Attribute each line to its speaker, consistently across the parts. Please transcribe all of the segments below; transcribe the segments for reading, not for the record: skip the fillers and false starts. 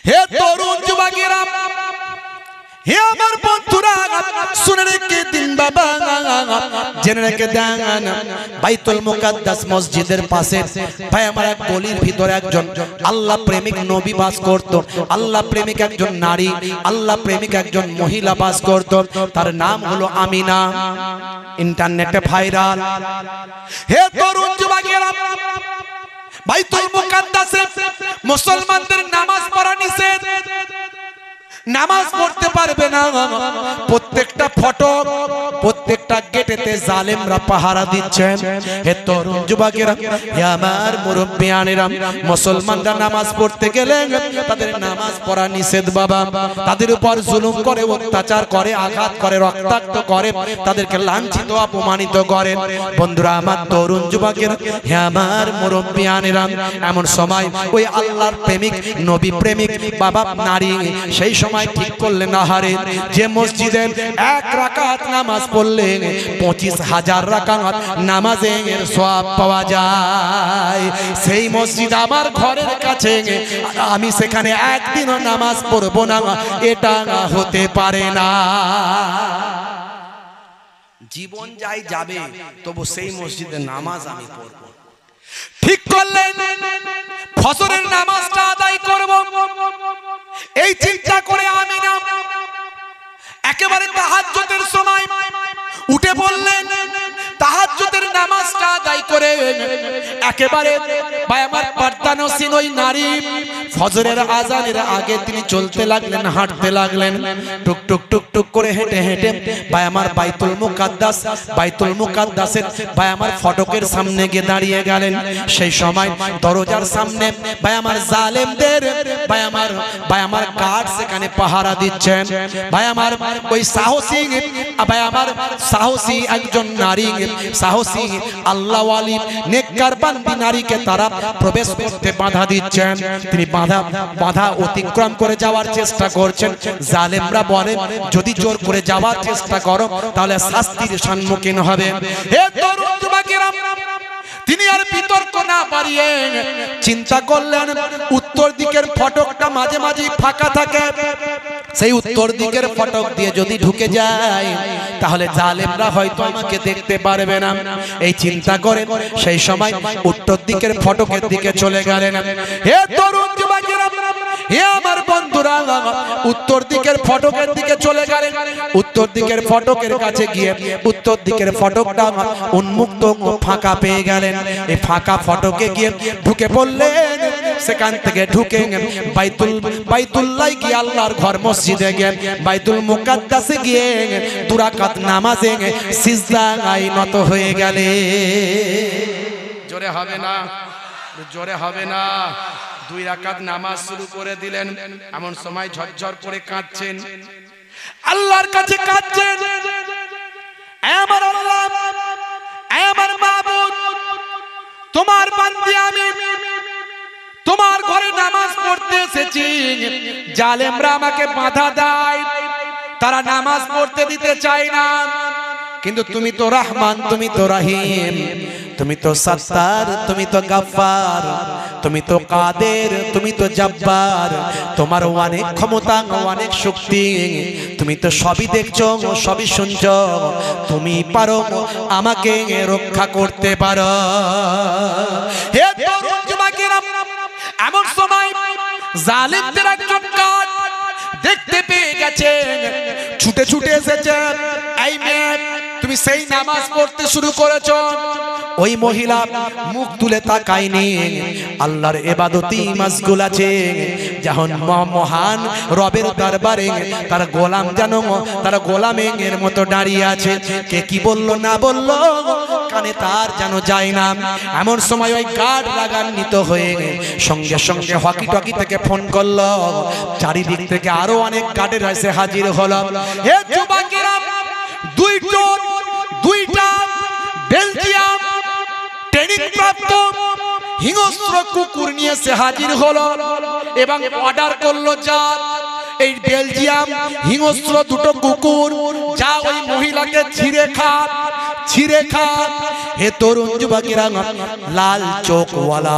Speaker 1: হে তরুণ যুবকেরা, হে আমার বন্ধুরা, শুনে রেখে দিন বাবা, জেনে রেখে দেন, বাইতুল মুকাদ্দাস মসজিদের পাশে ভাই আমার এক গলির ভিতরে একজন আল্লাহ প্রেমিক নবী বাস করত। আল্লাহ প্রেমিক একজন নারী, আল্লাহ প্রেমিক একজন মহিলা বাস করত। তার নাম হলো আমিনা। ইন্টারনেটে ভাইরাল। হে তরুণ যুবকেরা, বাইতুল মুকাদ্দাসে মুসলমানদের নামাজ পড়া নিষেধ। নামাজ পড়তে পারবে না। প্রত্যেকটা ফটক, প্রত্যেকটা গেটেতে জালেমরা পাহারা দিচ্ছেন। হে তরুণ যুবকেরা, হে আমার মুরব্বিয়ানেরা, মুসলমানরা নামাজ পড়তে গেলে তাদের নামাজ পড়া নিষেধ বাবা। তাদের উপর জুলুম করে, অত্যাচার করে, আঘাত করে, রক্তাক্ত করে, তাদেরকে লাঞ্ছিত অপমানিত করে। বন্ধুরা আমার, তরুণ যুবকেরা, হে আমার মুরব্বিয়ানেরা, এমন সময় ওই আল্লাহর প্রেমিক নবী প্রেমিক বাবা নারী সেই সময় ঠিক করলেন, আহারে যে মসজিদে এক রাকাত নামাজ পড়লে 25,000 রাকাত নামাজের সওয়াব পাওয়া যায়, সেই মসজিদ আমার ঘরের কাছে, আমি সেখানে একদিনও নামাজ পড়বো না, এটা হতে পারে না। জীবন যাই যাবে, তবু সেই মসজিদে নামাজ আমি পড়ব। ঠিক করলেন, ফজরের নামাজটা আদায় করব। এই চিন্তা করে আমিনা একেবারে তাহাজ্জুদের সময় উঠে বললেন, তাহাজ্জুদের নামাজটা আদায় করে একেবারে ভাই আমার পর্দানসীন ওই নারী ফজরের আজানের আগে তিনি চলতে লাগলেন, হাঁটতে লাগলেন, টুক টুক টুক টুক করে হেঁটে হেঁটে ভাই আমার বাইতুল মুকাদ্দাসের ভাই আমার ফটকের সামনে গিয়ে দাঁড়িয়ে গেলেন। সেই সময় দরজার সামনে ভাই আমার জালেমদের ভাই আমার গার্ড সেখানে পাহারা দিচ্ছেন। ভাই আমার ওই সাহসী একজন নারী, সাহসী আল্লাহওয়ালি নেককার বান্দি নারীকে তারা প্রবেশ করতে বাধা দিচ্ছেন। তিনি বাধা অতিক্রম করে যাওয়ার চেষ্টা করছেন। জালেমরা বলে, যদি জোর করে যাওয়ার চেষ্টা করো তাহলে শাস্তির সম্মুখীন হবে। হে তরুণ যুবকেরা, তিনি আর বিতর্ক না পারিয়ে চিন্তা করলেন, উত্তর দিকের ফটকটা মাঝে মাঝে ফাঁকা থাকে, সেই উত্তর দিকের ফটক দিয়ে যদি ঢুকে যায় তাহলে জালেমরা হয়তো আমাকে দেখতে পারবে না। এই চিন্তা করে সেই সময় উত্তর দিকের ফটকের দিকে চলে গেলেন। হে তরুণ যুবকেরা, হে আমার বন্ধুরা, উত্তর দিকের ফটকের দিকে চলে গেলেন। উত্তর দিকের ফটকের কাছে গিয়ে উত্তর দিকের ফটকটা উন্মুক্ত ফাঁকা পেয়ে গেলেন। এই ফাঁকা ফটকে গিয়ে ঢুকে পড়লেন। সেখান থেকে ঢুকে বাইতুল্লাহ গিয়ে আল্লাহর ঘর মসজিদে গিয়ে বাইতুল মুকাদ্দাসে গিয়ে 2 রাকাত নামাজে সিজদায় নত হয়ে গেলে। জোরে হবে না, জোরে হবে না। 2 রাকাত নামাজ শুরু করে দিলেন। এমন সময় ঝরঝর করে কাঁদছেন, আল্লাহর কাছে কাঁদছেন, আমার আল্লাহ, আমার মাবুদ, তোমার বান্দি আমি, তোমার ঘরে নামাজ পড়তে এসেছি, জালেমরা আমাকে বাধা দেয়, তারা নামাজ পড়তে দিতে চায় না। কিন্তু তুমি তো রহমান, তুমি তো রহিম, তুমি তো সত্তার, তুমি তো গফফার, তুমি তো কাদের, তুমি তো জব্বার, তোমার অনেক ক্ষমতা, অনেক শক্তি, তুমি তো সবই দেখছো, সবই শুনছো, তুমি পারো আমাকে রক্ষা করতে পারো। হে তরুণ যুবকেরা, এমন সময় জালেমদের একজন গার্ড দেখতে পেয়ে গেছে, ছুটে ছুটে এসেছে। এই মেয়ে, তুমি সেই নামাজ পড়তে শুরু করেছো। ওই মহিলা মুখ তুলে তাকায়নি, আল্লাহর ইবাদতি মাশগুল আছে। যখন মহান রবের দরবারে তার গোলাম জানো, তার গোলামের মতো দাঁড়িয়ে আছে, কে কি বলল না বলল কানে তার যেন যায় না। এমন সময় ওই গার্ড রাগান্বিত হয়ে সঙ্গে সঙ্গে হকি টকি থেকে ফোন করলো। চারিদিক থেকে আরো অনেক গার্ডের এসে হাজির হলো। হে যুবকেরা, দুইটা বেলজিয়াম ট্রেনিং প্রাপ্ত হিংস্র কুকুর নিয়ে এসে হাজির হলো এবং অর্ডার করলো, যা এই বেলজিয়াম হিংস্র 2টো কুকুর যা ওই মহিলাকে ছিঁড়ে খা, হে তরুণ যুবকেরা, লাল চোখওয়ালা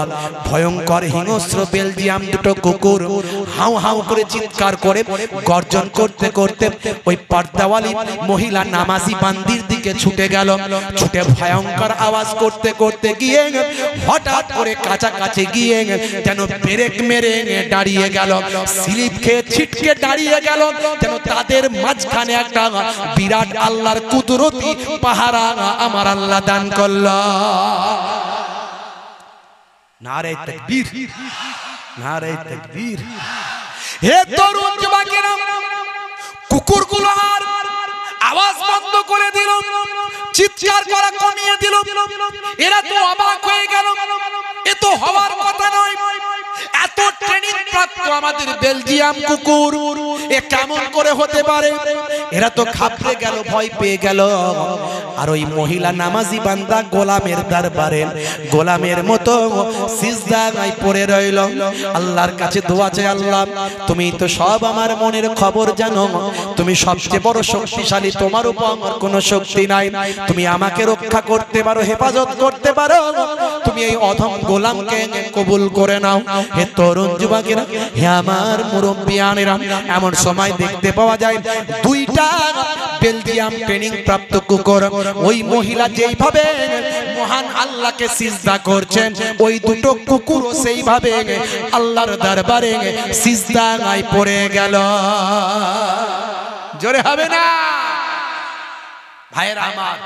Speaker 1: ভয়ঙ্কর হিংস্র বেলজিয়াম দুটো কুকুর হাউ হাউ করে চিৎকার করে গর্জন করতে করতে ওই পর্দাওয়ালি মহিলা নামাজি বান্দির দিকে ছুটে গেল। ছুটে ভয়ঙ্কর আওয়াজ করতে করতে গিয়ে হঠাৎ করে কাছাকাছি গিয়ে যেন ব্রেক মেরে দাঁড়িয়ে গেল, স্লিপ খেয়ে ছিটকে দাঁড়িয়ে গেল, যেন তাদের মাঝখানে একটা বিরাট আল্লাহর কুদরতি পাহারা আমার আল্লাহ দান করল। নারে তাকবীর, নারে তাকবীর। হে তরুণ যুবকেরা, কুকুরগুলো আর আওয়াজ বন্ধ করে দিল, চিৎকার করা কমিয়ে দিল। এরা তো অবাক হয়ে গেল, এ তো হওয়ার কথা নয়। এত ট্রেনিং প্রাপ্ত আমাদের বেলজিয়াম কুকুর, এ কেমন করে হতে পারে? এরা তো ঘাবড়ে গেল, ভয় পেয়ে গেল। আর ওই মহিলা নামাজি বান্দা গোলামের দরবারে গোলামের মতো সিজদায় পড়ে রইল, আল্লাহর কাছে দোয়া চাই, আল্লাহ তুমি তো সব আমার মনের খবর জানো, তুমি সবচেয়ে বড় শক্তিশালী, তোমার উপর আমার কোনো শক্তি নাই, তুমি আমাকে রক্ষা করতে পারো, হেফাজত করতে পারো, তুমি এই অধম গোলামকে কবুল করে নাও। হে তরুণ যুবকেরা, হে আমার মুরব্বিয়ানেরা, এমন সময় দেখতে পাওয়া যায় দুইটা বেলজিয়াম ট্রেনিং প্রাপ্ত কুকুর ওই মহিলা যেইভাবে মহান আল্লাহকে সিজদা করছেন, ওই দুটো কুকুর সেইভাবে আল্লাহর দরবারে সিজদায় পড়ে গেল। জোরে হবে না ভাইরা আমার?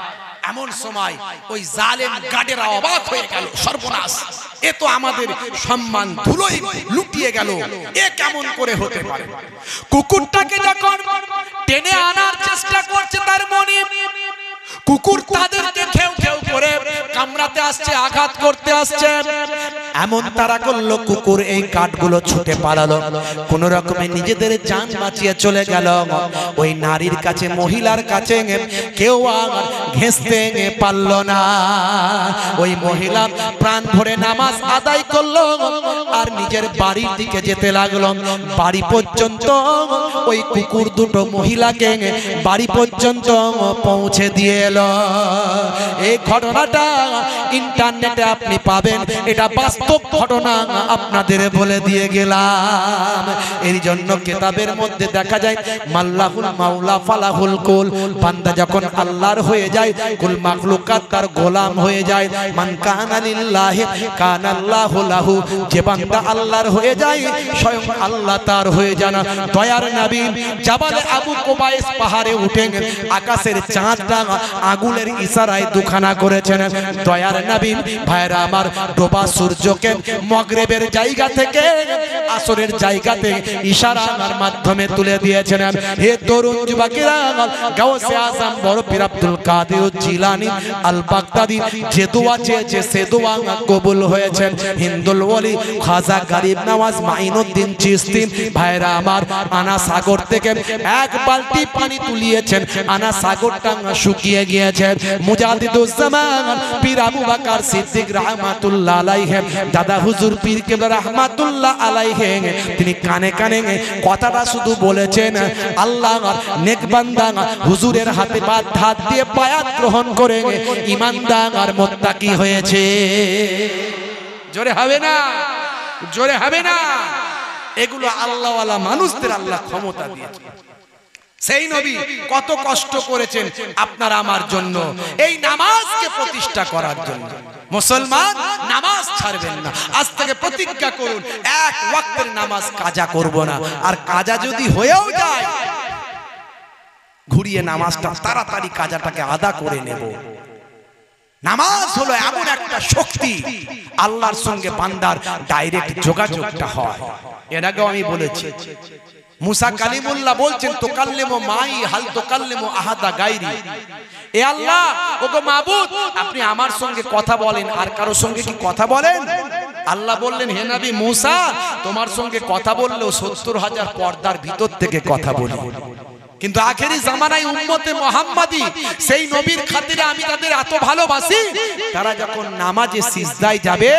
Speaker 1: এমন সময় ওই জালেম গার্ডেরা অবাক হয়ে গেল, সর্বনাশ, এ তো আমাদের সম্মান ধুলোই লুটিয়ে গেল, এ কেমন করে হতে পারে? কুকুরটাকে যখন টেনে আনার চেষ্টা করছে, তার মনে কুকুর তাদেরকে খেউ খেউ করে কামড়াতে আসছে, আঘাত করতে আসছে। এমন তারা করলো, কুকুর এই কাঠগুলো ছুটে পালালো, কোন রকমে নিজেদের জান বাঁচিয়ে চলে গেল। ওই নারীর কাছে, মহিলার কাছে কেউ আর ঘেঁষতে পারল না। ওই মহিলা প্রাণ ভরে নামাজ আদায় করলো আর নিজের বাড়ির দিকে যেতে লাগলো। বাড়ি পর্যন্ত ওই কুকুর দুটো মহিলাকে বাড়ি পর্যন্ত পৌঁছে দিয়ে এলো। এই ঘটনাটা ইন্টারনেটে আপনি পাবেন, এটা বাস্তব ঘটনা আপনাদের বলে দিয়ে গেলাম। এর জন্য কিতাবের মধ্যে দেখা যায় মাল্লাহুল মাওলা ফালাহুল কুল, বান্দা যখন আল্লাহর হয়ে যায়, কুল মাখলুকাত তার গোলাম হয়ে যায়। মান কানা লিল্লাহি কানাল্লাহু লাহু, যে বান্দা আল্লাহর হয়ে যায় স্বয়ং আল্লাহ তার হয়ে যান। দয়ার নবী জাবালে আবু কুবাইস পাহাড়ে উঠেন, আকাশের চাঁদটা আগুনের ইশারায় দুখানা করেছেন। দয়ার নবী ভাইরা আমার ডোবা সূর্যকে মাগরিবের জায়গা থেকে আসরের জায়গাতে ইশারার মাধ্যমে তুলে দিয়েছেন। হে তরুণ যুবকেরা, গাউসে আজম বড় পীর আব্দুল কাদের জিলানী আল বাগদাদি যে দোয়া চেয়েছে সে দোয়া কবুল হয়েছে। হিন্দুল ওলি খাজা গরিব নওয়াজ মাইনুদ্দিন চিশতি ভাইরা আমার আনা সাগর থেকে এক বালতি পানি তুলিয়েছেন, আনা সাগরটা শুকিয়ে গিয়েছে। মুজাদ্দিদুজ জামান পীর আবু বকর সিদ্দিক রাহমাতুল্লাহ আলাইহি, দাদা হুজুর পীর কেবলা রাহমাতুল্লাহ আলাইহি, তিনি কানে কানে কথাটা শুধু বলেছেন, আল্লাহর নেক বান্দা হুজুরের হাতে হাত দিয়ে বায়াত গ্রহণ করে ঈমানদার মুত্তাকি হয়েছে। জোরে হবে না? জোরে হবে না? এগুলো আল্লাহওয়ালা মানুষদের আল্লাহ ক্ষমতা দিয়েছে। সেই নবী কত কষ্ট করেছেন আপনার আমার জন্য, এই নামাজকে প্রতিষ্ঠা করার জন্য। মুসলমান নামাজ ছাড়বেন না, আজ থেকে প্রতিজ্ঞা করুন এক ওয়াক্তের নামাজ কাজা করব না। আর কাজা যদি হয়েও যায়, ঘুরিয়ে নামাজটা তাড়াতাড়ি কাজাটাকে আদা করে নেব। নামাজ হলো এমন একটা শক্তি, আল্লাহর সঙ্গে বান্দার ডাইরেক্ট যোগাযোগটা হয়। এর আগেও আমি বলেছি, মুসা কালিমুল্লাহ বলছেন, তুকাল্লিমু মাই হাল তুকাল্লিমু আহাদা গায়রি। এ আল্লাহ, ওগো মাবুদ, আপনি আমার সঙ্গে কথা বলেন, আর কারো সঙ্গে কি কথা বলেন? আল্লাহ বললেন, হে নবী মুসা, তোমার সঙ্গে কথা বললেও 70,000 পর্দার ভিতর থেকে কথা বলি। কিন্তু আখেরি জামানায় উম্মতে মুহাম্মাদি সেই নবীর খাতিরে আমি তাদের এত ভালোবাসি, তারা যখন নামাজে সিজদায় যাবে,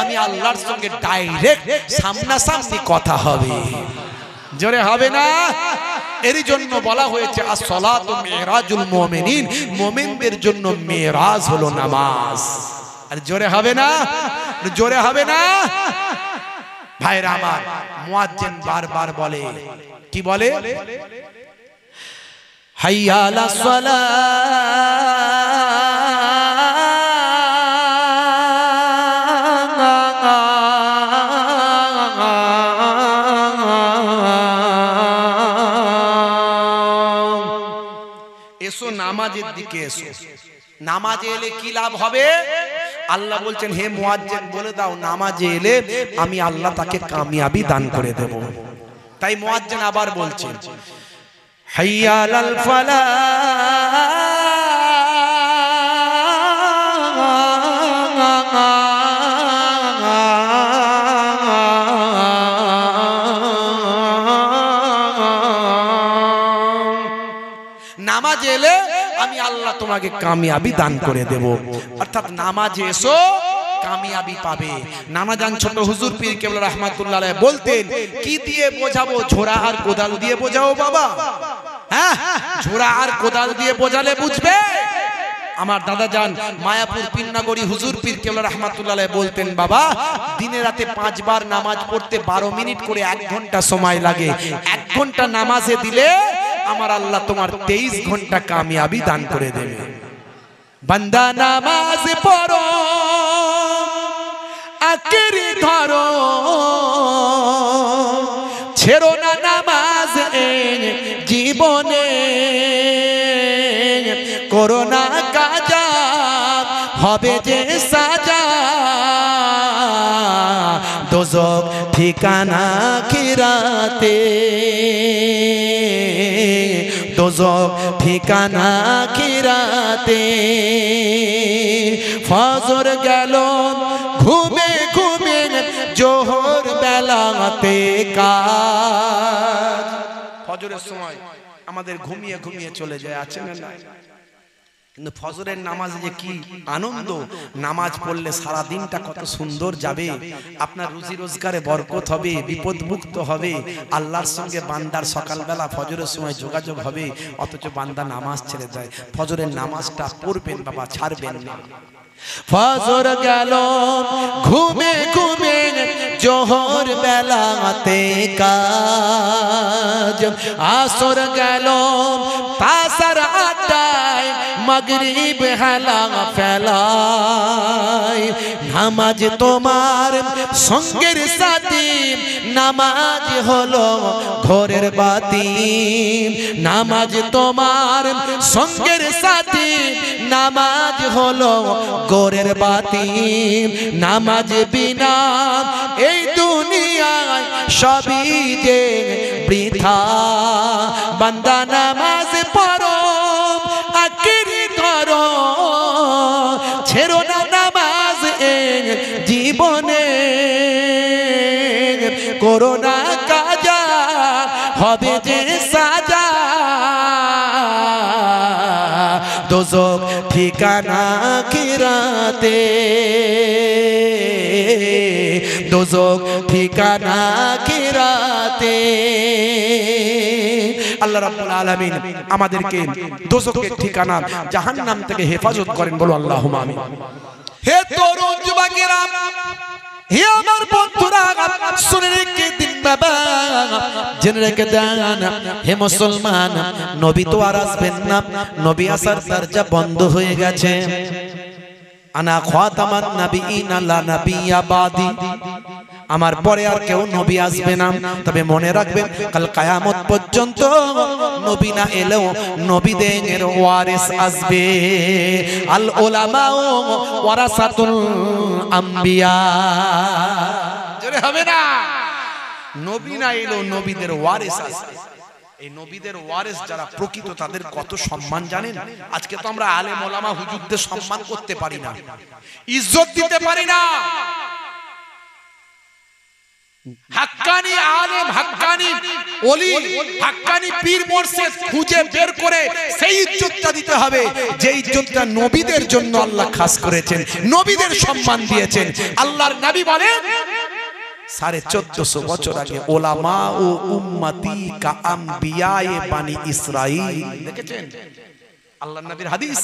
Speaker 1: আমি আল্লাহর সঙ্গে ডাইরেক্ট সামনাসামনি কথা হবে। জোরে হবে না? এরই জন্য বলা হয়েছে as-সালাতু মিরাজুল মুমিনিন, মুমিনদের জন্য মিরাজ হলো নামাজ। আর জোরে হবে না? জোরে হবে না? ভাইরা আমার, মুয়াজ্জিন বারবার বলে, কি বলে? হাইয়া আলাস সালাহ, এসো নামাজের দিকে এসো। নামাজে এলে কি লাভ হবে? আল্লাহ বলছেন, হে মুয়াজ্জিন বলে দাও, নামাজে এলে আমি আল্লাহ তাকে কামিয়াবি দান করে দেব। তাই মুয়াজ্জিন আবার বলছেন, হাইয়া আলাল ফালাহ, নামাজে এলে আমি আল্লাহ তোমাকে কামিয়াবি দান করে দেব। অর্থাৎ নামাজে এসো, কামিয়াবি পাবে। নানা জান ছোট হুজুর পীর কেবলা রাহমাতুল্লাহ আলাইহি বলতেন, কি দিয়ে বোঝাবো? ঝোড়া আর কোদাল দিয়ে বোঝাও বাবা। হ্যাঁ, ঝোড়া আর কোদাল দিয়ে বোঝালে বুঝবে? আমার দাদা জান মায়াপুর পীরনগরী হুজুর পীর কেবলা রাহমাতুল্লাহ আলাইহি বলতেন, বাবা দিনে রাতে 5 বার নামাজ পড়তে 12 মিনিট করে 1 ঘন্টা সময় লাগে। 1 ঘন্টা নামাজে দিলে আমার আল্লাহ তোমার 23 ঘন্টা কামিয়াবি দান করে দেবে। বান্দা নামাজ পড়ো, আঁকড়ে ধরো, ছেড়ো না নামাজ জীবনে, করো না কাজা হবে যে সাজা, দোজখ ঠিকানা আখিরাতে, দোজখ ঠিকানা আখিরাতে। ফজর গেল ঘুমে ঘুমে, জোহর বেলাতে কাজ। ফজরের সময় আমাদের ঘুমিয়ে ঘুমিয়ে চলে যায়, আছে না? কিন্তু ফজরের নামাজে যে কি আনন্দ! নামাজ পড়লে সারা দিনটা কত সুন্দর যাবে। আপনার রুজি রোজগারে বরকত হবে, বিপদ মুক্ত হবে, আল্লাহর সঙ্গে বান্দার সকালবেলা ফজরের সময় যোগাযোগ হবে। অথচ বান্দা নামাজ ছেড়ে যায়। ফজরের নামাজটা পড়বেন বাবা, ছাড়বেন না। ফজর গেল ঘুমে ঘুমে, জোহর বেলাতে কাজ। আসর গেল তাসার আড্ডায়, মাগরিব হেলা ফেলায়। নামাজ তোমার সঙ্গের সাথী, নামাজ হলো ঘরের বাতি। নামাজ তোমার সঙ্গের সাথী, নামাজ হলো ঘরের বাতি। নামাজ বিনা এই দুনিয়ায় সবই যে বৃথা। বান্দা নামাজ পড়ো, আঁকড়ে ধরো, ছেড়ো না নামাজ জীবনে, করো না কাজা হবে যে সাজা, দোজখ ঠিকানা আখিরাতে, দোজখ ঠিকানা আখিরাতে। আল্লাহ রাব্বুল আলামিন আমাদেরকে দোজখের ঠিকানা জাহান্নাম থেকে হেফাজত করেন, বলো আল্লাহুম্মা আমিন। হে তরুণ যুবকেরা, হে আমার বন্ধুরা, শুনে রেখে দিন বাবা, জেনে রেখে দেন হে মুসলমান, নবী তো আর আসবেন না, নবী আসার দরজা বন্ধ হয়ে গেছে। আনা খাতামান নবিয়িন লা নবিয়্যা বাদি, আমার পরে আর কেউ নবী আসবে না। তবে মনে রাখবেন, কাল কিয়ামত পর্যন্ত নবী না এলেও নবীদের ওয়ারিস আসবে। আল উলামা ওয়ারাসাতুল আম্বিয়া, জোরে হবে না? নবী না এলেও নবীদের ওয়ারিস আসবে। এই নবীদের ওয়ারিস যারা প্রকৃত, তাদের কত সম্মান জানেন? আজকে তো আমরা আলেম ওলামা হুজুরদের সম্মান করতে পারি না, ইজ্জত দিতে পারি না। হাক্কানি আলেম, হাক্কানি ওলি, হাক্কানি পীর মুর্শিদ খুঁজে বের করে সেই ইজ্জতটা দিতে হবে যে ইজ্জতটা নবীদের জন্য আল্লাহ খাস করেছেন, নবীদের সম্মান দিয়েছেন। আল্লাহর নবী বলেন, 1450 বছর আগে ওলামা ও উম্মতি কা আম্বিয়ায়ে বানি ইসরাইল। দেখেছেন আল্লাহর নবীর হাদিস,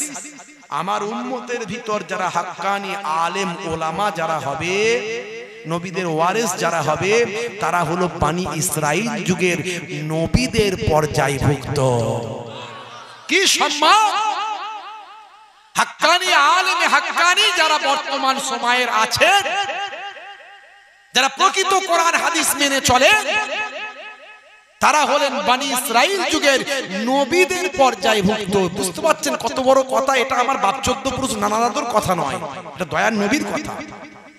Speaker 1: আমার উম্মতের ভিতর যারা হাক্কানি আলেম ওলামা যারা হবে, নবীদের ওয়ারিস যারা হবে, তারা হলো বানি ইসরাইল যুগের নবীদের পর্যায়ভুক্ত। কি সম্মান! হাক্কানি আলেমে হাক্কানি যারা বর্তমান সময়ের আছেন, যারা প্রকৃত কোরআন হাদিস মেনে চলে, তারা হলেন বানি ইসরাইল যুগের নবীদের পর্যায়ভুক্ত। বুঝতে পারছেন কত বড় কথা? এটা আমার বাপ 14 পুরুষ নানা দাদুর কথা নয়, এটা দয়ার নবীর কথা।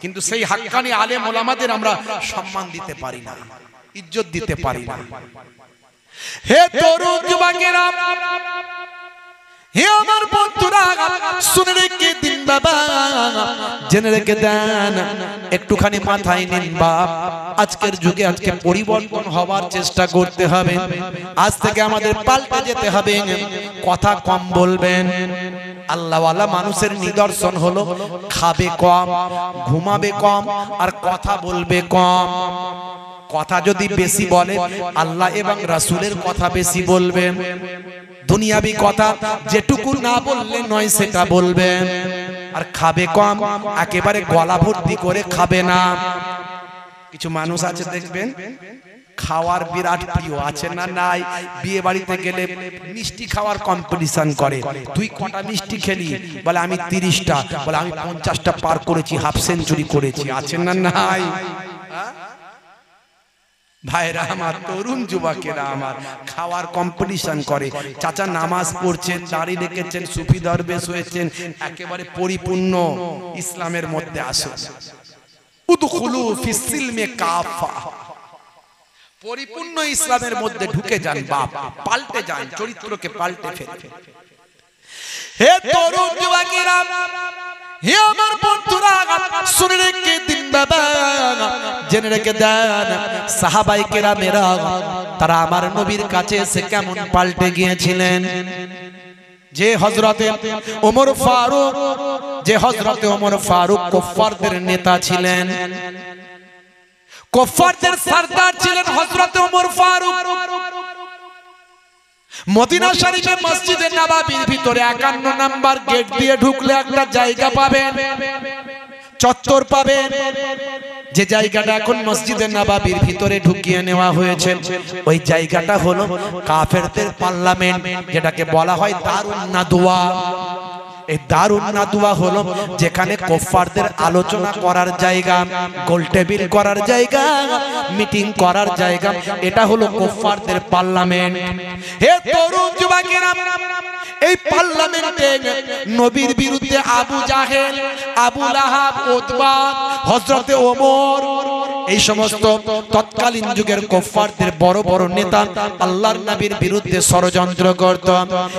Speaker 1: কিন্তু সেই হাক্কানি আলেম ওলামাদের আমরা সম্মান দিতে পারি না, ইজ্জত দিতে পারি না। হে তরুণ যুবকেরা, হে আমার বন্ধুরা, শুনে রেখে দিন বাবা, জেনে রেখে দেন, একটুখানি মাথায় নিন বাপ। আজকের যুগে আজকে পরিবর্তন হওয়ার চেষ্টা করতে হবে। আজ থেকে আমাদের পাল্টে যেতে হবে, কথা কম বলবেন। আল্লাহওয়ালা মানুষের নিদর্শন হলো খাবে কম, ঘুমাবে কম, আর কথা বলবে কম। কথা যদি বেশি বলে, আল্লাহ এবং রাসূলের কথা বেশি বলবেন। দুনিয়াবি কথা যেটুকু না বললে নয় সেটা বলবেন। আর খাবে কম, একেবারে গলা ভর্তি করে খাবে না। কিছু মানুষ আছে দেখবেন খাওয়ার বিরাট প্রিয়, আছে না নাই? বিয়ে বাড়িতে গেলে মিষ্টি খাওয়ার কম্পিটিশন করে। তুই কটা মিষ্টি খেলি? বলে আমি 30টা। বলে আমি 50টা পার করেছি, হাফ সেঞ্চুরি করেছি। আছে না নাই? ভাইরা আমার, তরুণ যুবকেরা আমার, খাওয়ার কম্পিটিশন করে। চাচা নামাজ পড়ছেন, দাড়ি রেখেছেন, সুফি দরবেশ হয়েছেন, একেবারে পরিপূর্ণ ইসলামের মধ্যে আসুন। উদখুলু ফিস সিলমে কাফা, পরিপূর্ণ ইসলামের মধ্যে ঢুকে যান বাপ, পাল্টে যান, চরিত্রকে পাল্টে ফেলেন। হে তরুণ যুবকেরা, হে আমার বন্ধুরা, শুনে রেখে দিন বাবা, জেনে রেখে দেন, সাহাবায়ে কেরামেরা তারা আমার নবীর কাছে এসে কেমন পাল্টে গিয়েছিলেন। যে হযরতে ওমর ফারুক, যে হযরতে ওমর ফারুক কুফফারদের নেতা ছিলেন, কুফফারদের সরদার ছিলেন হযরতে ওমর ফারুক। মদিনা শরীফে মসজিদে নববীর ভিতরে 51 নাম্বার গেট দিয়ে ঢুকলে একটা জায়গা পাবেন, চত্বর পাবেন। যে জায়গাটা এখন মসজিদে নববীর ভিতরে ঢুকিয়ে নেওয়া হয়েছে, ওই জায়গাটা হলো কাফেরদের পার্লামেন্ট, যেটাকে বলা হয় দারুন নাদওয়া। এই দারুন নাদওয়া হলো যেখানে কুফফারদের আলোচনা করার জায়গা, গোল টেবিল করার জায়গা, মিটিং করার জায়গা। এটা হলো কুফফারদের পার্লামেন্ট। হে তরুণ যুবকেরা, এই পার্লামেন্টে নবীর বিরুদ্ধে আবু জাহেল, আবু লাহাব, উতবা, হযরতে ওমর, এই সমস্ত তৎকালীন যুগের কুফফারদের বড় বড় নেতা আল্লাহর নবীর বিরুদ্ধে ষড়যন্ত্র করত।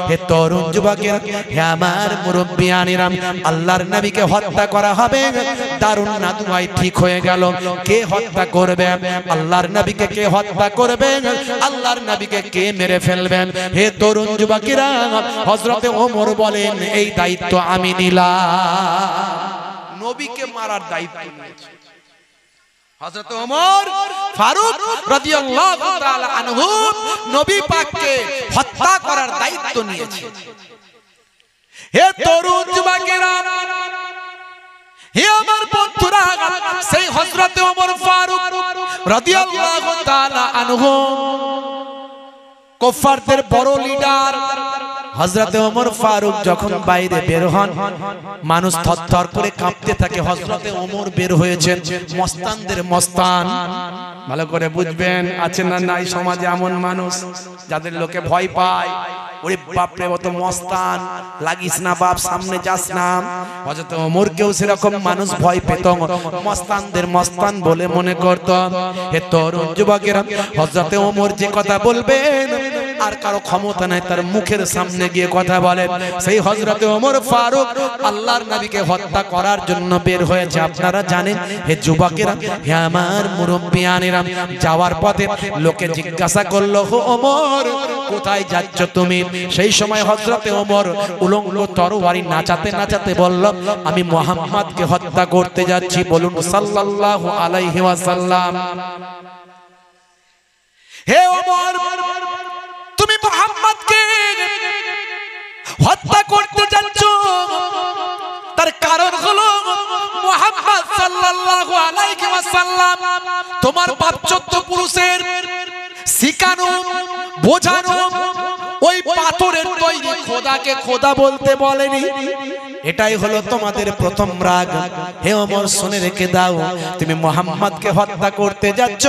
Speaker 1: হে তরুণ যুবকেরা, হে আমার মুরব্বিয়ানেরা, আল্লাহর নবীকে হত্যা করা হবে, দারুন নাদওয়ায় ঠিক হয়ে গেল। কে হত্যা করবে? আল্লাহর নবীকে কে হত্যা করবে? আল্লাহর নবীকে কে মেরে ফেলবেন? হে তরুণ যুবকেরা, হযরতে ওমর বলেন এই দায়িত্ব আমি নিলাম। নবীকে মারার দায়িত্ব নিয়েছে হযরত ওমর ফারুক রাদিয়াল্লাহু তাআলা আনহু, নবী পাককে হত্যা করার দায়িত্ব নিয়েছে। হে তরুণ যুবকেরা, হে আমার বন্ধুরা, সেই হযরত ওমর ফারুক রাদিয়াল্লাহু তাআলা আনহু, কুফফারদের বড় লিডার হযরতে ওমর ফারুক যখন বাইরে বের হন, মানুষ থরথর করে কাঁপতে থাকে। হযরতে ওমর বের হয়েছেন, মস্তানদের মস্তান। ভালো করে বুঝবেন, আছে না নাই সমাজে এমন মানুষ যাদের লোকে ভয় পায়? ওরে বাপ রে, অত মস্তান, লাগিস না বাপ, সামনে যাস না। হযরত ওমরকেও সেরকম মানুষ ভয় পেত, মস্তানদের মস্তান বলে মনে করত। হে তরুণ যুবকেরা, হযরতে ওমর যে কথা বলবেন আর কারো ক্ষমতা নাই তার মুখের সামনে গিয়ে কথা বলে। সেই হযরতে ওমর ফারুক আল্লাহর নবীকে হত্যা করার জন্য বের হয়েছে। আপনারা জানেন হে যুবকেরা, হে আমার মুরব্বিয়ানেরা, যাওয়ার পথে লোকে জিজ্ঞাসা করলো, হো ওমর কোথায় যাচ্ছ তুমি? সেই সময় হযরতে ওমর উলঙ্গ তরবারি নাচাতে নাচাতে বলল, আমি মুহাম্মদকে হত্যা করতে যাচ্ছি। বলুন সাল্লাল্লাহু আলাইহি ওয়াসাল্লাম। হে ওমর, তুমি মুহাম্মদকে হত্যা করতে যাচ্ছ, তার কারণ হলো মুহাম্মদ সাল্লাল্লাহু আলাইহি ওয়াসাল্লাম তোমার পাপচোদ্দ পুরুষের শিখানো বোঝানো ওই পাথরের তৈরি খোদাকে খোদা বলতে বলেনি। এটাই হলো তোমাদের প্রথম রাগ। হে ওমর শুনে রেখে দাও, তুমি মুহাম্মদকে হত্যা করতে যাচ্ছ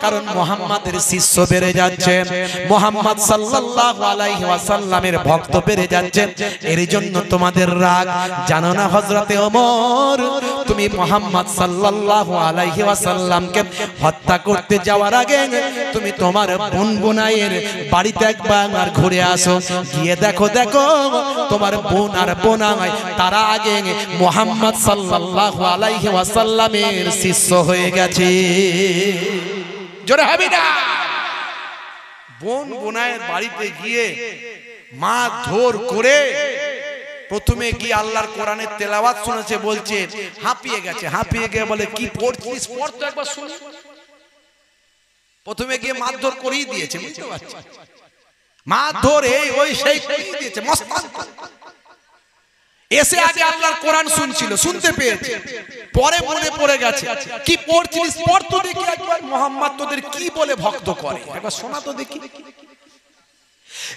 Speaker 1: কারণ মুহাম্মাদের শিষ্য বেড়ে যাচ্ছে, মুহাম্মদ সাল্লাল্লাহু আলাইহি ওয়াসাল্লামের ভক্ত বেড়ে যাচ্ছে, এর জন্য তোমাদের রাগ। জানো না হযরতে ওমর, তুমি মুহাম্মদ সাল্লাল্লাহু আলাইহি ওয়াসাল্লামকে হত্যা করতে যাওয়ার আগে তুমি তোমার বোন বোনাইয়ের বাড়িতে একবার ঘুরে আসো, গিয়ে দেখো তোমার বোন আর বোনাই তারা আগে মুহাম্মদ সাল্লাল্লাহু আলাইহি ওয়াসাল্লামের শিষ্য হয়ে গেছে। জোরে হবে না? বোন বোনাইয়ের বাড়িতে গিয়ে মা ধর করে প্রথমে গিয়ে আল্লাহর কোরআনের তেলাওয়াত শুনেছে, বলছে হাঁপিয়ে গেছে, হাঁপিয়ে গিয়ে বলে কি পড়ছিস, পড় তো একবার শুনি। প্রথমে গিয়ে মারধর করেই দিয়েছে, বুঝতে পারছি, মারধর এই ওই সেই দিয়েছে মস্তান। এসে আগে আল্লাহর কোরআন শুনছিল, শুনতে পেয়েছে, পরে মনে পড়ে গেছে কি পড়ছিস, পড় তো দেখি একবার, মুহাম্মদ তোদের কি বলে ভক্ত করে, একবার শোনা তো দেখি।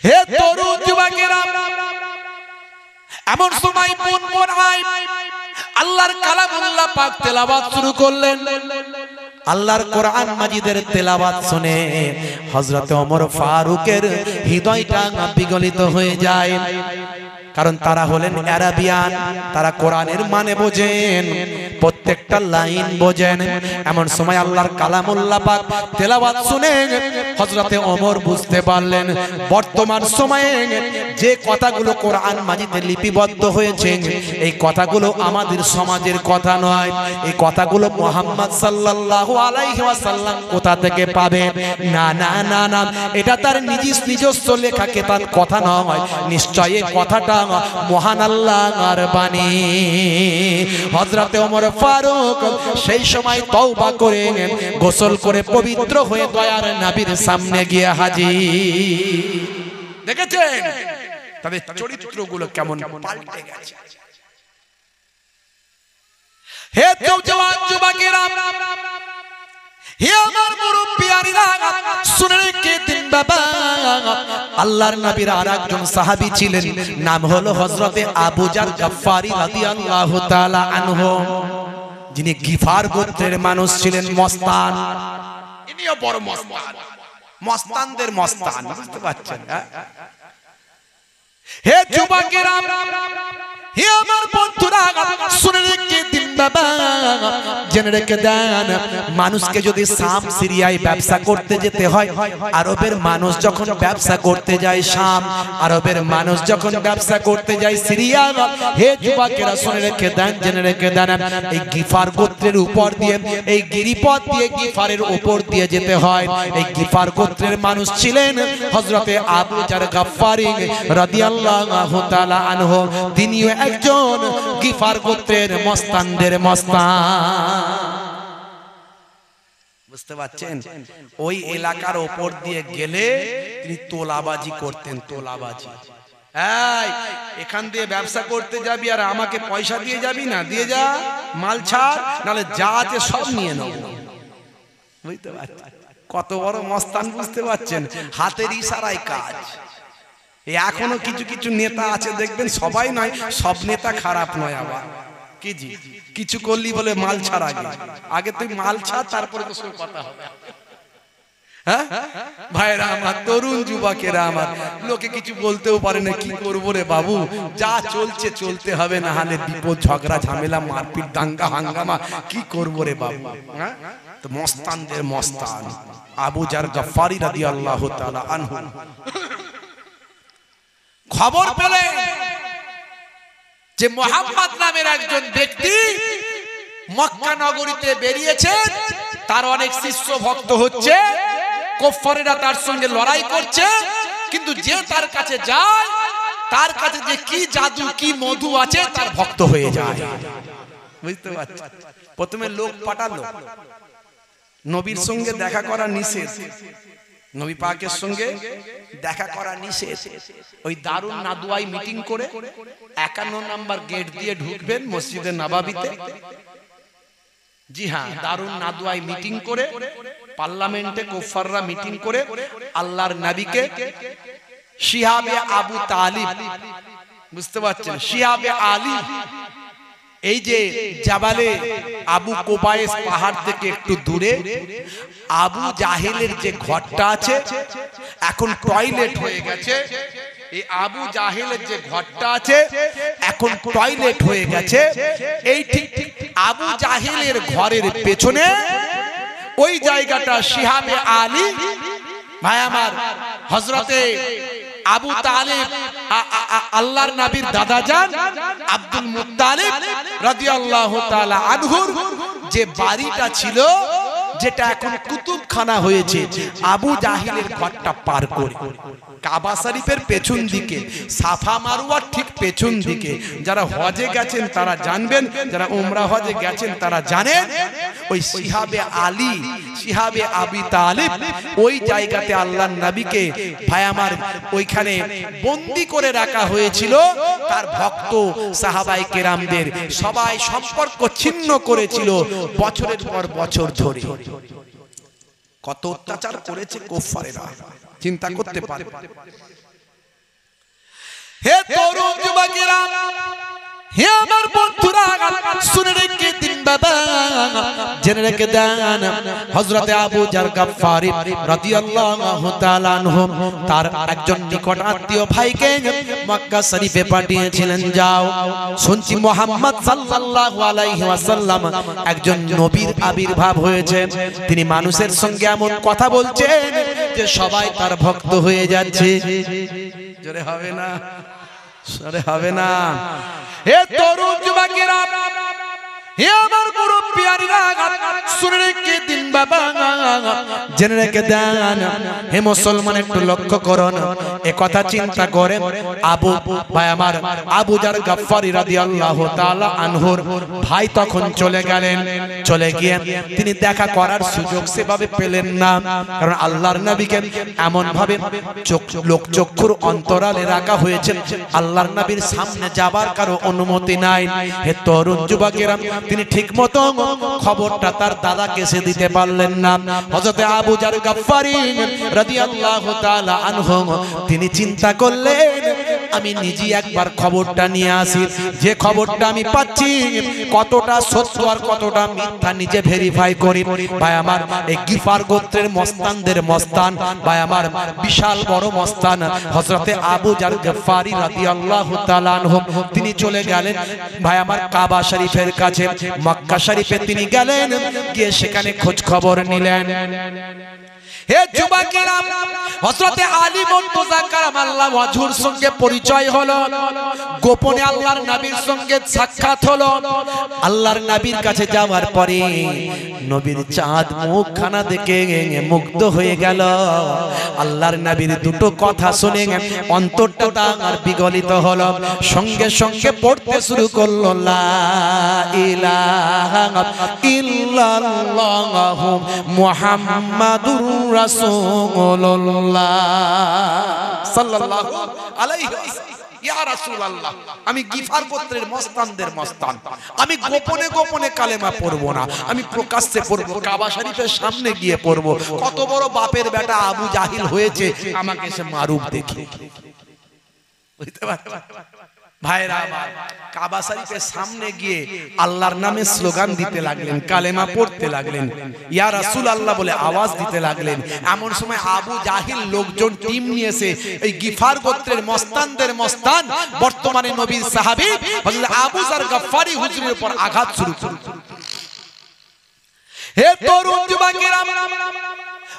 Speaker 1: হে তরুণ যুবকেরা, এমন সময় বোন বোনাই আল্লাহর কালামুল্লাহ পাক তেলাওয়াত শুরু করলেন। আল্লাহর কোরআন মাজিদের তেলাওয়াত শুনে হযরতে ওমর ফারুকের হৃদয়টা বিগলিত হয়ে যায়, কারণ তারা হলেন আরাবিয়ান, তারা কোরআনের মানে বোঝেন, প্রত্যেকটা লাইন বোঝেন। এমন সময় আল্লাহর কালামুল্লাহ পাক তেলাওয়াত শুনে হযরতে ওমর বুঝতে পারলেন বর্তমান সময়ে যে কথাগুলো কোরআন মাজিদে লিপিবদ্ধ হয়েছে এই কথাগুলো আমাদের সমাজের কথা নয়, এই কথাগুলো মুহাম্মদ সাল্লাল্লাহু আলাইহি ওয়াসাল্লাম কোথা থেকে পাবে? না না না না, এটা তার নিজস্ব লেখা কেতাব কথা নয়, নিশ্চয়ই এই কথাটা মহান আল্লাহর বাণী। হযরতে ওমর ফারুক সেই সময় তওবা করে গোসল করে পবিত্র হয়ে দয়ার নবীর সামনে গিয়ে হাজির। দেখেছেন তাদের চরিত্রগুলো কেমন পাল্টে গেছে। হে জওয়ান যুবকেরা, হে আমার মুরব্বিয়ানেরা, শুনে রেখে দিন বাবা, আল্লাহর নবীর আরেকজন সাহাবী ছিলেন, নাম হলো হযরতে আবু জার গাফফারী রাদিয়াল্লাহু তাআলা আনহু, যিনি গিফার গোত্রের মানুষ ছিলেন, মস্তান। ইনিও বড় মস্তান, মস্তানদের মস্তান, বুঝতে পারছেন? হে যুবকেরা, হে আমার বন্ধুরা, শুনে রেখে দিন বাবা, জেনে রেখে দেন, মানুষকে যদি শাম সিরিয়ায় ব্যবসা করতে যেতে হয়, আরবের মানুষ যখন ব্যবসা করতে যায় শাম, আরবের মানুষ যখন ব্যবসা করতে যায় সিরিয়া, হে যুবকেরা শুনে রেখে দেন, জেনে রেখে দেন, এই গিফার গোত্রের উপর দিয়ে, এই গিরিপথ দিয়ে গিফারের উপর দিয়ে যেতে হয়। এই গিফার গোত্রের মানুষ ছিলেন হযরতে আবু জার গাফফারী রাদিয়াল্লাহু তাআলা আনহু, তিনিও একজন গিফার গোত্রের মস্তানদের মস্তান। বুঝতে পারছেন? ওই এলাকার উপর দিয়ে গেলে তিনি তোলাবাজি করতেন, তোলাবাজি। এই এখান দিয়ে ব্যবসা করতে যাবি আর আমাকে পয়সা দিয়ে যাবি না, দিয়ে যা, মাল ছাড়, নাহলে যা আছে সব নিয়ে নেব। বুঝতে পারছেন কত বড় মস্তান? বুঝতে পারছেন? হাতের ইশারায় কাজ। এখনো কিছু কিছু নেতা আছে দেখবেন, সবাই নয়, সব নেতা খারাপ নয়, আবার কি জি কিছু করলি বলে মাল ছাড়, আগে তুই মাল ছাড়, তারপরে তো সব কথা হবে। হ্যাঁ ভাইরা আমার, তরুণ যুবকেরা আমার, লোকে কিছু বলতেও পারে না, কি করবো রে বাবু, যা চলছে চলতে হবে, না হলে বিপদ, ঝগড়া, ঝামেলা, মারপিট, দাঙ্গা হাঙ্গামা, কি করবো রে বাবু। হ্যাঁ তো মস্তানদের মস্তান আবু জার গফফারি রাদিয়াল্লাহু তাআলা আনহু খবর পেলেন যে মুহাম্মদ নামের একজন ব্যক্তি মক্কা নগরীতে বেরিয়েছেন, তার অনেক শিষ্য ভক্ত হচ্ছে, কুফারেরা তার সঙ্গে লড়াই করছে, কিন্তু যে তার কাছে যায় তার কাছে যে কি জাদু কি মধু আছে তার ভক্ত হয়ে যায়। বুঝতে পারছেন? প্রথমে লোক পাঠালো, নবীর সঙ্গে দেখা করা নিষেধ, নবী পাকের সঙ্গে দেখা করা নিষেধ। ওই দারুন নাদওয়াই মিটিং করে 51 নাম্বার গেট দিয়ে ঢুকবেন মসজিদে নববীতে। জি হ্যাঁ, দারুন নাদওয়াই মিটিং করে, পার্লামেন্টে কুফাররা মিটিং করে আল্লাহর নবীকে শিহাবে আবু তালিব, বুঝতে পারছেন, শিহাবে আলী, এই যে জাবালে আবু কোবায়েস পাহাড় থেকে একটু দূরে আবু জাহেলের যে ঘরটা আছে, এখন টয়লেট হয়ে গেছে। এই আবু জাহেলের যে ঘরটা আছে এখন টয়লেট হয়ে গেছে। এই ঠিক আবু জাহেলের ঘরের পেছনে ওই জায়গাটা শিহাবে আলী, ভাই আমার, হযরতে আবু তালিব আল্লাহর নবীর দাদাজান আব্দুল মুত্তালিব রাদিয়াল্লাহু তাআলা আনহুর যে বাড়িটা ছিল, যেটা এখন কুতুবখানা হয়েছে, আবু জাহিলের ঘরটা পার করে কাবা শরীফের পেছন দিকে, সাফা মারওয়ার ঠিক পেছন দিকে, যারা হজে গেছেন তারা জানবেন, যারা উমরা হজে গেছেন তারা জানেন, ওই শিহাবে আলী, শিহাবে আবি তালিব, ওই জায়গাতে আল্লাহর নবীকে ভাই আমার ওইখানে বন্দী করে রাখা হয়েছিল। তার ভক্ত সাহাবায়ে কেরামদের সবাই সম্পর্ক ছিন্ন করেছিল বছরের পর বছর ধরে। কত অত্যাচার করেছে কুফারেরা চিন্তা করতে পারে। হে তরুণ যুবকেরা, হে আমার বন্ধুরা, শুনে রেখে দিন বাবা, জেনে রেখে দেন, হযরতে আবু জার গফফারি রাদিয়াল্লাহু তাআলা আনহু তার একজন নিকট আত্মীয় ভাইকে মক্কা শরীফে পাঠিয়েছিলেন, যাও, শুনছি মুহাম্মদ সাল্লাল্লাহু আলাইহি ওয়াসাল্লাম একজন নবীর আবির্ভাব হয়েছে, তিনি মানুষের সঙ্গে এমন কথা বলছেন যে সবাই তার ভক্ত হয়ে যাচ্ছে। জোরে হবে না, জোরে হবে না। হে তরুণ যুবকেরা, হে আমার মুরব্বিয়ারা, শুনে রেখে দিন বাবা, জেনে রেখে দেন, হে মুসলমান একটু লক্ষ্য করুন, এ কথা চিন্তা করেন। আবু ভাই আমার আবু জার গফফারি রাদিয়াল্লাহু তাআলা আনহুর ভাই তখন চলে গেলেন। চলে গিয়ে তিনি দেখা করার সুযোগ সেভাবে পেলেন না, কারণ আল্লাহর নবীকে এমন ভাবে লোক চক্ষুর অন্তরালে রাখা হয়েছে, আল্লাহর নবীর সামনে যাবার কারো অনুমতি নাই। হে তরুণ যুবকেরা, তিনি ঠিকমতো খবরটা তার দাদাকে সে দিতে পারলেন না। হযরতে আবু জার গফফারি রাদিয়াল্লাহু তাআলা আনহু তিনি চিন্তা করলেন, আমি নিজে একবার খবরটা নিয়ে আসি, যে খবরটা আমি পাচ্ছি কতটা সত্য আর কতটা মিথ্যা নিজে ভেরিফাই করি। ভাই আমার, এই গিফার গোত্রের মস্তানদের মস্তান, ভাই আমার বিশাল বড় মস্তান হযরতে আবু জার গফফারি রাদিয়াল্লাহু তাআলা আনহু তিনি চলে গেলেন ভাই আমার কাবা শরীফের কাছে, মক্কা শরীফে তিনি গেলেন, গিয়ে সেখানে খোঁজ খবর নিলেন। হে যুবকেরা, হযরতে আলী মুর্তজা কারামাল্লাহু ওয়াজহুর সঙ্গে পরিচয় হলো, গোপনে আল্লাহর নবীর সঙ্গে সাক্ষাৎ হলো। আল্লাহর নবীর কাছে যাওয়ার পরে নবীর চাঁদ মুখখানা দেখে মুগ্ধ হয়ে গেল। আল্লাহর নবীর দুটো কথা শুনে অন্তরটা তার বিগলিত হলো, সঙ্গে সঙ্গে পড়তে শুরু করলো, লা ইলাহা ইল্লাল্লাহু মুহাম্মাদুর রাসূলুল্লাহ সাল্লাল্লাহু আলাইহি ওয়াসাল্লাম। ইয়া রাসূলুল্লাহ, আমি গিফার গোত্রের মস্তানদের মস্তান, আমি গোপনে গোপনে কালেমা পড়ব না, আমি প্রকাশ্যে পড়ব, কাবা শরীফের সামনে গিয়ে পড়ব। কত বড় বাপের বেটা আবু জাহিল হয়েছে, আমাকে সে মারুক দেখে। বুঝতে পারছেন ভাইরা, কাবা শরীফের সামনে গিয়ে আল্লাহর নামে স্লোগান দিতে লাগলেন, কালেমা পড়তে লাগলেন, ইয়া রাসূলুল্লাহ বলে আওয়াজ দিতে লাগলেন। এমন সময় আবু জাহিল লোকজন টিম নিয়ে এসে এই গিফার গোত্রের মস্তানদের মস্তান, বর্তমানে নবীর সাহাবী হযরত আবু জার গফফারি হুজুরের উপর আঘাত শুরু করলেন। হে তরুণ যুবকেরা,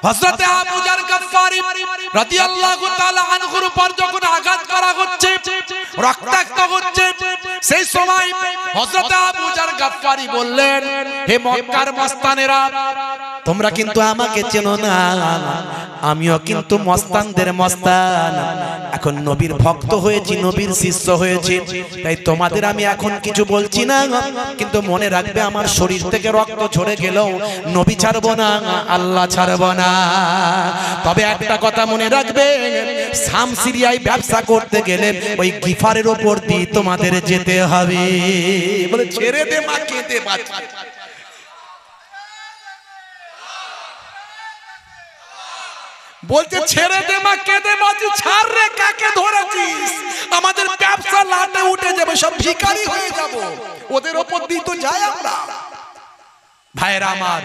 Speaker 1: হযরত আবু জার গফফারী রাদিয়াল্লাহু তাআলা আনহুর উপর যখন আঘাত করা হচ্ছে, রক্তাক্ত হচ্ছে, সেই সময় হযরত আবু জার গফফারী বললেন, হে মক্কার মস্তানেরা, তোমরা কিন্তু আমাকে চেনো না, আমিও কিন্তু মস্তানদের মস্তান। এখন নবীর ভক্ত হয়েছি, নবীর শিষ্য হয়েছি, তাই তোমাদের আমি এখন কিছু বলছি না, কিন্তু মনে রাখবে আমার শরীর থেকে রক্ত ঝরে গেলেও নবী ছাড়বো না, আল্লাহ ছাড়বো না। তবে একটা কথা মনে রাখবে, শাম সিরিয়ায় ব্যবসা করতে গেলে ওই গিফারের উপর দিয়ে তোমাদের যেতে হবে। বলে ছেড়ে দে মা, কেঁদে বাঁচা। বলছে ছেড়ে দে মা, কেঁদে বাঁচি, ছাড় রে, কাকে ধরেছিস? আমাদের ব্যবসা লাটে উঠে যাবে, সব ভিখারি হয়ে যাব, ওদের উপর দিয়ে তো যাই আমরা। ভাইরা আমার,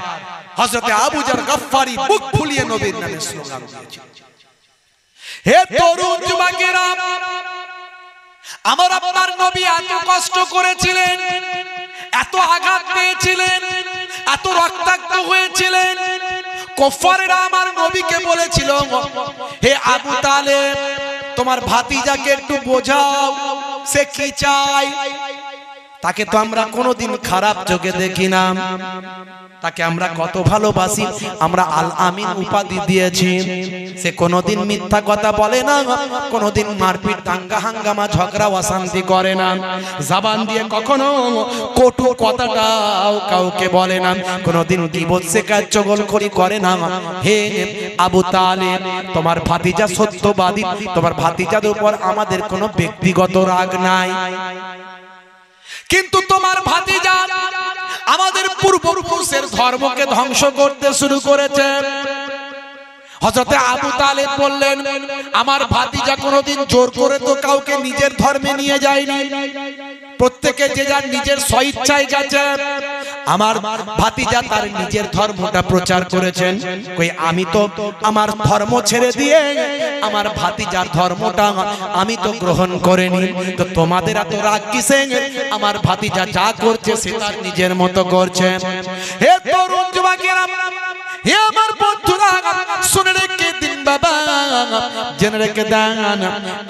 Speaker 1: হযরত আবু জার গফফারী বুক ফুলিয়ে নবীর নামে স্লোগান দিয়েছেন। হে তরুণ যুবকেরা, আমার আপনার নবী এত কষ্ট করেছিলেন, এত আঘাত পেয়েছিলেন, এত রক্তাক্ত হয়েছিলেন, কুফাররা আমার নবীকে বলেছিল, হে আবু তালেব, তোমার ভাতিজাকে একটু বোঝাও, সে কি চায়। তাকে তো আমরা কোনোদিন খারাপ চোখে দেখি না, তাকে আমরা কত ভালোবাসি, আমরা আল আমিন উপাধি দিয়েছি। সে কোনোদিন মিথ্যা কথা বলে না, কোনোদিন মারপিট দাঙ্গা হাঙ্গামা ঝগড়া অশান্তি করে না, জবান দিয়ে কখনো কটু কথাটাও কাউকে বলে না, কোনোদিন গীবত শিকার চগলখড়ি করে না। হে আবু তালেব, তোমার ভাতিজা সত্যবাদী, তোমার ভাতিজার উপর আমাদের কোনো ব্যক্তিগত রাগ নাই, কিন্তু তোমার ভাতিজা আমাদের পূর্বপুরুষের ধর্মকে ধ্বংস করতে শুরু করেছে। হযরত আবু তালেব বললেন, আমার ভাতিজা কোনোদিন জোর করে তো কাউকে নিজের ধর্মে নিয়ে যায়নি, প্রত্যেকে যে যার নিজের স্বইচ্ছায় গেছে। আমার ভাতিজা তার নিজের ধর্মটা প্রচার করেছেন, কই আমি তো আমার ধর্ম ছেড়ে দিয়ে আমার ভাতিজার ধর্মটা আমি তো গ্রহণ করিনি, তো তোমাদের এত রাগ কিসে? আমার ভাতিজা যা করছে সে তার নিজের মতো করছে। হে তরুণ যুবকেরা, হে আমার বন্ধুরা, শুনে রেখে দিন বাবা, জেনে রেখে দেন,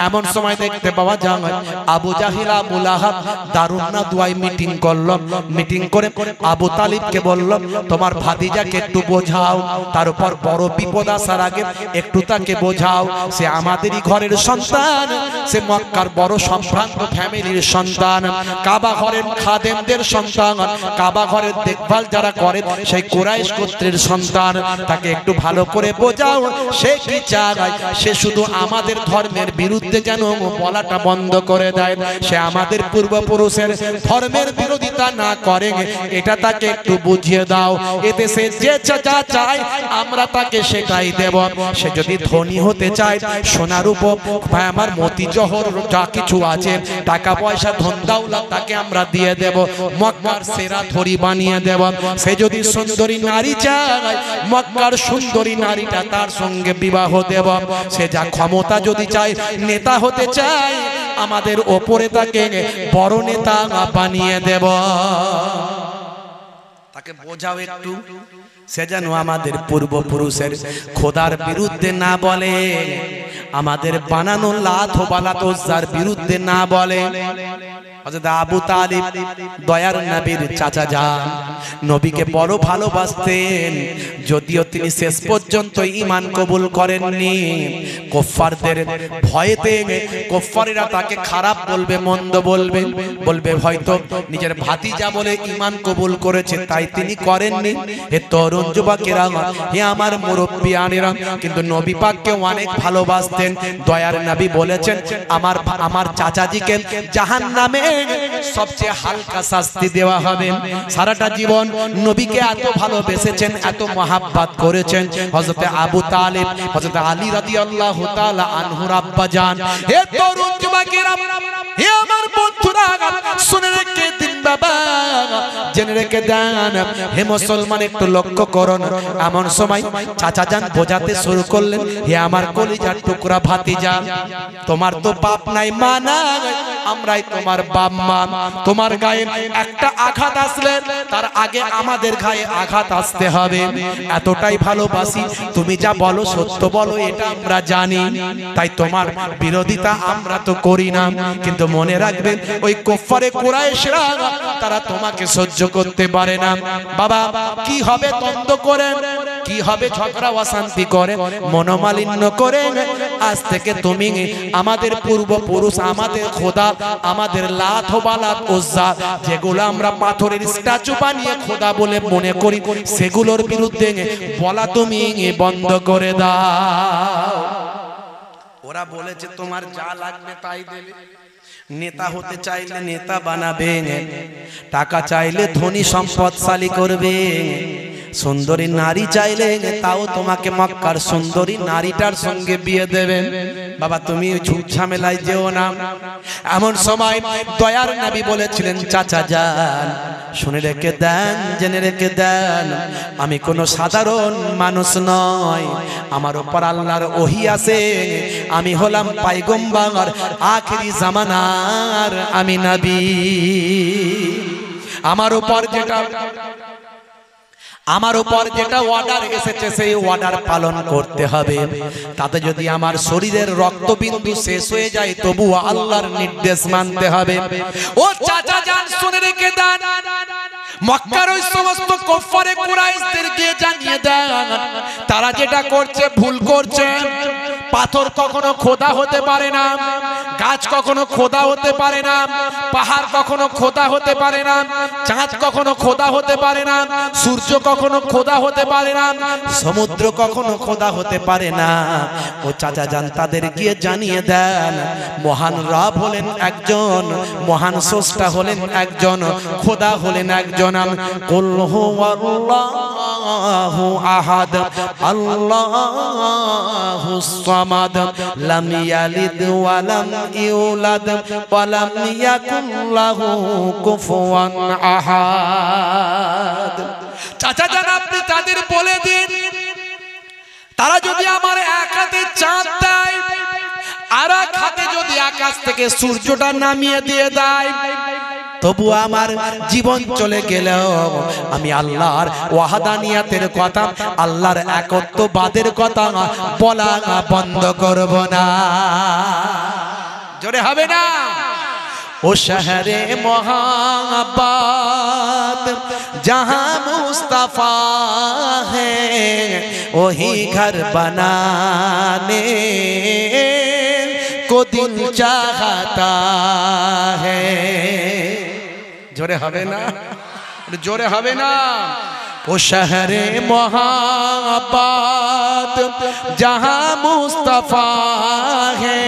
Speaker 1: এমন সময় দেখতে পাওয়া যায় আবু জাহিল আবু লাহাব দারুন নাদওয়ায় মিটিং করল। মিটিং করে আবু তালিবকে বলল, তোমার ভাতিজাকে একটু বোঝাও, তার উপর বড় বিপদ আসার আগে একটু তাকে বোঝাও, সে আমাদেরই ঘরের সন্তান, সে মক্কার বড় সম্ভ্রান্ত ফ্যামিলির সন্তান, কাবা ঘরের খাদেমদের সন্তান, কাবা ঘরের দেখভাল যারা করে সেই কুরাইশ গোত্রের সন্তান, তাকে একটু ভালো করে বোঝাও, সে কি চায়, সে শুধু আমাদের ধর্মের বিরুদ্ধে যেন বলাটা বন্ধ করে দেয়, সে আমাদের পূর্বপুরুষের ধর্মের বিরোধিতা না করে, এটা তাকে একটু বুঝিয়ে দাও, এতে সে যে যা চায় আমরা তাকে সেটাই দেব। সে যদি ধনী হতে চায়, সোনার উপর ভাই আমার মতি জহর যা কিছু আছে, টাকা পয়সা ধন দৌলত তাকে আমরা দিয়ে দেব, মক্কার সেরা ধরি বানিয়ে দেব। সে যদি সুন্দরী নারী চায়, মক্কার সুন্দরী নারীটা তার সঙ্গে বিবাহ দেব। সে যা ক্ষমতা যদি চায়, নেতা হতে চায়, আমাদের ওপরে তাকে বড় নেতা বানিয়ে দেব। তাকে বোঝাও একটু, সে যেন আমাদের পূর্বপুরুষের খোদার বিরুদ্ধে না বলে, আমাদের বানানো লাত ও বালাত উজ্জার বিরুদ্ধে না বলে। হযরত আবু তালিব দয়ার নবীর চাচা যান, নবীকে বড় ভালোবাসতেন, যদিও তিনি শেষ পর্যন্ত ঈমান কবুল করেননি। কুফারদের ভয়েতে কুফারীরা তাকে খারাপ বলবে, মন্দ বলবে, বলবে হয়তো নিজের ভাতিজা বলে ঈমান কবুল করেছে তাই তিনি করেননি। হে তরুণ যুবকেরা, হে আমার মুরব্বিয়ানেরা, কিন্তু নবী পাককে অনেক ভালোবাসতেন। দয়ার নবী বলেছেন, আমার চাচাজিকে জাহান্নামে সবচেয়ে হালকা শাস্তি দেওয়া হবে। সারাটা জীবন নবীকে এত ভালোবেসেছেন, এত মহাব্বত করেছেন হযরত আবু তালিব, হযরত আলী রাদিয়াল্লাহু তাআলা আনহুর আব্বা জান। হে তরুণ যুবকেরা, হে আমার বন্ধুরা, শুনে রেখে দিন বাবা, জেনে রেখে দেন, হে মুসলমান একটু লক্ষ্য করুন। এমন সময় চাচা জান বোঝাতে শুরু করলেন, হে আমার কলিজার টুকরা ভাতিজা, তোমার তো বাপ নাই মা নাই, আমরাই তোমার বাপ। আম্মা তোমার গায়ে একটা আঘাত আসলে তার আগে আমাদের গায়ে আঘাত আসতে হবে, এতটাই ভালোবাসি। তুমি যা বলো সত্য বলো, এটা আমরা জানি, তাই তোমার বিরোধিতা আমরা তো করি না। কিন্তু মনে রাখবেন ওই কুফারে কুরাইশরা তারা তোমাকে সহ্য করতে পারে না। বাবা কি হবে দ্বন্দ্ব করে, কি হবে ঝগড়া অশান্তি করে, মনোমালিন্য করে, আজ থেকে তুমি আমাদের পূর্বপুরুষ, আমাদের খোদা, আমাদের লাত বালাত উজ্জা, যেগুলো আমরা পাথরের স্ট্যাচু বানিয়ে খোদা বলে মনে করি, সেগুলোর বিরুদ্ধে বলা তুমি বন্ধ করে দাও। ওরা বলেছে তোমার যা লাগবে তাই দেবে, নেতা হতে চাইলে নেতা বানাবে, টাকা চাইলে ধনী সম্পদশালী করবে, সুন্দরী নারী চাইলে তাও তোমাকে মক্কার সুন্দরী নারীটার সঙ্গে বিয়ে দেবেন। বাবা তুমি ঝুট ঝামেলায় যেও না। এমন সময় দয়ার নবী বলেছিলেন, চাচা যান শুনে রেখে দেন, জেনে রেখে দেন, আমি কোনো সাধারণ মানুষ নয়, আমার উপর আল্লাহর ওহী আছে, আমি হলাম পয়গম্বর, আখিরি জামানার আমি নবী। আমার উপর যেটা অর্ডার এসেছে সেই অর্ডার পালন করতে হবে। তাতে যদি আমার শরীরের রক্তবিন্দু শেষ হয়ে যায় তবু আল্লাহর নির্দেশ মানতে হবে। ও চাচা জান শুনে রেখে দেন, মক্কার ওই সমস্ত কুফারে কুরাইশদেরকে জানিয়ে দেন, তারা যেটা করছে ভুল করছে। পাথর কখনো খোদা হতে পারে না, গাছ কখনো খোদা হতে পারে না, পাহাড় কখনো খোদা হতে পারে না, চাঁদ কখনো খোদা হতে পারে না, সূর্য কখনো খোদা হতে পারে না, সমুদ্র কখনো খোদা হতে পারে না। ও চাচা জান তাদের গিয়ে জানিয়ে দেন, মহান রব হলেন একজন, মহান স্রষ্টা হলেন একজন, খোদা হলেন একজন। কুল হুয়াল্লাহু আহাদ আল্লাহুস সামাদ লাম ইয়ালিদ ওয়া লাম ইউলাদ ওয়া লাম ইয়াকুল লাহু কুফুয়ান আহাদ। চাচা জান আপনি তাদের বলে দিন, তারা যদি আমার এক হাতে চাঁদ দেয় আর এক হাতে যদি আকাশ থেকে সূর্যটা নামিয়ে দিয়ে দেয়, তবু আমার জীবন চলে গেলেও আমি আল্লাহর ওয়াহদানিয়াতের কথা, আল্লাহর একত্ববাদের কথা বলা বন্ধ করব না। জোরে হবে না? ও শহরে মোহাব্বত जहां मुस्तफा है वही घर बनाने को दिल चाहता है। जोरे हवे ना, जोरे हवे ना। वो शहरे मोहब्बत जहां मुस्तफा है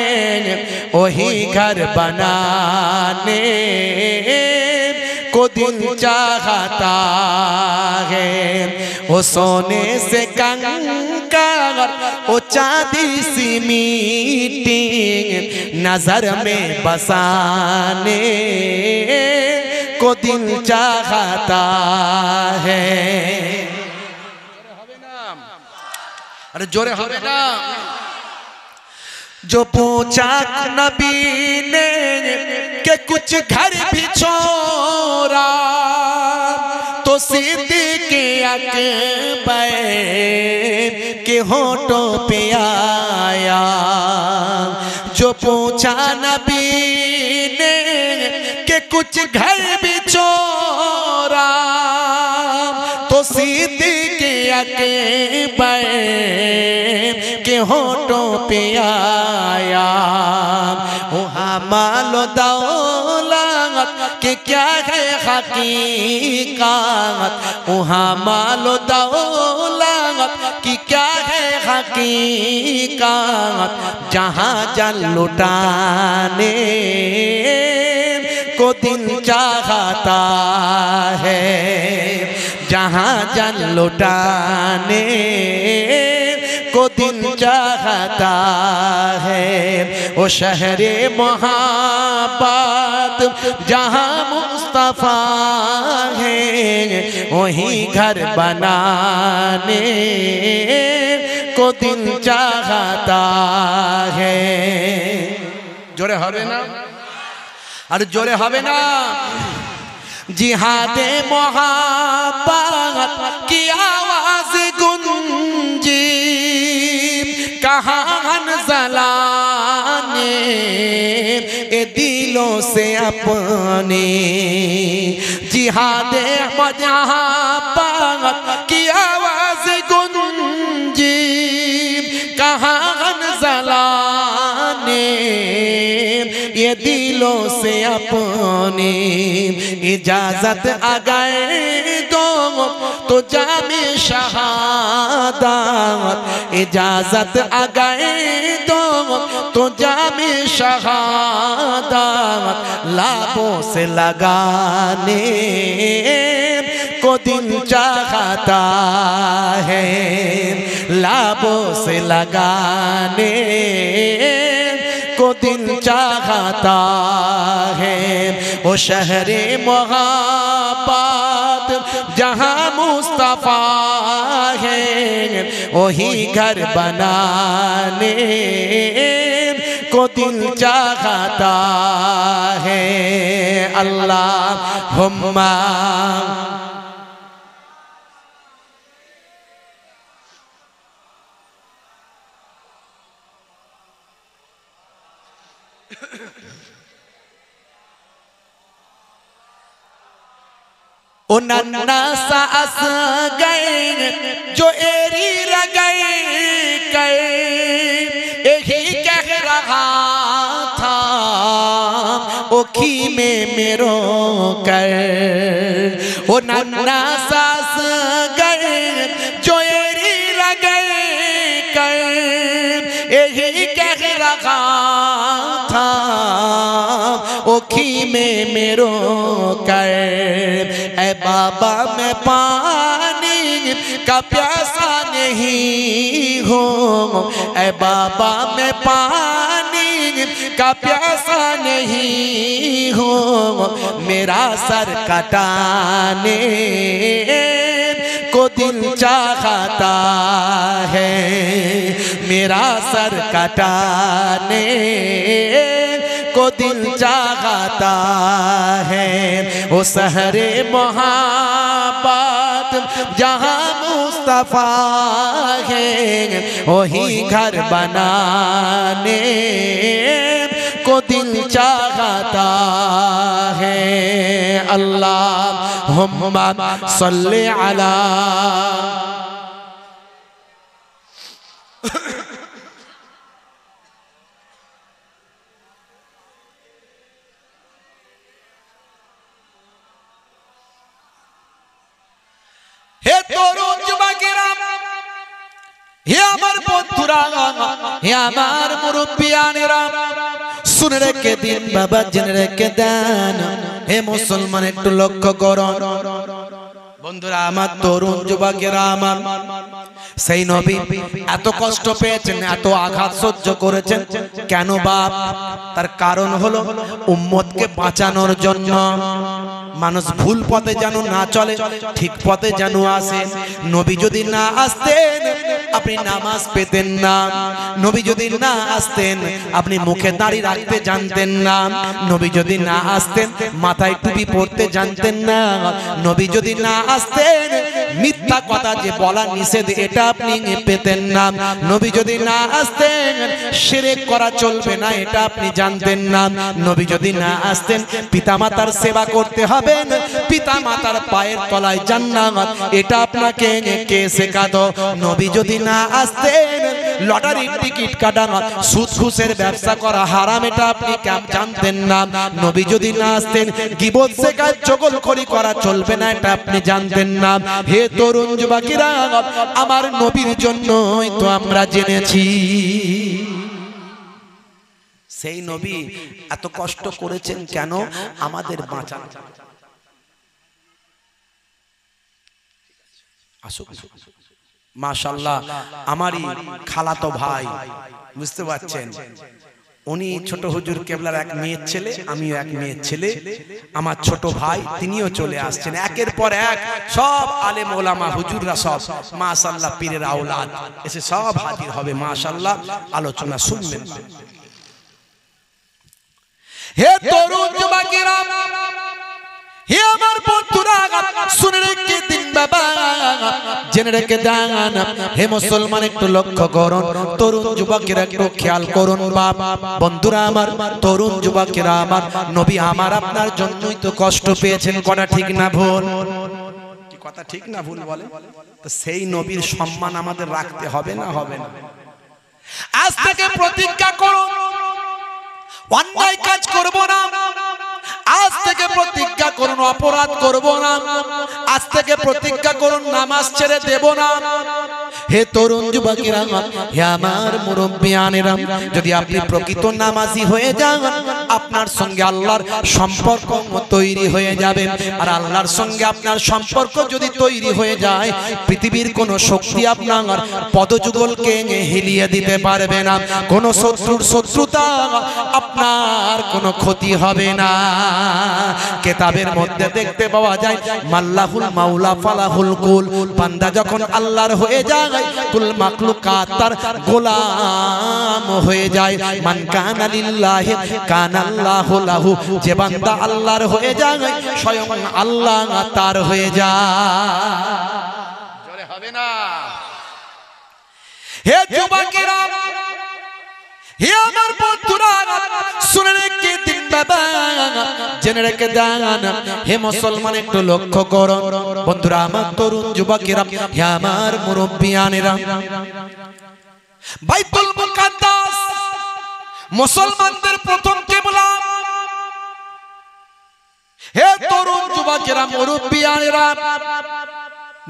Speaker 1: वही घर बनाने को दिल चाहता है। वो सोने से कंकर वो चांदी सी मीठी नजर में बसाने को दिल चाहता है। अरे जोरे हवे ना। जो पूछा नबी ने कि कुछ घर भी छोड़ा तो सिद्दीक़ अकबर के होठों पे आया। जो पूछा नबी ने कि कुछ घर भी छोड़ा तो सिद्दीक़ अकबर के होठों पे आया। वहाँ मालो दौलत के क्या है हकीकत, वहाँ मालो दौलत की क्या है हकीकत। जहाँ जल लुटाने को दिल चाहता है, जहाँ जल लुटाने को दिल चाहता है। वो शहरे मोहब्बत जहाँ मुस्तफा है वही घर बनाने को दिल चाहता है। जोरे हवे ना। আর জোরে হবে না जिहादे मोहब्बत की आवाज गूंजी कहाँ नज़ला ने ए दिलों से अपने जिहादे मोहब्बत की आवाज गूंजी कहाँ नज़ला ने ये दिलों से अपने इजाजत आ गए तो जामे शहादत इजाजत आ गए तो जामे शहादत लाबों से लगाने को दिल चाहता है लाबों से लगाने को दिल चाहता है वो शहरे मोहब्बत जहाँ मुस्तफा है वही घर बनाने को दिल चाहता है अल्लाहुम्मा ओ नन्ना सास गए जो एरी रगए गए यही कह रहा था ओ खी में मेरो कर ओ नन्ना सास गए जो एरी रगए गए यही कह रहा था ओ खी में मेरो कर ऐ बाबा मैं पानी का प्यासा नहीं हूँ ऐ बाबा मैं पानी का प्यासा नहीं हूँ मेरा सर कटाने को दिल चाहता है मेरा सर कटाने को दिल चाहता है वो सहरे मोहब्बत जहाँ मुस्तफा है वही घर बनाने को दिल चाहता है अल्लाहुम्मा सल्ली अला हे तरुण যুবকেরা হে আমার বন্ধুরা হে আমার মুরব্বিয়ানেরা শুনে রেখে দিন বাবা জেনে রেখে দেন হে মুসলমান একটু লক্ষ্য করুন বন্ধুরা আমার তরুণ যুবকেরা আমার সেই নবী এত কষ্ট পেয়েছেন এত আঘাত সহ্য করেছেন কেন বাপ তার কারণ হলো উম্মতকে বাঁচানোর জন্য মানুষ ভুল পথে যেন না চলে ঠিক পথে যেন আসে নবী যদি না আসতেন আপনি নামাজ পেতেন না নবী যদি না আসতেন আপনি মুখে দাড়ি রাখতে জানতেন না নবী যদি না আসতেন মাথায় টুপি পরতে জানতেন না নবী যদি না আসতেন মিথ্যা কথা যে বলা নিষেধ এটা আপনি পেতেন না নবী যদি না আসতেন শিরক করা চলবে না এটা আপনি জানতেন না নবী যদি না আসতেন পিতামাতার সেবা করতে হবে পিতামাতার পায়ের তলায় জান্নাত এটা আপনাকে কে শেখাতো নবী যদি না আসতেন লটারির টিকিট কাটা সুদ ঘুষের ব্যবসা করা হারাম এটা আপনি জানতেন না নবী যদি না আসতেন গীবত শেখা চগলখড়ি করা চলবে না এটা আপনি জানতেন না হে তরুণ যুবকেরা আমার নবীর জন্যই তো আমরা জেনেছি সেই নবী এত কষ্ট করেছেন কেন আমাদের বাঁচানোর মাশাআল্লাহ আমারই খালাতো ভাই বুঝতে পারছেন উনি ছোট হুজুর কেবলার এক মেয়ের ছেলে আমিও এক মেয়ের ছেলে আমার ছোট ভাই তিনিও চলে আসছেন একের পর এক সব আলেম ওলামা হুজুররা সব মাশাআল্লাহ পীরের আওলাদ এসে সব হাজির হবে মাশাআল্লাহ আলোচনা শুনবেন হে তরুণ যুবকেরা, হে আমার বন্ধুরা, শুনে রেখে দিন বাবা, জেনে রেখে দেন। হে মুসলমান একটু লক্ষ্য করুন, তরুণ যুবকেরা একটু খেয়াল করুন বাবা, বন্ধুরা আমার, তরুণ যুবকেরা আমার, নবী আমার আপনার জন্যই তো কষ্ট পেয়েছেন, কথা ঠিক না ভুল? কি কথা ঠিক না ভুল বলে? তো সেই নবীর সম্মান আমাদের রাখতে হবে না হবে না? আজ থেকে প্রতিজ্ঞা করুন অন্যায় কাজ করব না, আজ থেকে প্রতিজ্ঞা করুন অপরাধ করব না, আজ থেকে প্রতিজ্ঞা করুন নামাজ ছেড়ে দেব না। হে তরুণ যুবকেরা, হে আমার মুরব্বিয়ানেরা, যদি আপনি প্রকৃত নামাজি হয়ে যান, আপনার সঙ্গে আল্লাহর সম্পর্ক তৈরি হয়ে যাবে। আর আল্লাহর সঙ্গে আপনার সম্পর্ক যদি তৈরি হয়ে যায়, পৃথিবীর কোনো শক্তি আপনার পদযুগলকে হিলিয়ে দিতে পারবে না, কোনো শত্রুর শত্রুতা আপনার কোনো ক্ষতি হবে না। কিতাবের মধ্যে দেখতে পাওয়া যায়, মাল্লাহুল মাওলা ফালাহুল কুল, বান্দা যখন আল্লাহর হয়ে যায়, কুল মাখলুকাত তার গোলাম হয়ে যায়। মান কানা লিল্লাহি কানাল্লাহু লাহু, যে বান্দা আল্লাহর হয়ে যায়, স্বয়ং আল্লাহ তার হয়ে যায়। জোরে হবে না? হে যুবকেরা, হে আমার বন্ধুরা, শুনে রেখে দিন বাবা, জেনে রেখে দেন। হে মুসলমান একটু লক্ষ্য করুন বন্ধুরা আমার, তরুণ যুবকেরা, হে আমার মুরব্বিয়ানেরা, বাইতুল মুকাদ্দাস মুসলমানদের প্রথম কিবলা। হে তরুণ যুবকেরা, মুরব্বিয়ানেরা,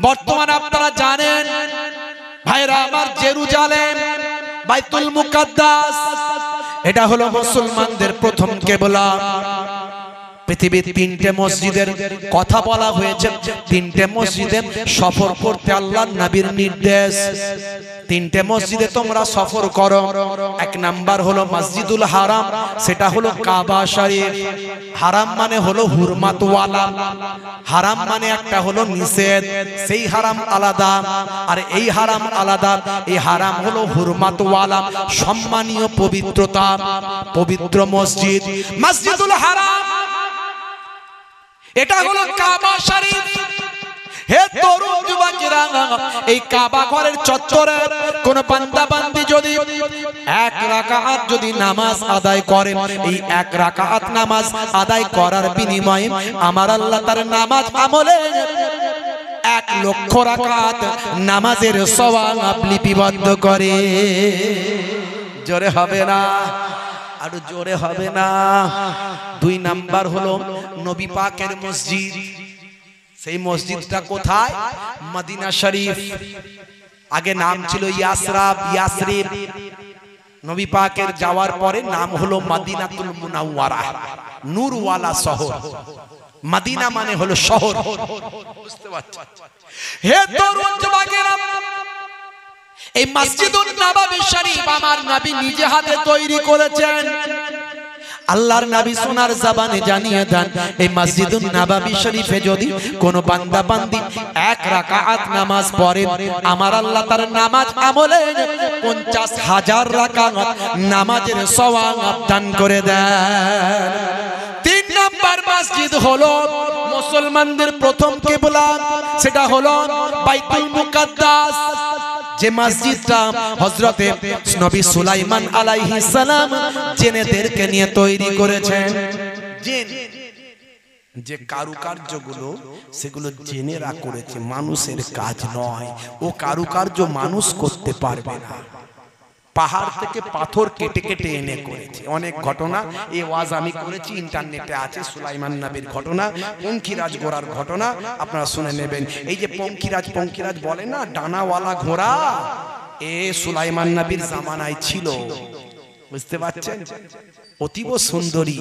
Speaker 1: বর্তমানে আপনারা জানেন ভাইরা আমার, জেরুজালেম বাইতুল মুকাদ্দাস, এটা হলো মুসলমানদের প্রথম কিবলা। পৃথিবীর তিনটে মসজিদের কথা বলা হয়েছে, তিনটে মসজিদে সফর করতে আল্লাহর নবীর নির্দেশ। তিনটে মসজিদে তোমরা সফর করো। এক নাম্বার হলো মসজিদুল হারাম, সেটা হলো কাবা শরীফ। হারাম মানে হলো হুরমাতওয়ালা, হারাম মানে একটা হলো নিষেধ, সেই হারাম আলাদা আর এই হারাম আলাদা। এই হারাম হলো হুরমাতওয়ালা, সম্মানীয়, পবিত্রতা, পবিত্র মসজিদ মসজিদুল হারাম, এটা হলো কাবা শরীফ। হে তরুণ যুবকেরা, এই কাবা ঘরের চত্বরে কোন বান্দা বান্দি যদি এক রাকাত যদি নামাজ আদায় করে, এই এক রাকাত নামাজ আদায় করার বিনিময়ে আমার আল্লাহ তার নামাজ আমলে 1,00,000 রাকাত নামাজের সওয়াব লিপিবদ্ধ করে। জোরে হবে না? আরো জোরে হবে না? 2 নাম্বার হলো নবী পাকের মসজিদ। সেই মসজিদটা কোথায়? মদিনা শরীফ। আগে নাম ছিল ইয়াসরিব। নবী পাকের যাওয়ার পরে নাম হলো মদিনাতুল মুনাওয়ারা, নূরওয়ালা শহর। মদিনা মানে হলো শহর, বুঝতে পারছেন? হে তরুণ যুবকেরা, এই মসজিদুন নববী শরীফ আমার নবী নিজে হাতে তৈরি করেছেন। আল্লাহর নবী সোনার জবানে জানিয়ে দেন, এই মসজিদুন নববী শরীফে যদি কোনো বান্দা বান্দি 1 রাকাত নামাজ পড়ে, আমার আল্লাহ তার নামাজ আমলে 50,000 রাকাত নামাজের সওয়াব দান করে দেন। 3 নাম্বার মসজিদ হলো মুসলমানদের প্রথম কিবলা, সেটা হলো বাইতুল মুকাদ্দাস। যে মসজিদটা হযরতে নবী সুলাইমান আলাইহিস সালাম জিনেদেরকে নিয়ে তৈরি করেছেন। জিন যে কারুকার্যগুলো সেগুলো জিনেরা করেছে, মানুষের কাজ নয়। ও কারুকার্য মানুষ করতে পারবে না। পাহাড় থেকে পাথর কেটে কেটে এনে করেছে। অনেক ঘটনা এই ওয়াজ আমি করেছি, ইন্টারনেটে আছে। সুলাইমান নবীর ঘটনা, পঙ্খিরাজ ঘোড়ার ঘটনা আপনারা শুনে নেবেন। এই যে পঙ্খিরাজ বলে না, ডানাওয়ালা ঘোড়া, এ সুলাইমান নবীর জামানায় ছিল, বুঝতে পারছেন? অতীব সুন্দরী,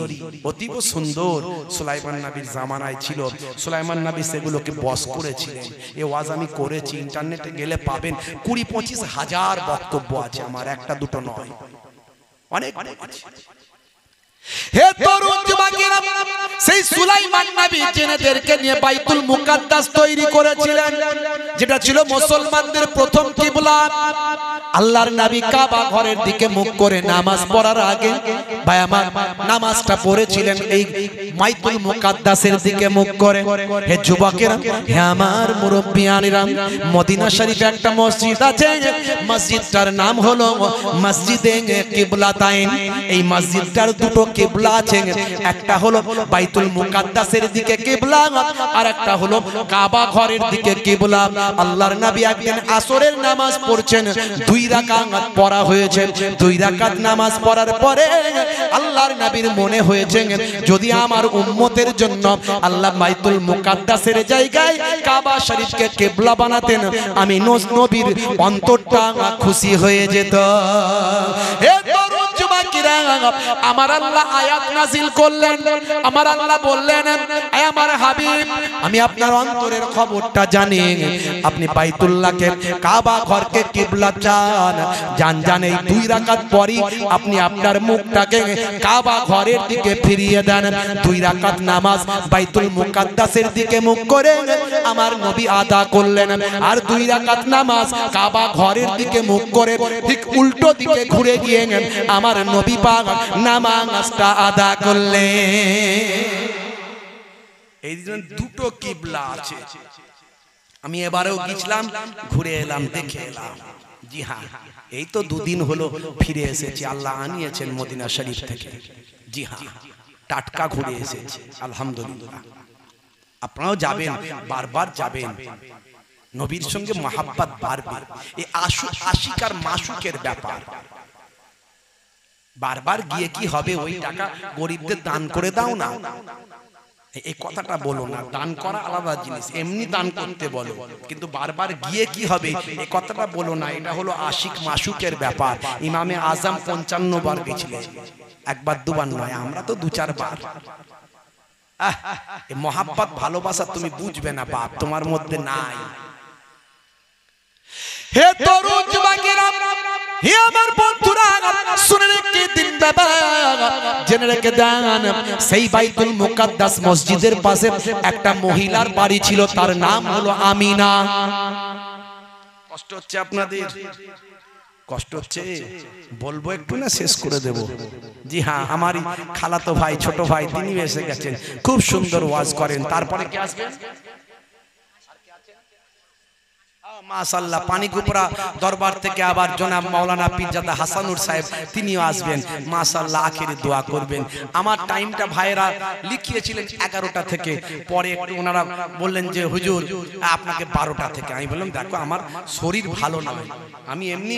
Speaker 1: অতীব সুন্দর সুলাইমান নবীর জামানায় ছিল। সুলাইমান নবী সেগুলোকে বশ করেছিলেন। এই ওয়াজ আমি করেছি, ইন্টারনেটে গেলে পাবেন। 20-25 হাজার বক্তব্য আছে আমার, একটা দুটো নয়, অনেক আছে। হে তরুণ যুবকেরা, সেই সুলাইমান নবী জিনেদেরকে নিয়ে বাইতুল মুকাদ্দাস তৈরি করেছিলেন, যেটা ছিল মুসলমানদের প্রথম কিবলা। আল্লাহর নবী কাবা ঘরের দিকে মুখ করে নামাজ পড়ার আগে ভাই আমার নামাজটা পড়েছিলেন এই বাইতুল মুকাদ্দাসের দিকে মুখ করে। হে যুবকেরা, হে আমার মুরব্বিয়ানেরা, মদিনা শরীফে একটা মসজিদ আছে, মসজিদটার নাম হলো মসজিদে কিবলাতাইন। এই মসজিদটার দুটো কিবলা আছে, একটা হলো বাইতুল মুকাদ্দাসের দিকে কিবলা আর একটা হলো কাবা ঘরের দিকে কিবলা। আল্লাহর নবী একদিন আসরের নামাজ পড়ছেন, 2 রাকাত পড়া হয়েছে। 2 রাকাত নামাজ পড়ার পরে আল্লাহর নবীর মনে হয়েছে যদি আমার উম্মতের জন্য আল্লাহ বাইতুল মুকাদ্দাসের জায়গায় কাবা শরীফকে কিবলা বানাতেন, আমি নবীর অন্তরটা খুশি হয়ে যেত। হে তরুণ যুবকেরা, আমার আল্লাহ আয়াত নাযিল করলেন, আমার আল্লাহ বললেন, হে আমার হাবিব, আমি আপনার অন্তরের খবরটা জানি। আপনি বাইতুল্লাহকে কাবা ঘরকে কিবলা চান, জান এই 2 রাকাত পরই আপনি আপনার মুখটাকে কাবা ঘরের দিকে ফিরিয়ে দেন। 2 রাকাত নামাজ বাইতুল মুকাদ্দাসের দিকে মুখ করে আমার নবী আদা করলেন, আর 2 রাকাত নামাজ কাবা ঘরের দিকে মুখ করে ঠিক উল্টো দিকে ঘুরে গিয়ে আমার নবী পাক নামাজটা আদা করলেন। এই দুটো কিবলা আছে। আমি এবারেও গিয়েছিলাম, ঘুরে এলাম, দেখে এলাম। জি হ্যাঁ, এই তো 2 দিন হলো ফিরে এসেছি, আল্লাহ আনিয়েছেন মদিনা শরীফ থেকে। জি হ্যাঁ, টাটকা ঘুরে এসেছি, আলহামদুলিল্লাহ। আপনারাও যাবেন, বারবার যাবেন, নবীর সঙ্গে মহাব্বত বাড়বে। এই আশিক আর মাশুকের ব্যাপার। বারবার গিয়ে কি হবে, ওই টাকা গরিবদের দান করে দাও না, এই কথাটা বলো না। দান করা আলাদা জিনিস, এমনি দান করতে বলো, কিন্তু বারবার গিয়ে কি হবে এই কথাটা বলো না। এটা হলো আশিক মাশুকের ব্যাপার। ইমামে আজম 55 বার গেছিলেন, 1 বার 2 বার নয়, আমরা তো 2-4 বার। এই মহাব্বত ভালোবাসা তুমি বুঝবে না বাপ, তোমার মধ্যে নাই। হে তরুণ যুবকেরা, হে আমার বন্ধুরা, শুনে রেখে দিন বাবা, জেনে রেখে দেন, সেই বাইতুল মুকাদ্দাস মসজিদের পাশে একটা মহিলার বাড়ি ছিল, তার নাম হলো আমিনা। কষ্ট হচ্ছে আপনাদের? কষ্ট হচ্ছে? বলবো একটু না শেষ করে দেব? জি হ্যাঁ, আমারই খালাতো ভাই, ছোট ভাই, তিনি এসে গেছেন, খুব সুন্দর ওয়াজ করেন। তারপরে কে আসবেন? মাশাআল্লাহ, পানিকুপড়া দরবার থেকে আবার জনাব মাওলানা পীরজাদা হাসানুর সাহেব, তিনিও আসবেন। মাশাআল্লাহ, আখেরি দোয়া করবেন। আমার টাইমটা ভাইরা লিখিয়েছিলেন 11টা থেকে, পরে একটু ওনারা বললেন যে হুজুর আপনাকে 12টা থেকে। আমি বললাম দেখো আমার শরীর ভালো নয়, আমি এমনি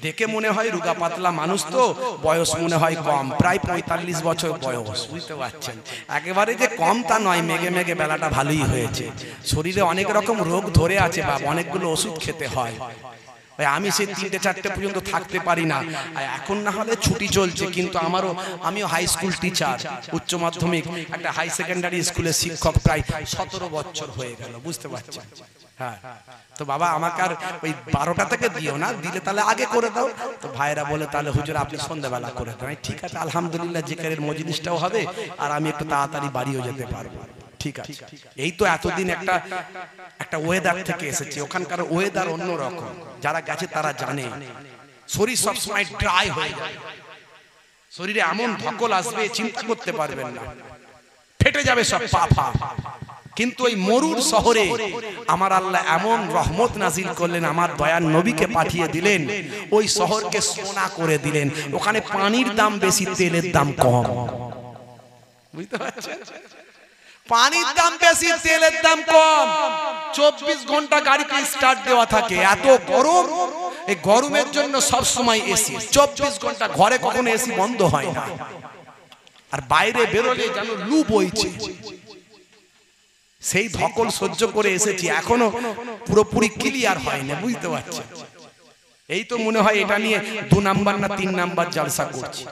Speaker 1: দেখে মনে হয় রোগা পাতলা মানুষ, তো বয়স মনে হয় কম, প্রায় 45 বছর বয়স, বুঝতে পারছেন। একেবারে যে কম তা নয়, মেঘে মেঘে বেলাটা ভালোই হয়েছে। শরীরে অনেক রকম রোগ ধরে আছে বাবা, অনেকগুলো ওষুধ খেতে হয়। আমি সেই 3টে-4টে পর্যন্ত থাকতে পারি না। এখন না হলে ছুটি চলছে, কিন্তু আমিও হাই স্কুল টিচার, উচ্চ মাধ্যমিক একটা হাই সেকেন্ডারি স্কুলের শিক্ষক, প্রায় 17 বছর হয়ে গেল, বুঝতে পারছেন। হ্যাঁ, তো বাবা আমাকে আর ওই 12টা থেকে দিও না, দিলে তাহলে আগে করে দাও। তো ভাইরা বলে তাহলে হুজুর আপনি সন্ধ্যাবেলা করে দেন। ঠিক আছে, আলহামদুলিল্লাহ, জিকিরের মজলিসটাও হবে আর আমি একটু তাড়াতাড়ি বাড়িও যেতে পারবো। ঠিক আছে, এই তো এতদিন একটা ওয়েদার থেকে এসেছে, ওখানকার ওয়েদার অন্যরকম। যারা গেছে তারা জানে, শরীর সবসময় ড্রাই হয়ে যায়, শরীরে এমন ধকল আসবে চিন্তা করতে পারবেন না, ফেটে যাবে সব পা। কিন্তু ওই মরুর শহরে আমার আল্লাহ এমন রহমত নাজিল করলেন, আমার দয়ার নবীকে পাঠিয়ে দিলেন, ওই শহরকে সোনা করে দিলেন। ওখানে পানির দাম বেশি, তেলের দাম কম, বুঝতে পারছেন? পানির দাম বেশি, তেলের দাম কম। 24 ঘন্টা গাড়িতে স্টার্ট দেওয়া থাকে, এত গরম। এই গরমের জন্য সব সময় এসি, 24 ঘন্টা, ঘরে কখনো এসি বন্ধ হয় না। আর বাইরে বেরোলে যেন লু বইছে। সেই ধকল সহ্য করে এসেছি, এখনো পুরোপুরি ক্লিয়ার হয়নি, বুঝতে পারছেন। এই তো মনে হয় এটা নিয়ে 2 নাম্বার না 3 নাম্বার জলসা করছি।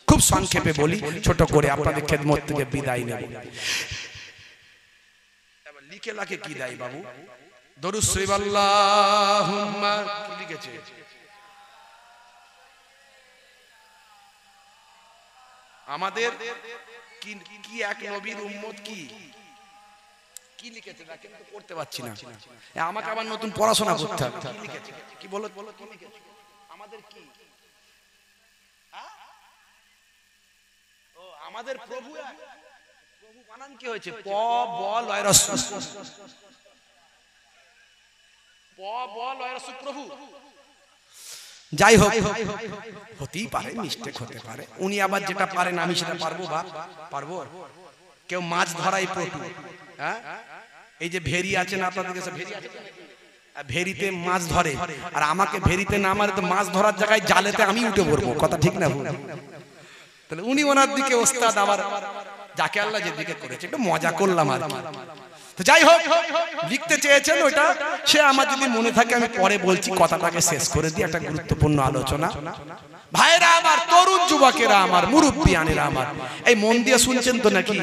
Speaker 1: খুব সংক্ষেপে বলি, ছোট করে আপনাদের খেদমত থেকে বিদায় নেব। লিখে লাখে কি দেয় বাবু? দরুদ শরীফ আল্লাহুম্মা, কি লিখেছে? আমাদের কি এক নবীর উম্মত, কি লিখেছে না, কিন্তু পড়তে পারছি না। আমাকে আবার নতুন পড়াশোনা করতে হবে। কি লিখেছে? কি বলো? আমাদের কি ও আমাদের প্রভু প্রভু বানান কি হয়েছে প ব লয় রস প ব লয় রস প্রভু যাই হোক হতেই পারে মিস্টেক হতে পারে উনি আবার যেটা পারেন আমি সেটা পারবো বা পারবো কেউ মাছ ধরাই প্রভু হ্যাঁ এই যে ভেরি আছে না আপনাদের কাছে ভেরি আছে ভেরিতে মাছ ধরে আর আমাকে ভেরিতে না মারে তো মাছ ধরার জায়গায় জালেতে আমি উঠে পড়বো কথা ঠিক না তাহলে উনি ওনার দিকে ওস্তাদ আবার যাকে আল্লাহ যেদিকে করেছে একটু মজা করলাম আর তো যাই হোক লিখতে চেয়েছেন ওইটা সে আমার যদি মনে থাকে আমি পরে বলছি কথাটাকে শেষ করে দিই একটা গুরুত্বপূর্ণ আলোচনা ভাইরা আমার তরুণ যুবকেরা আমার মুরব্বিয়ানেরা আমার এই মন দিয়ে শুনছেন তো নাকি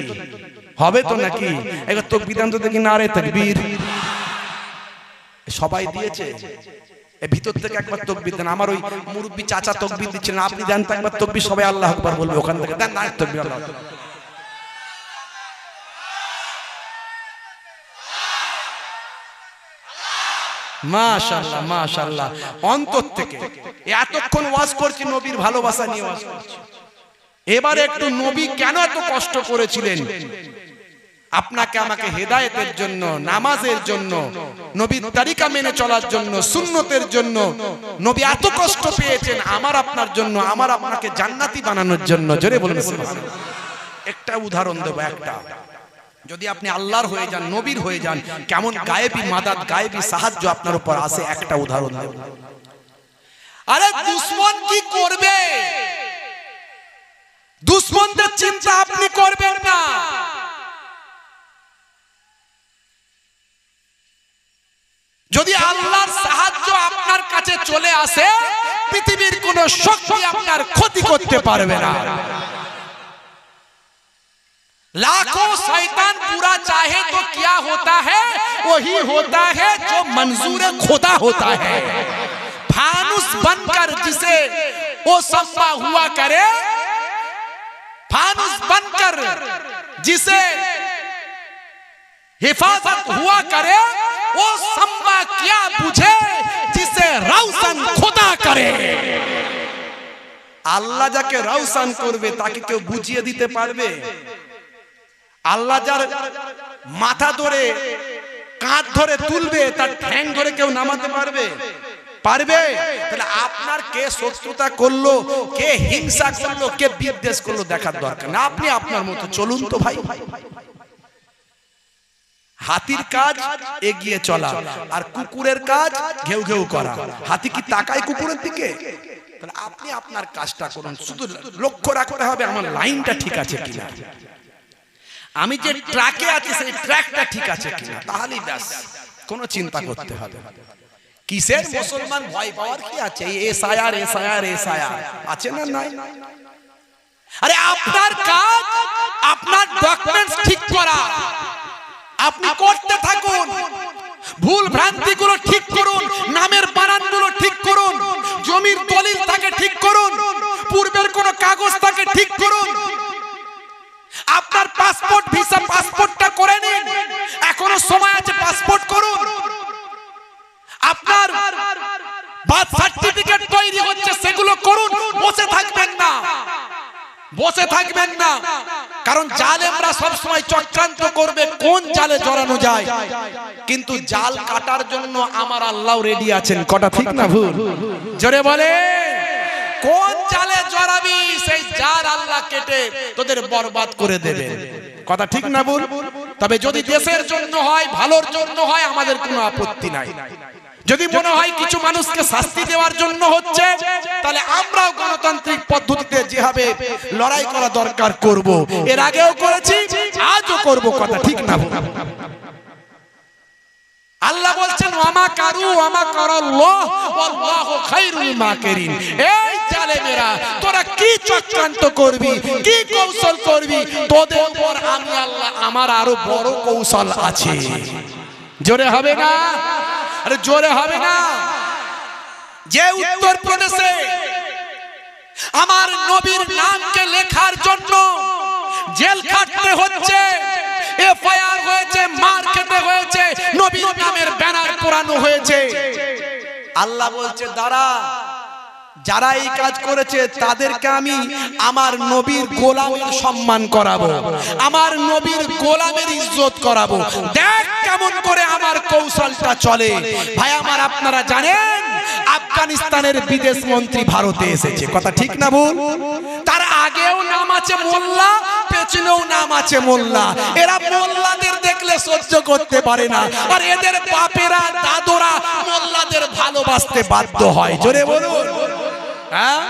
Speaker 1: হবে তো নাকি এবার তাকবীর তো দেখি নারে তাকবীর সবাই দিয়েছে এই ভিতর থেকে একবার তাকবীর দেন আমার ওই মুরব্বি চাচা তাকবীর দিচ্ছেন আপনি দেন তো একবার তাকবীর সবাই আল্লাহু আকবার বলবে ওখান থেকে দেন না তাকবীর আল্লাহু আকবার মাশাআল্লাহ মাশাআল্লাহ অন্তর থেকে এতক্ষণ ওয়াজ করছি নবীর ভালোবাসা নিয়ে ওয়াজ করছি এবারে একটু নবী কেন এত কষ্ট করেছিলেন আপনাকে আমাকে হেদায়েতের জন্য নামাজের জন্য নবীর তরিকা মেনে চলার জন্য সুন্নতের জন্য নবী এত কষ্ট পেয়েছেন আমার আপনার জন্য আমার আপনাকে জান্নাতি বানানোর জন্য জোরে বলুন সুবহানাল্লাহ একটা উদাহরণ দেব একটা যদি আপনি আল্লাহর হয়ে যান নবীর হয়ে যান কেমন গায়েবী মাদাত গায়েবী সাহায্য আপনার উপর আসে একটা উদাহরণ দেব আরে দুশমন কি করবে দুশমনদের চিন্তা আপনি করবেন না যদি আল্লাহর সাহায্য আপনার কাছে চলে আসে পৃথিবীর কোন শক্তি আপনার ক্ষতি করতে পারবে না लाखों शैतान बुरा चाहे तो क्या होता है वही होता है जो मंजूर खुदा होता है फानुस बनकर जिसे वो सम्मा हुआ करे फानुस बनकर जिसे हिफाजत हुआ करे वो सम्मा क्या बुझे जिसे रौशन खुदा करे আল্লাহ যাকে রওশন করবে তাকে কেউ বুঝিয়ে দিতে পারবে আল্লাহ যার মাথা ধরে কাঁধ ধরে তুলবে তার ঠ্যাং ধরে কেউ নামাতে পারবে পারবে তাহলে আপনার কে শত্রুতা করলো কে হিংসা করলো কে বিদ্বেষ করলো দেখার দরকার না আপনি আপনার মতো চলুন তো ভাই হাতির কাজ এগিয়ে চলা আর কুকুরের কাজ ঘেউ ঘেউ করা হাতি কি তাকায় কুকুরের দিকে তাহলে আপনি আপনার কাজটা করুন শুধু লক্ষ্য রাখতে হবে আমার লাইনটা ঠিক আছে কিনা আমি যে ট্র্যাকে আছি সেই ট্র্যাকটা ঠিক আছে কিনা তাহলেই ব্যাস কোনো চিন্তা করতে হবে কিসের মুসলমান ভয় পাওয়ার কি আছে এসআইআর এসআইআর এসআইআর আছে না নাই আরে আপনার কাজ আপনার ডকুমেন্টস ঠিক করা আপনি করতে থাকুন ভুল ভ্রান্তিগুলো ঠিক করুন নামের বানানগুলো ঠিক করুন জমির দলিল তাকে ঠিক করুন পূর্বের কোন কাগজ তাকে ঠিক করুন আপনার পাসপোর্ট ভিসা পাসপোর্টটা করে নিন এখনো সময় আছে পাসপোর্ট করুন আপনার বার্থ সার্টিফিকেট তৈরি হচ্ছে সেগুলো করুন বসে থাকবেন না কারণ জালেমরা সব সময় চক্রান্ত করবে কোন জালে জড়ানো যায় কিন্তু জাল কাটার জন্য আমার আল্লাহ রেডি আছেন কটা ঠিক না ভুল জোরে বলে কোন জালে জড়াবি সেই জাল আল্লাহ কেটে তোদের বরবাদ করে দেবে কথা ঠিক না ভুল তবে যদি দেশের জন্য হয় ভালোর জন্য হয় আমাদের কোনো আপত্তি নাই যদি মনে হয় কিছু মানুষকে শাস্তি দেওয়ার জন্য হচ্ছে তাহলে আমরাও গণতান্ত্রিক পদ্ধতিতে যেভাবে লড়াই করা দরকার করব এর আগেও করেছি আজও করব কথা ঠিক না আল্লাহ বলছেন ওয়ামা কারু ওয়ামা কারাল্লাহ ওয়াল্লাহু খায়রুল মাকিরিন এই জালেমেরা তোরা কি চক্রান্ত করবি কি কৌশল করবি তোদের উপর আমি আল্লাহ আমার আরো বড় কৌশল আছে জোরে হবে না আরে জোরে হবে না যে উত্তর প্রদেশে আমার নবীর নামকে লেখার জন্য জেল খাটতে হচ্ছে এফআইআর হয়েছে মার খেতে হয়েছে নবীর নামের ব্যানার পোড়ানো হয়েছে আল্লাহ বলছে দাঁড়া যারা এই কাজ করেছে তাদেরকে আমি আমার নবীর গোলামের সম্মান করাবো, আমার নবীর গোলামের ইজ্জত করাবো। দেখ কেমন করে আমার কৌশলটা চলে। ভাই আমার, আপনারা জানেন আফগানিস্তানের বিদেশ মন্ত্রী ভারতে এসেছে, কথা ঠিক না ভুল? তার আগেও নাম আছে মোল্লা, পেছনেও নাম আছে মোল্লা। এরা মোল্লাদের দেখলে সহ্য করতে পারে না, আর এদের বাপেরা দাদরা মোল্লাদের ভালোবাসতে বাধ্য হয়। জোরে বলুন। হ্যাঁ,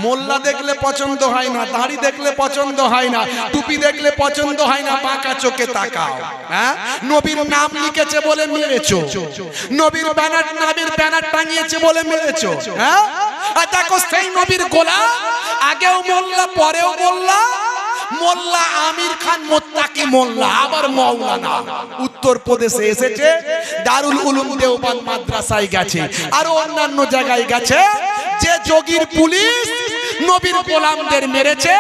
Speaker 1: মোল্লা দেখলে পছন্দ হয় না, দাড়ি দেখলে পছন্দ হয় না, টুপি দেখলে পছন্দ হয় না, বাঁকা চোখে তাকাও। হ্যাঁ, নবীর নাম লিখেছে বলে মেরেছো, নবীর ব্যানার টাঙিয়েছে বলে মেরেছো। হ্যাঁ, আর দেখো সেই নবীর গোলাম, আগেও মোল্লা পরেও মোল্লা। মোল্লা আমির খান মোত্তাকি মোল্লা, আবার মৌলানা। উত্তরপ্রদেশে এসেছে, দারুল উলুম দেওবন্দ মাদ্রাসায় গেছে, আর অন্যান্য জায়গায় গেছে। যে যোগীর পুলিশ নবীর গোলামদের মেরেছে,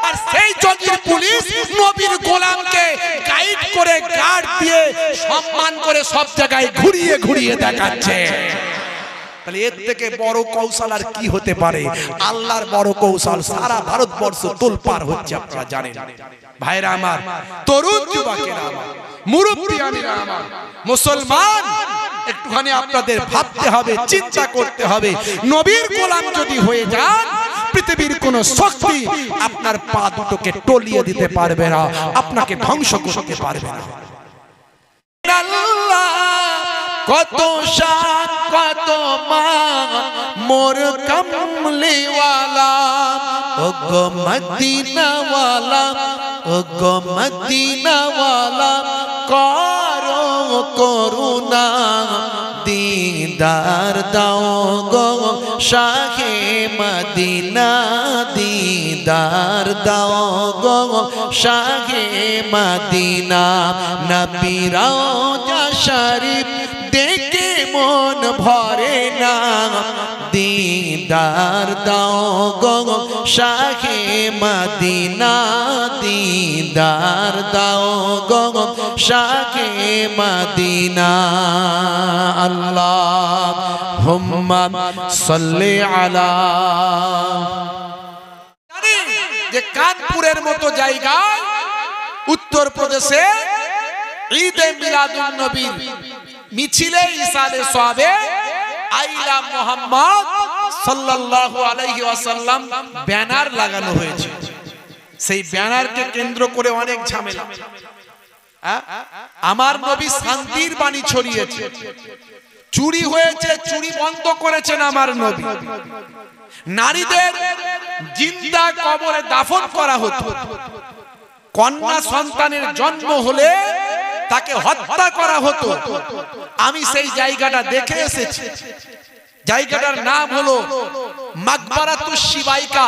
Speaker 1: আর সেই যোগীর পুলিশ নবীর গোলামকে গাইড করে, গার্ড দিয়ে সম্মান করে সব জায়গায় ঘুরিয়ে ঘুরিয়ে দেখাচ্ছে। তাহলে এর থেকে বড় কৌশল আর কি হতে পারে? আল্লাহর বড় কৌশল সারা ভারতবর্ষ তোলপাড় হচ্ছে, আপনারা জানেন। ভাইরা আমার, তরুণ যুবকেরা আমার, মুরব্বিয়ানেরা আমার, মুসলমান, একটুখানি আপনাদের ভাবতে হবে, চিন্তা করতে হবে। নবীর গোলাম যদি হয়ে যান, পৃথিবীর কোন শক্তি আপনার পা দুটোকে টলিয়ে দিতে পারবে না, আপনাকে ধ্বংস করতে পারবে না। কত শান কত মান মোর কামলিওয়ালা, ও গো মদিনাওয়ালা, ও গো মদিনাওয়ালা, করো করুণা দিদার দাও গো শাহে মদিনা, দিদার দাও গো শাহে মদিনা। নবী রওজা শরীফ দেখে মন ভরে না, দিদার দাও গো শাহে মদিনা, দিদার দাও গো শাহে মদিনা। আল্লাহুম্মা সাল্লি আলা। যে কানপুরের মতো জায়গা উত্তরপ্রদেশে ঈদে মিলাদুন নবীর মিছিলে ইসালে সওয়াবে আইলা মুহাম্মদ সাল্লাল্লাহু আলাইহি ওয়াসাল্লাম ব্যানার লাগানো হয়েছে। সেই ব্যানারকে কেন্দ্র করে অনেক ঝামেলা। আমার নবী শান্তির বাণী ছড়িয়েছে, চুরি হয়েছে, চুরি বন্ধ করেছেন আমার নবী। নারীদের জিন্দা কবরে দাফন করা হতো, কন্যা সন্তানের জন্ম হলে তাকে হত্যা করা হতো। আমি সেই জায়গাটা দেখে এসেছি। জায়গাটার নাম হলো মাকবারাতুশ শিবাইকা।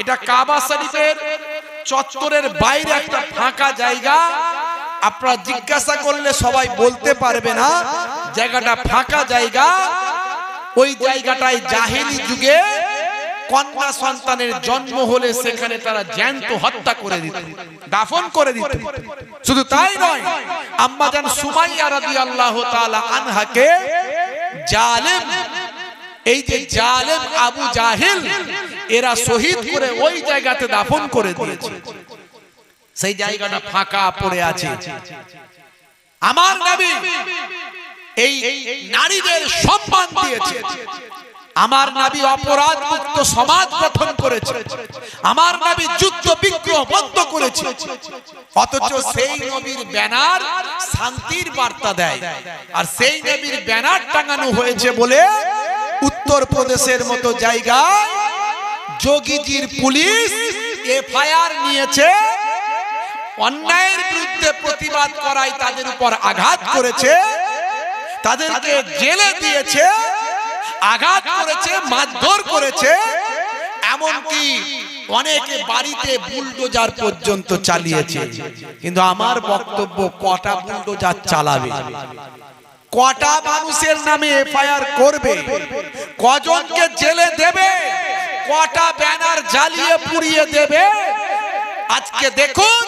Speaker 1: এটা কাবা শরীফের চত্বরের বাইরে একটা ফাঁকা জায়গা। আপনারা জিজ্ঞাসা করলে সবাই বলতে পারবে না, জায়গাটা ফাঁকা জায়গা। ওই জায়গাটায় জাহেলি যুগে কন্যা সন্তানের জন্ম হলে সেখানে তারা জ্যান্ত হত্যা করে দিত, দাফন করে দিত। শুধু তাই নয়, আম্মাজান সুমাইয়া রাদিয়াল্লাহু তাআলা আনহাকে জালেম, এই যে জালেম আবু জাহেল, এরা শহীদ করে ওই জায়গাতে দাফন করে দিয়েছে। সেই জায়গাটা ফাঁকা পড়ে আছে। আমার নবী এই নারীদের সম্মান দিয়েছে। আমার নবী অপরাধ মুক্ত সমাজ গঠন করেছে। আমার নবী যুদ্ধ বিগ্রহ বন্ধ করেছে। অথচ সেই নবীর ব্যানার শান্তির বার্তা দেয়, আর সেই নবীর ব্যানার টাঙানো হয়েছে বলে উত্তরপ্রদেশের মতো জায়গায় যোগীজির পুলিশ এফআইআর নিয়েছে, অন্যায়ের বিরুদ্ধে প্রতিবাদ করায় তাদের উপর আঘাত করেছে, তাদেরকে জেলে দিয়েছে, আঘাত করেছে, মারধর করেছে, এমনকি অনেকে বাড়িতে বুলডোজার পর্যন্ত চালিয়েছে। কিন্তু আমার বক্তব্য, কটা বুলডোজার চালাবে, কটা মানুষের নামে এফআইআর করবে, কজনকে জেলে দেবে, কটা ব্যানার জ্বালিয়ে পুড়িয়ে দেবে? আজকে দেখুন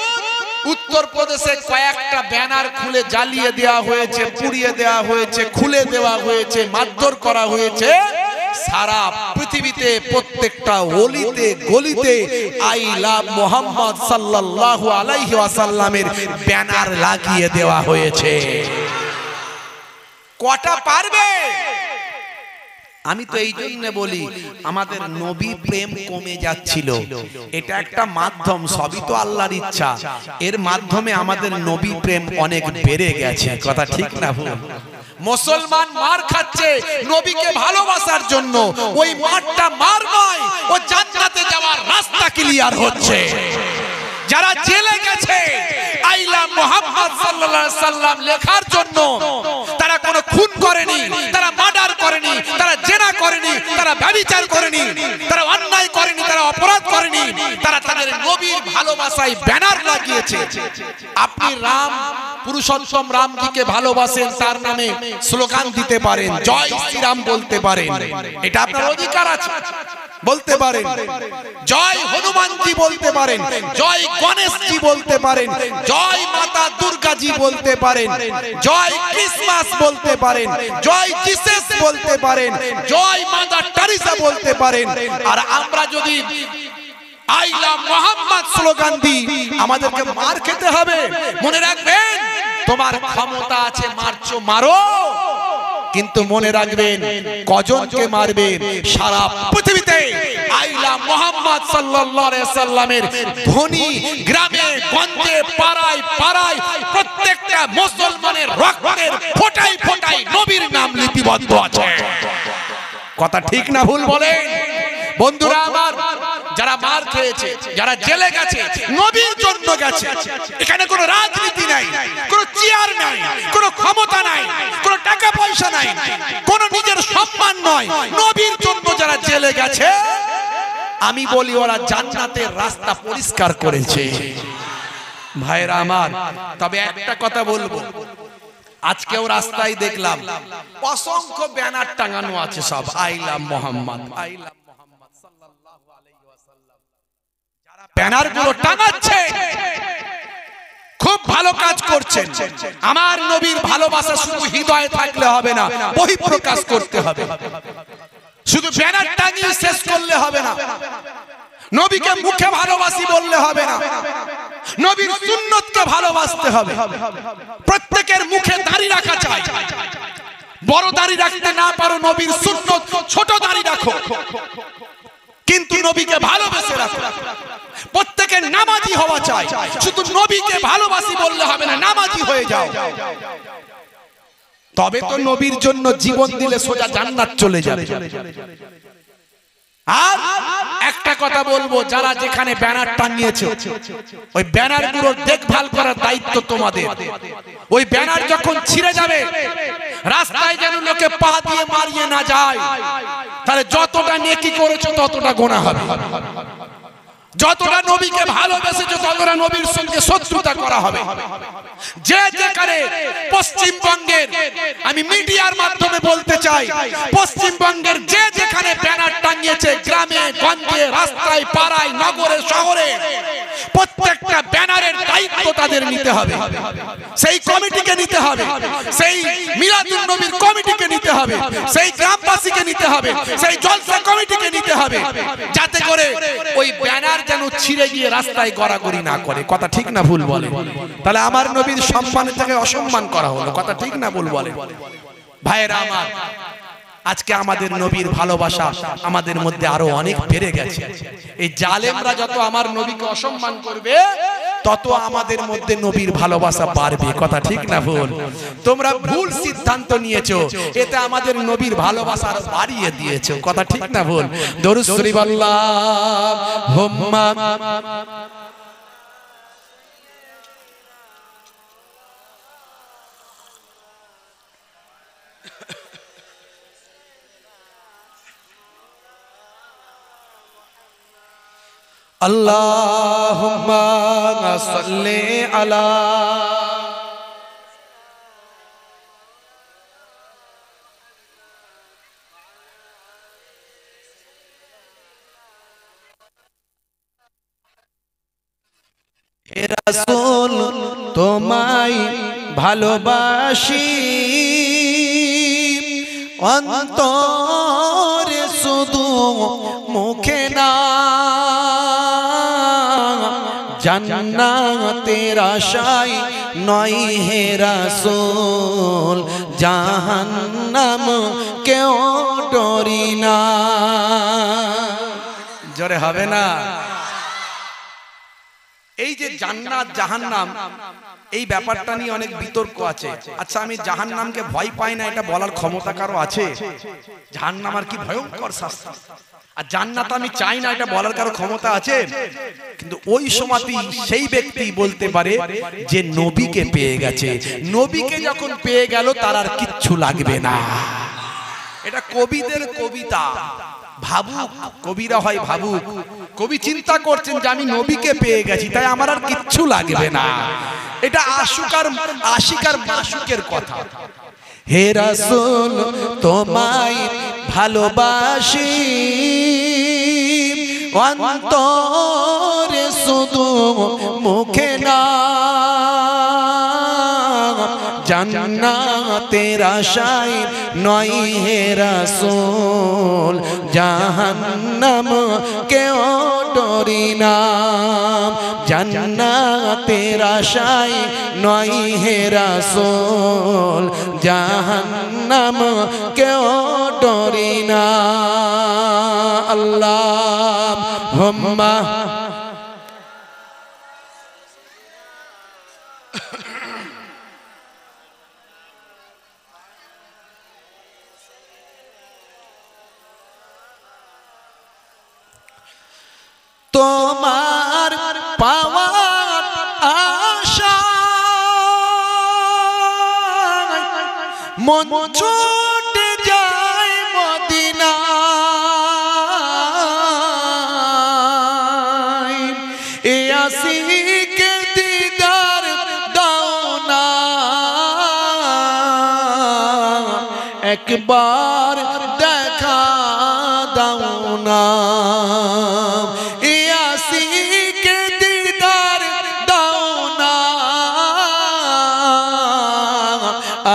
Speaker 1: উত্তরপ্রদেশে কয়েকটা ব্যানার খুলে জ্বালিয়ে দেওয়া হয়েছে, পুড়িয়ে দেওয়া হয়েছে, খুলে দেওয়া হয়েছে, মারধর করা হয়েছে। সারা পৃথিবীতে প্রত্যেকটা অলিতে গলিতে আই লাভ মুহাম্মদ সাল্লাল্লাহু আলাইহি ওয়াসাল্লামের ব্যানার লাগিয়ে দেওয়া হয়েছে। কটা পারবে? আমি তো এই জন্য বলি আমাদের নবী প্রেম কমে যাচ্ছিল, এটা একটা মাধ্যম, সবই তো আল্লাহর ইচ্ছা। এর মাধ্যমে আমাদের নবী প্রেম অনেক বেড়ে গেছে। কথা ঠিক না ভুল? মুসলমান মার খাচ্ছে নবীকে ভালোবাসার জন্য, ওই মারটা মার নয়, ও জান্নাতে যাওয়ার রাস্তা ক্লিয়ার হচ্ছে। যারা জেলে গেছে আইলা মুহাম্মদ সাল্লাল্লাহু আলাইহি সাল্লাম লেখার জন্য, তারা কোনো খুন করেনি, তারা মার্ডার করেনি, তারা জেনা করেনি, তারা ব্যভিচার করেনি, তারা অন্যায় করেনি, তারা অপরাধ করেনি, তারা তাদের নবীর ভালোবাসায় ব্যানার লাগিয়েছে। আপনি রাম পুরুষোত্তম রামজিকে ভালোবাসেন, তার নামে স্লোগান দিতে পারেন, জয় শ্রীরাম বলতে পারেন, এটা আপনার অধিকার আছে, বলতে পারেন। জয় হনুমানজি বলতে পারেন, জয় গণেশজি বলতে পারেন, জয় মাতা দুর্গাজি বলতে পারেন, জয় ক্রিসমাস বলতে পারেন, জয় জিসাস বলতে পারেন, জয় মাতা টেরেসা বলতে পারেন। আর আমরা যদি আই লাভ মুহাম্মদ স্লোগান দিই, আমাদেরকে মার খেতে হবে। মনে রাখবেন, তোমার ক্ষমতা আছে, মারছো মারো, কিন্তু মনে রাখবেন কজনকে মারবেন। সারা পৃথিবীতে আইলা মুহাম্মদ সাল্লাল্লাহু আলাইহি সাল্লামের ধ্বনি গ্রামে গঞ্জে পাড়ায় পাড়ায় প্রত্যেকটা মুসলমানের রক্তের ফোঁটায় ফোঁটায় নবীর নাম লিপিবদ্ধ আছে। কথা ঠিক না ভুল বলেন? বন্ধুরা আমার, যারা মার খেয়েছে, যারা জেলে গেছে, নবীর জন্য গেছে। এখানে কোনো রাজনীতি নাই, কোনো চেয়ার নাই, কোনো ক্ষমতা নাই, কোনো টাকা পয়সা নাই, কোনো নিজের সম্মান নয়। নবীর জন্য যারা জেলে গেছে, আমি বলি ওরা জান্নাতের রাস্তা পরিষ্কার করেছে। ভাইরা আমার, তবে একটা কথা বলবো, আজকেও রাস্তায় দেখলাম অসংখ্য ব্যানার টাঙানো আছে, সব I love Muhammad, I love Muhammad সাল্লাল্লাহু আলাইহি ওয়াসাল্লাম। যারা ব্যানার গুলো টাঙাচ্ছে খুব ভালো কাজ করছেন। আমার নবীর ভালোবাসা শুধু হৃদয়ে থাকলে হবে না, বহিঃপ্রকাশ করতে হবে। শুধু ব্যানার টাঙিয়ে শেষ করলে হবে না, নবীকে মুখে ভালোবাসি বললে হবে না, নবীর সুন্নতকে ভালোবাসতে হবে। প্রত্যেকের মুখে দাড়ি রাখা চাই, বড় দাড়ি রাখতে না পারো, নবীর সুন্নত ছোট দাড়ি রাখো, কিন্তু নবীকে ভালোবেসে রাখো। প্রত্যেকের নামাজি হওয়া চাই, শুধু নবীকে ভালোবাসি বললে হবে না, নামাজি হয়ে যাও। তবে তো নবীর জন্য জীবন দিলে সোজা জান্নাত চলে যাবে। আর একটা কথা বলবো, যারা যেখানে ব্যানার টাঙিয়েছে, ওই ব্যানার গুলোর দেখভাল করার দায়িত্ব তোমাদের। ওই ব্যানার যখন ছিঁড়ে যাবে, রাস্তায় যেন লোকে পা দিয়ে মারিয়ে না যায়, তাহলে যতটা নেকি করেছো ততটা গোনা হবে। যতটা নবীকে ভালোবেসেছো ততটা নবীর সঙ্গে শত্রুতা করা হবে। যে যেখানে পশ্চিমবঙ্গের, আমি মিডিয়ার মাধ্যমে বলতে চাই, পশ্চিমবঙ্গের যে যেখানে ব্যানার টাঙিয়েছে, গ্রামে গঞ্জে রাস্তায় পাড়ায় নগরে শহরে, প্রত্যেকটা ব্যানারের দায়িত্ব তাদের নিতে হবে। সেই কমিটিকে নিতে হবে, সেই মিলাদুন নবীর কমিটিকে নিতে হবে, সেই গ্রামবাসীকে নিতে হবে, সেই জলসা কমিটিকে নিতে হবে, যাতে করে ওই ব্যানার যেন ছিঁড়ে গিয়ে রাস্তায় গড়াগড়ি না করে। কথা ঠিক না ভুল বলে? তাহলে আমার নবীর সম্মানের থেকে অসম্মান করা হলো। কথা ঠিক না ভুল বলে? ভাইয়েরা আমার, আজকে আমাদের নবীর ভালোবাসা আমাদের মধ্যে আরো অনেক বেড়ে গেছে। এই জালেমরা যত আমার নবীকে অসম্মান করবে, তত আমাদের মধ্যে নবীর ভালোবাসা বাড়বে। কথা ঠিক না ভুল? তোমরা ভুল সিদ্ধান্ত নিয়েছো, এতে আমাদের নবীর ভালোবাসা আরো বাড়িয়ে দিয়েছো। কথা ঠিক না ভুল? দরুদ শরীফ আল্লাহুম্মা আল্লাহুম্মা সাল্লি আলা হে রাসূল, তোমায় ভালোবাসি, অন্তরে শুধু মুখে না, জান্নাতের আশায় নয় হে রাসূল, জাহান্নাম কেউ ডরি না। জোরে হবে না? এই যে জান্নাত জাহান্নাম, এই ব্যাপারটা নিয়ে অনেক বিতর্ক আছে। আচ্ছা, আমি জাহান্নামকে ভয় পাই না এটা বলার ক্ষমতা কারো আছে? জাহান্নাম আর কি ভয়ঙ্কর শাস্তি, আর জান্নাত আমি চাই না এটা বলার কারো ক্ষমতা আছে? কিন্তু ওই সময়তেই সেই ব্যক্তি বলতে পারে যে নবীকে পেয়ে গেছে। নবীকে যখন পেয়ে গেল তার আর কিচ্ছু লাগবে না। এটা কবিদের কবিতা। ভাবুক কবিরা হয় ভাবুক। কবি চিন্তা করছেন যে আমি নবীকে পেয়ে গেছি, তাই আমার আর কিচ্ছু লাগবে না। এটা আশিকার মাশুকের কথা। হে রাসূল তোমায় ভালোবাসি, অন্তরে শুধু মুখে না, জান্নাতের আশায় নয় হে রাসূল, জাহান্নাম কেউ ডরি না, জান্নাতের আশায় নয় হে রাসূল, জাহান্নাম কেউ ডরি না। আল্লাহুম্মা তোমার পাওয়ার আশায় মন ছুটে যায় মদিনায়, এ আশিকে দিদার দাও না, একবার দেখা দাও না,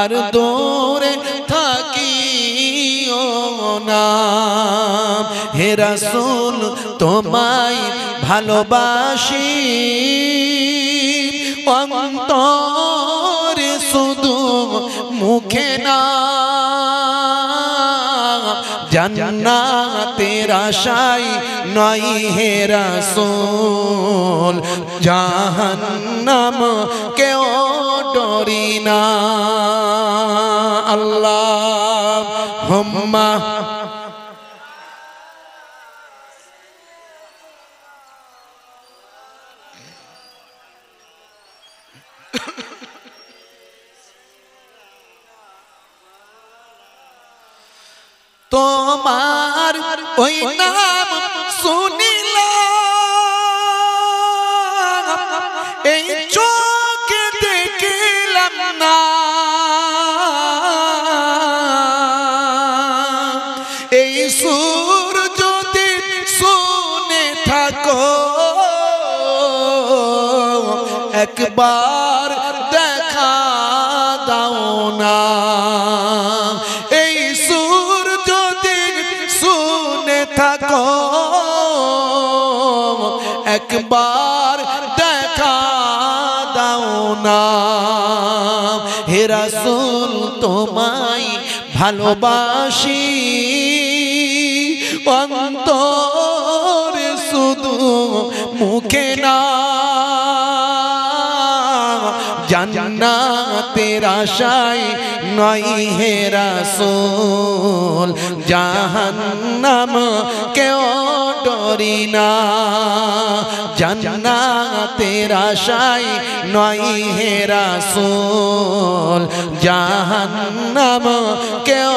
Speaker 1: আর দূরে থাকিও না। হে রাসূল তোমায় ভালোবাসি, অন্তরে শুধু মুখে না, জান্নাতের আশায় নয় হে রাসূল, জাহান্নাম কেউ ডরি না। আল্লাহুম্মা তোমার ওই নাম শুনিলাম, এই চোখে দেখিলাম না, এই সুর যদি শুনে থাকো, একবার দেখা দাও না, এই সুর যদি শুনে থাকো, একবার দেখা দাও না। হে রাসূল তোমায় ভালোবাসি, অন্তরে শুধু মুখে না, জান্নাতের আশায় নয় হে রাসূল, জাহান্নাম কেউ ডরি না, জান্নাতের আশায় নয় হে রাসূল, জাহান্নাম কেউ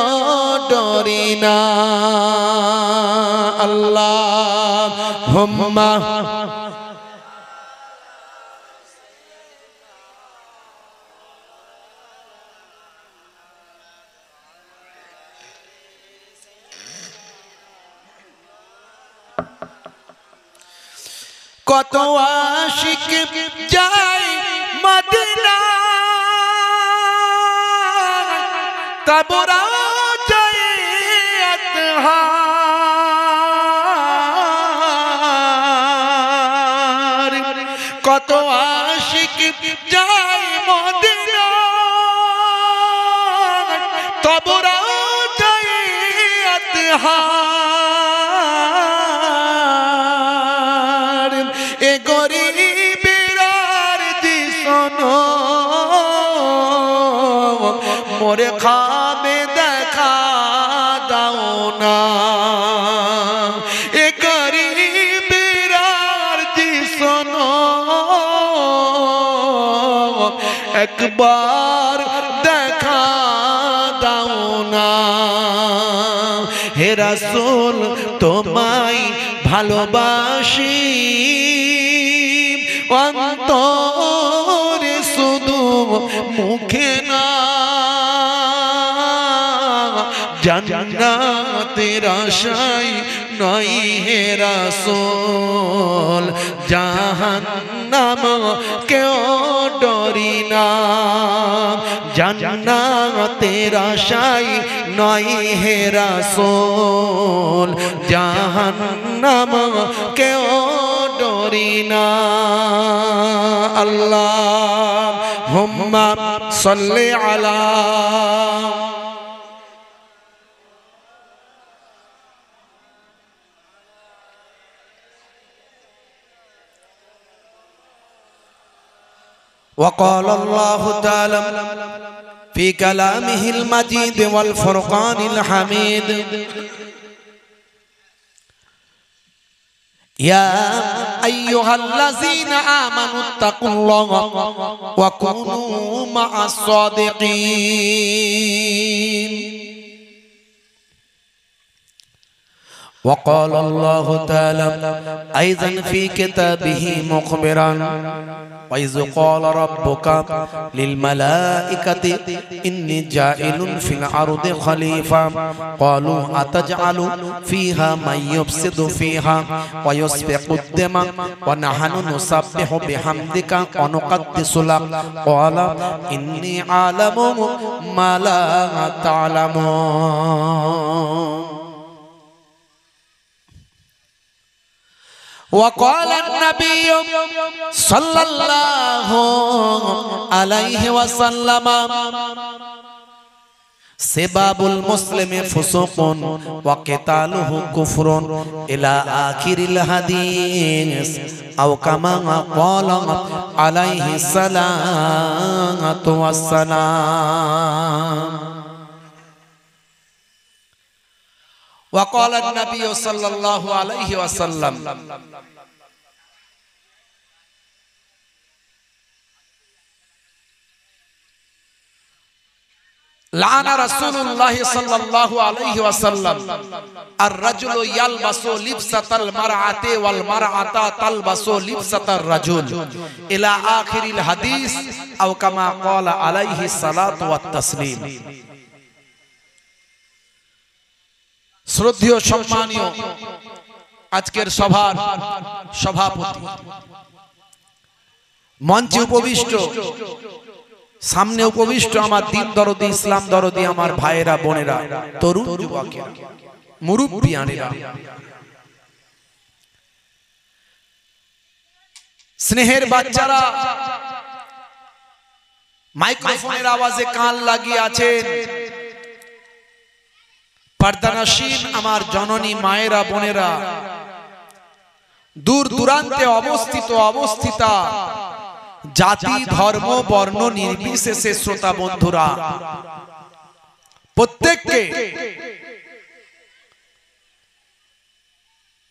Speaker 1: ডরি না। আল্লাহুম্মা কত আশিক যায় মদিনা, তবরা যায় আতহা, কত আশিক যায় মদিনা তবু রাজাই আতহার এ গরিবের আরজি শোনো মোরে খাবে দেখা দাও না এ গরিবের আরজি শোনো একবার দেখা দাও না হে রাসূল তোমায় ভালোবাসি অন্তরে শুধু মুখে না জান্নাতের আশায় নয় হে রাসূল জাহান্নাম কেউ ডরি না জান্নাতের আশায় নয় হে রাসূল জাহান্নাম কেউ ডরি না আল্লাহুম্মা সাল্লি আলা وقال الله تعالى في كلامه المجيد والفرقان الحميد يا أيها الذين آمنوا اتقوا الله وكونوا مع الصادقين وقال الله تعالى أيضا في كتابه مخبرا وإذ قال ربك للملائكة إني جاعل في الأرض خليفة قالوا أتجعل فيها من يفسد فيها ويسفك الدماء ونحن نسبح بحمدك ونقدس لك قال إني أعلم ما لا تعلمون وقال النبي صلى الله عليه وسلم سباب المسلم فسوق وقتاله كفر إلى آخر الحديث أو كما قال عليه الصلاة والسلام وقال النبي صلى الله عليه وسلم لعن رسول الله صلى الله عليه وسلم الرجل يلبس لبسة المرأة والمرأة تلبس لبسة الرجل إلى آخر الحديث أو كما قال عليه الصلاة والتسليم শ্রদ্ধেয় সম্মানীয় আজকের সভার সভাপতি মঞ্চে উপবিষ্ট সামনে উপবিষ্ট আমার দিন দরদি ইসলাম দরদি আমার ভাইয়েরা বোনেরা তরুণ যুবকেরা মুরব্বিয়ানেরা স্নেহের বাচ্চারা মাইক্রোফোনের আওয়াজে কান লাগিয়ে আছেন পর্দানশীন আমার জননী মায়েরা বোনেরা দূর দূরান্তে অবস্থিত অবস্থিতা জাতি ধর্ম বর্ণ নির্বিশেষে শ্রোতা বন্ধুরা প্রত্যেককে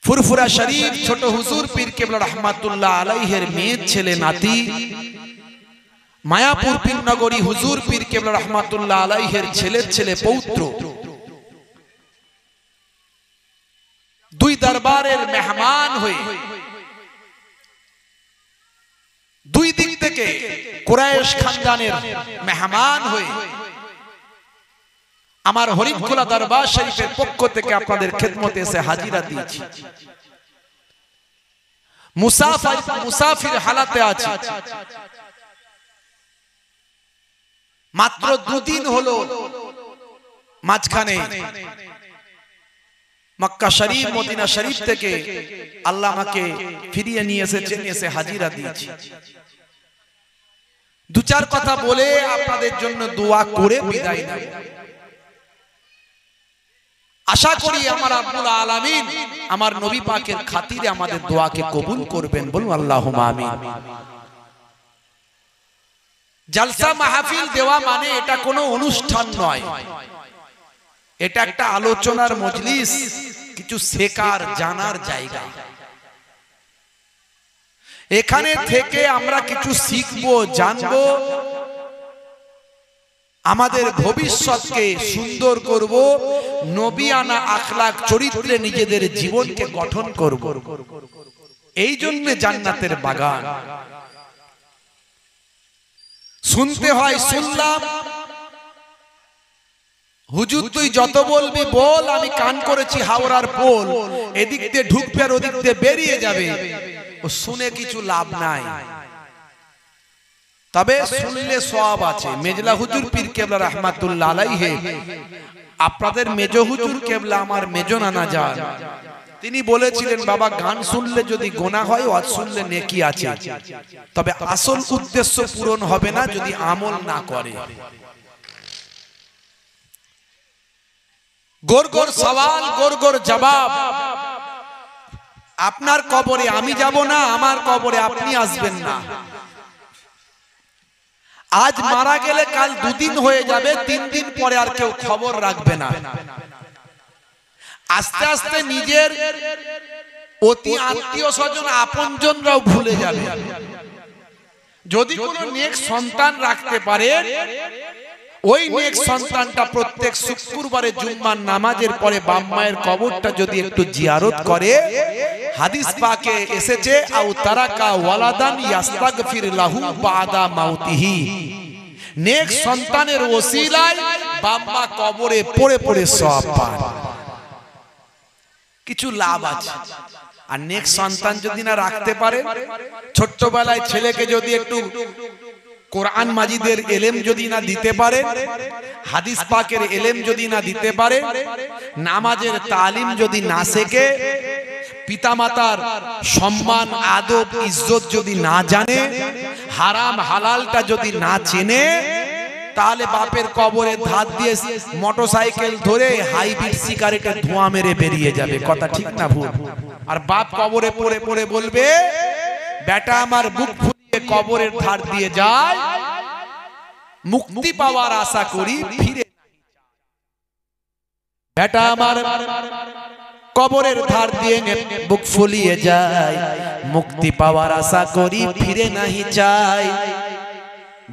Speaker 1: ফুরফুরা শরীফ ছোট হুজুর পীর কেবলা রহমাতুল্লাহ আলাইহির মেয়ে ছেলে নাতি মায়াপুর পীর নগরী হুজুর পীর কেবলা রহমাতুল্লাহ আলাইহির ছেলের ছেলে পৌত্র দুই দরবারের মেহমান হয়ে দুই দিক থেকে কুরাইশ খানদানের মেহমান হয়ে আমার হরিফখোলা দরবার শরীফের পক্ষ থেকে আপনাদের খেদমতে এসে হাজিরা দিয়েছি। মুসাফির হালাতে আছি, মাত্র দুদিন হলো মাঝখানে মক্কা শরীফ মদিনা শরীফ থেকে আল্লাহ আমাকে ফিরিয়ে নিয়ে এসেছেন, এসে হাজিরা দিয়েছি। দু চার কথা বলে আপনাদের জন্য দোয়া করে বিদায় নেব। আশা করি আমার রব্বুল আলামিন আমার নবী পাকের খাতিরে আমাদের দোয়াকে কবুল করবেন, বলুন আল্লাহুম্মা আমিন। জলসা মাহফিল দেওয়া মানে এটা কোনো অনুষ্ঠান নয়, এটা একটা আলোচনার মজলিস, কিছু শেখার জানার জায়গা। এখানে থেকে আমরা কিছু শিখবো, জানবো, আমাদের ভবিষ্যৎকে সুন্দর করব, নবিয়ানা আখলাক চরিত্রে নিজেদের জীবনকে গঠন করব। এই জন্য জান্নাতের বাগান। শুনতে হয় শুনলাম, হুজুর তুই যত বলবি বল, আমি কান করেছি হাওড়ার পোল, এদিক দিয়ে ঢুকবে আর ওদিক দিয়ে বেরিয়ে যাবে, ও শুনে কিছু লাভ নাই। তবে শুনলে সওয়াব আছে। মেজলা হুজুর পীর কেবলা রাহমাতুল্লাহ আলাইহি, আপনাদের মেজ হুজুর কেবলা আমার মেজ নানা যান, তিনি বলেছিলেন বাবা গান শুনলে যদি গুনাহ হয়, ওয়াজ শুনলে নেকি আছে, তবে আসল উদ্দেশ্য পূরণ হবে না যদি আমল না করে। গোর গোর সওয়াল, গোর গোর জবাব। আপনার কবরে আমি যাব না, আমার কবরে আপনি আসবেন না। আজ মারা গেলে কাল দুদিন হয়ে যাবে, 3 দিন পরে আর কেউ খবর রাখবে না। আস্তে আস্তে নিজের অতি আত্মীয় স্বজন আপনজনরাও ভুলে যাবে। যদি কোনো নেক সন্তান রাখতে পারে, ওই নেক সন্তানটা প্রত্যেক শুক্রবারে জুম্মার নামাজের পরে বাপ মায়ের কবরটা যদি একটু জিয়ারত করে, হাদিস পাকে এসেছে আও তারাকা ওয়ালাদান ইস্তাগফির লাহু বাদা মাউতিহি, নেক সন্তানের ওসিলায় বাপ মা কবরে পড়ে পড়ে সওয়াব পায়, কিছু লাভ আছে। আর নেক সন্তান যদি না রাখতে পারে, ছোট্টবেলায় ছেলেকে যদি একটু কোরআন মাজিদের এলেম যদি না দিতে পারে, হাদিস পাকের এলেম যদি না দিতে পারে, নামাজের তালিম যদি না শেখে, পিতামাতার সম্মান আদব ইজ্জত যদি না জানে, হারাম হালালটা যদি না চেনে, তাহলে বাপের কবরে ধার দিয়ে মোটরসাইকেল ধরে হাইব্রিড সিগারেটের ধোঁয়া মেরে বেরিয়ে যাবে। কথা ঠিক না ভুল? আর বাপ কবরে পড়ে পড়ে বলবে বেটা আমার বুক ফুলিয়ে কবরের ধার দিয়ে যায়, মুক্তি পাওয়ার আশা করি ফিরে। বেটা আমার কবরের ধার দিয়ে বুক ফুলিয়ে যায়, মুক্তি পাওয়ার আশা করি ফিরে নাহি চাই।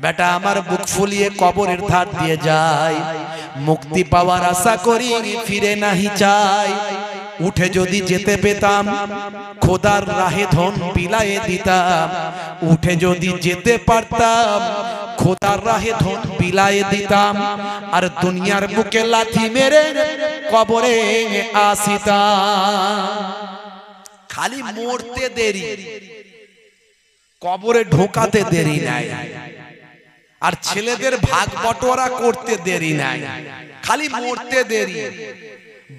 Speaker 1: বেটা আমার বুক ফুলিয়ে কবরের ধার দিয়ে যায়, মুক্তি পাওয়ার আশা করি ফিরে নাহি চাই। উঠে যদি যেতে পেতাম খোদার রাহে ধন বিলায়ে দিতাম, উঠে যদি যেতে পারতাম খোদার রাহে ধন বিলায়ে দিতাম, আর দুনিয়ার বুকে লাথি মেরে কবরে আসিতাম। খালি মরতে দেরি, কবরে ঢোকাতে দেরি নাই, আর ছেলেদের ভাগ বটোয়ারা করতে দেরি নাই, খালি মরতে দেরি।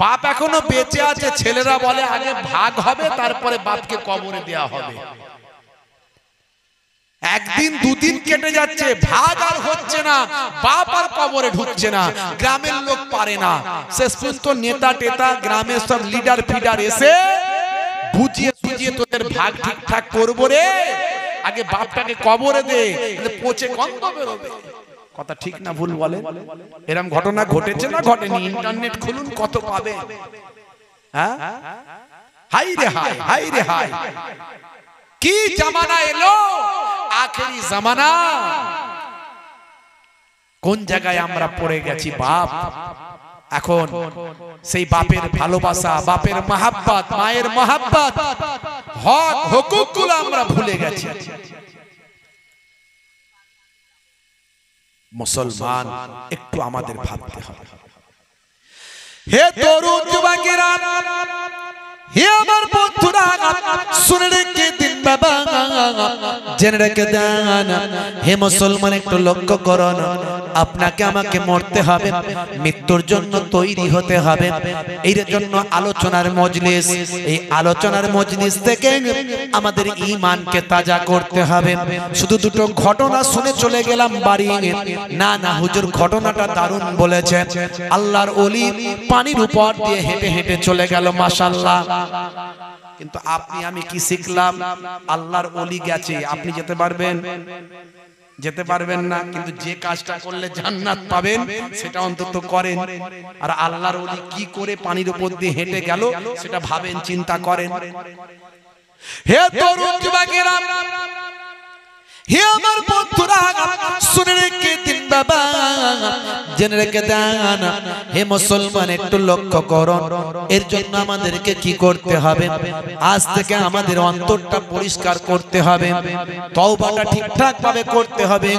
Speaker 1: বাপ এখনো বেঁচে আছে, ছেলেরা বলে আগে ভাগ হবে তারপরে বাপকে কবরে দেয়া হবে। একদিন দুদিন কেটে যাচ্ছে, ভাগ আর হচ্ছে না, বাপ আর কবরে ঢুকছে না। গ্রামের লোক পারে না, শেষ পর্যন্ত নেতা টেতা গ্রামের সব লিডার ফিডার এসে বুঝিয়ে বুঝিয়ে তোদের ভাগ ঠিকঠাক করবো রে, আগে বাপটাকে কবরে দে, পচে গন্ধ বেরোবে। কথা ঠিক না ভুল বলে? এরকম ঘটনা ঘটেছে না ঘটেনি? ইন্টারনেট খুলুন, কত পাবে। হ্যাঁ, হাই রে হাই, হাই রে হাই, কি জামানা এলো, আখেরি জামানা। কোন জায়গায় আমরা পড়ে গেছি বাপ। এখন সেই বাপের ভালোবাসা, বাপের মহাব্বত, মায়ের মহাব্বত, হক হুকুকগুলো আমরা ভুলে গেছি। মুসলমান একটু আমাদের ভাবতে হবে। হে তরুণ যুবকেরা, হে আমার বন্ধুরা, শুনে রেখে দিন বাবা, জেনে রেখে দেন হে মুসলমান, একটু লক্ষ্য করুন, আপনাকে আমাকে মরতে হবে, মৃত্যুর জন্য তৈরি হতে হবে। এর জন্য আলোচনার মজলিস, এই আলোচনার মজলিস থেকে আমাদের ঈমানকে তাজা করতে হবে। শুধু দুটো ঘটনা শুনে চলে গেলাম বাড়ি, না না, হুজুর ঘটনাটা দারুণ বলেছেন। আল্লাহর ওলি পানির উপর দিয়ে হেঁটে হেঁটে চলে গেল, মাশাআল্লাহ। কিন্তু আপনি আমি কি শিখলাম? আল্লাহর ওলি গেছে, আপনি যেতে পারবেন? যেতে পারবেন না। কিন্তু যে কাজটা করলে জান্নাত পাবেন সেটা অন্তত করেন। আর আল্লাহর ওলি কি করে পানির উপর দিয়ে হেঁটে গেল সেটা ভাবেন, চিন্তা করেন। হে তরুণ যুবকেরা, হে আমার বন্ধুরা, শুনে রেখে দিন বাবা, জেনে রেখে দেন হে মুসলমান, একটু লক্ষ্য করুন। এর জন্য আমাদেরকে কি করতে হবে? আজ থেকে আমাদের অন্তরটা পরিষ্কার করতে হবে, তওবাটা ঠিকঠাক ভাবে করতে হবে।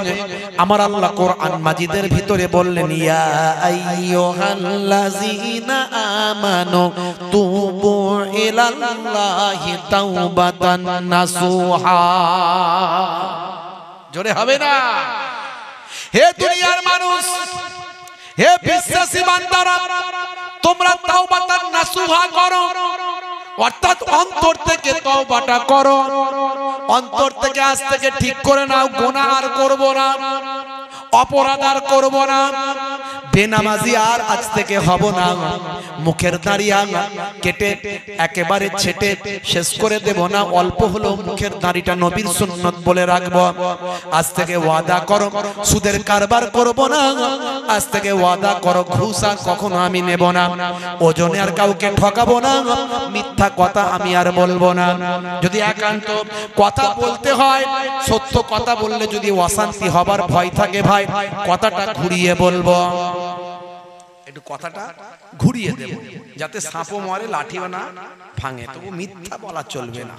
Speaker 1: আমার আল্লাহ কোরআন মাজিদের ভিতরে বললেন, ইয়া আইয়ুহাল্লাযীনা আমানু তুবু ইলাল্লাহি তাওবাতান নাসুহা। জোরে হবে না? হে দুনিয়ার মানুষ, হে বিশ্বাসী বান্দারা, তোমরা তাওবাতান নাসুহা করো, অর্থাৎ অন্তর থেকে তওবাটা করো, অন্তর থেকে আজ থেকে ঠিক করে নাও, গুনাহ আর করব না, অপরাধ আর করব না, বেনামাজি আর আজ থেকে হব না, মুখের দাড়ি কেটে একেবারে ছেটে শেষ করে দেব না, অল্প হলো মুখের দাড়িটা নবীর সুন্নত বলে রাখব। আজ থেকে ওয়াদা করো সুদের কারবার করব না, আজ থেকে ওয়াদা করো ঘুষ আর কখনো আমি নেব না, ওজনে আর কাউকে ঠকাবো না, মিথ্যা কথা আমি আর বলবো না। যদি একান্ত কথা বলতে হয়, সত্য কথা বললে যদি অশান্তি হবার ভয় থাকে ভাই, কথাটা ঘুরিয়ে বলবো, একটু কথাটা ঘুরিয়ে দেব, যাতে সাপও মরে লাঠিও না ভাঙে। তবু মিথ্যা বলা চলবে না।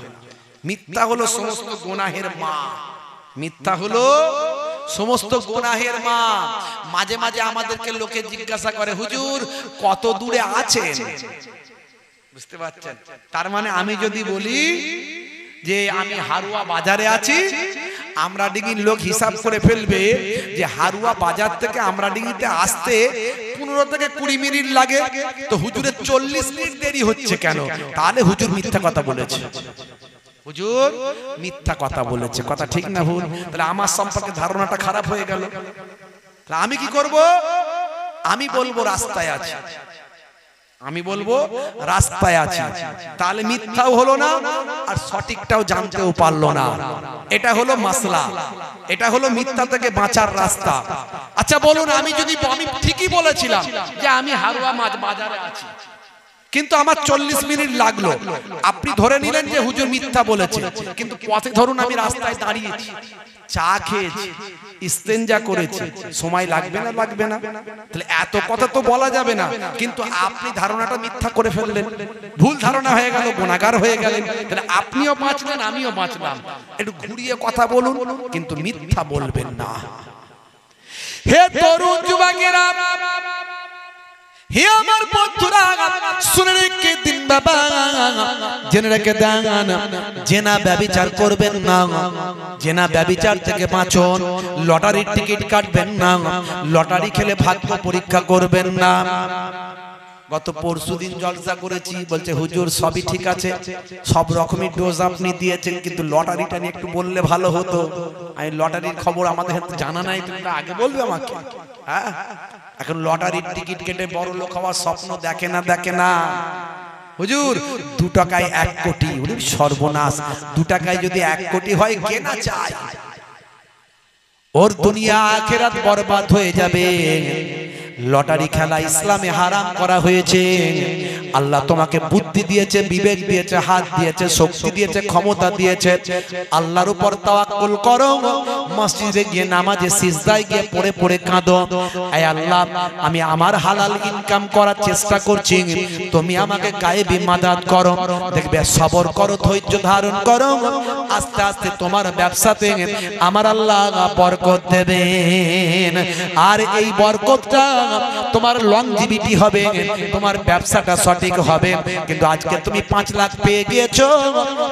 Speaker 1: মিথ্যা হলো সমস্ত গুনাহের মা, মিথ্যা হলো সমস্ত গুনাহের মা। মাঝে মাঝে আমাদেরকে লোকে জিজ্ঞাসা করে, হুজুর কত দূরে আছেন? বুঝতে পারছেন? তার মানে আমি যদি বলি যে আমি হারুয়া বাজারে আছি, আমরাডিঙ্গির লোক হিসাব করে ফেলবে যে হারুয়া বাজার থেকে আমরাডিঙ্গিতে আসতে 15 থেকে 20 মিনিট লাগে, তো হুজুরের 40 মিনিট দেরি হচ্ছে কেন? তাহলে হুজুর মিথ্যা কথা বলেছে, হুজুর মিথ্যা কথা বলেছে। কথা ঠিক না ভুল? তাহলে আমার সম্পর্কে ধারণাটা খারাপ হয়ে গেল। তাহলে আমি কি করব? আমি বলবো রাস্তায় আছি, আমি বলবো রাস্তায় আছি, তাহলে মিথ্যাও হলো না আর সঠিকটাও জানতেও পারলো না। এটা হলো মাসলা, এটা হলো মিথ্যা থেকে বাঁচার রাস্তা। আচ্ছা বলুন, আমি যদি আমি ঠিকই বলেছিলাম যে আমি হারুয়া বাজারে আছি, কিন্তু আমার 40 মিনিট লাগলো, আপনি ধরে নিলেন যে হুজুর মিথ্যা বলেছে, কিন্তু পথে ধরুন আমি রাস্তায় দাঁড়িয়েছি, চা খেয়েছি, ইস্তেঞ্জা করেছি, সময় লাগবে না? লাগবে না? তাহলে এত কথা তো বলা যাবে না, কিন্তু আপনি ধারণাটা মিথ্যা করে ফেললেন, ভুল ধারণা হয়ে গেল, গুনাহগার হয়ে গেলেন। তাহলে আপনিও বাঁচলেন, আমিও বাঁচলাম। একটু ঘুরিয়ে কথা বলুন, কিন্তু মিথ্যা বলবেন না। হে তরুণ যুবকেরা, হে আমার বন্ধুরা, শুনে রেখে দিন বাবা, জেনে রেখে দেন, জেনা ব্যভিচার করবেন না, জেনা ব্যভিচার থেকে বাঁচুন। লটারির টিকিট কাটবেন না, লটারি খেলে ভাগ্য পরীক্ষা করবেন না। গত পরশুদিন জলসা করেছি, বলছে হুজুর সবই ঠিক আছে, সব রকমের ডোজ আপনি দিয়েছেন, কিন্তু লটারিটা নিয়ে একটু বললে ভালো হতো। আমি লটারির খবর আমাদের জানা নাই, তোমরা আগে বলবে আমাকে। হ্যাঁ, এখন লটারির টিকিট কেটে বড় লোক হওয়ার স্বপ্ন দেখে না, দেখে না। হুজুর 2 টাকায় 1 কোটি, সর্বনাশ। 2 টাকায় যদি 1 কোটি হয়, কে না চায়? ওর দুনিয়া আখিরাত বরবাদ হয়ে যাবে। লটারি খেলা ইসলামে হারাম করা হয়েছে। আল্লাহ তোমাকে বুদ্ধি দিয়েছে, বিবেক দিয়েছে, হাত দিয়েছে, শক্তি দিয়েছে, ক্ষমতা দিয়েছে। আল্লাহর উপর তাওয়াক্কুল করো, মসজিদে গিয়ে নামাজে সিজদায় গিয়ে পড়ে পড়ে কাঁদো, আয় আল্লাহ আমি আমার হালাল ইনকাম করার চেষ্টা করছি, তুমি আমাকে গায়েবী মাদাদ করো। দেখবে সবর করো, ধৈর্য ধারণ করো, আস্তে আস্তে তোমার ব্যবসাতে আমার আল্লাহ বরকত দেবেন। আর এই বরকতটা তোমার লংজিভিটি হবে, তোমার ব্যবসাটা সঠিক হবে। কিন্তু আজকে তুমি 5 লাখ পেয়ে গিয়েছো,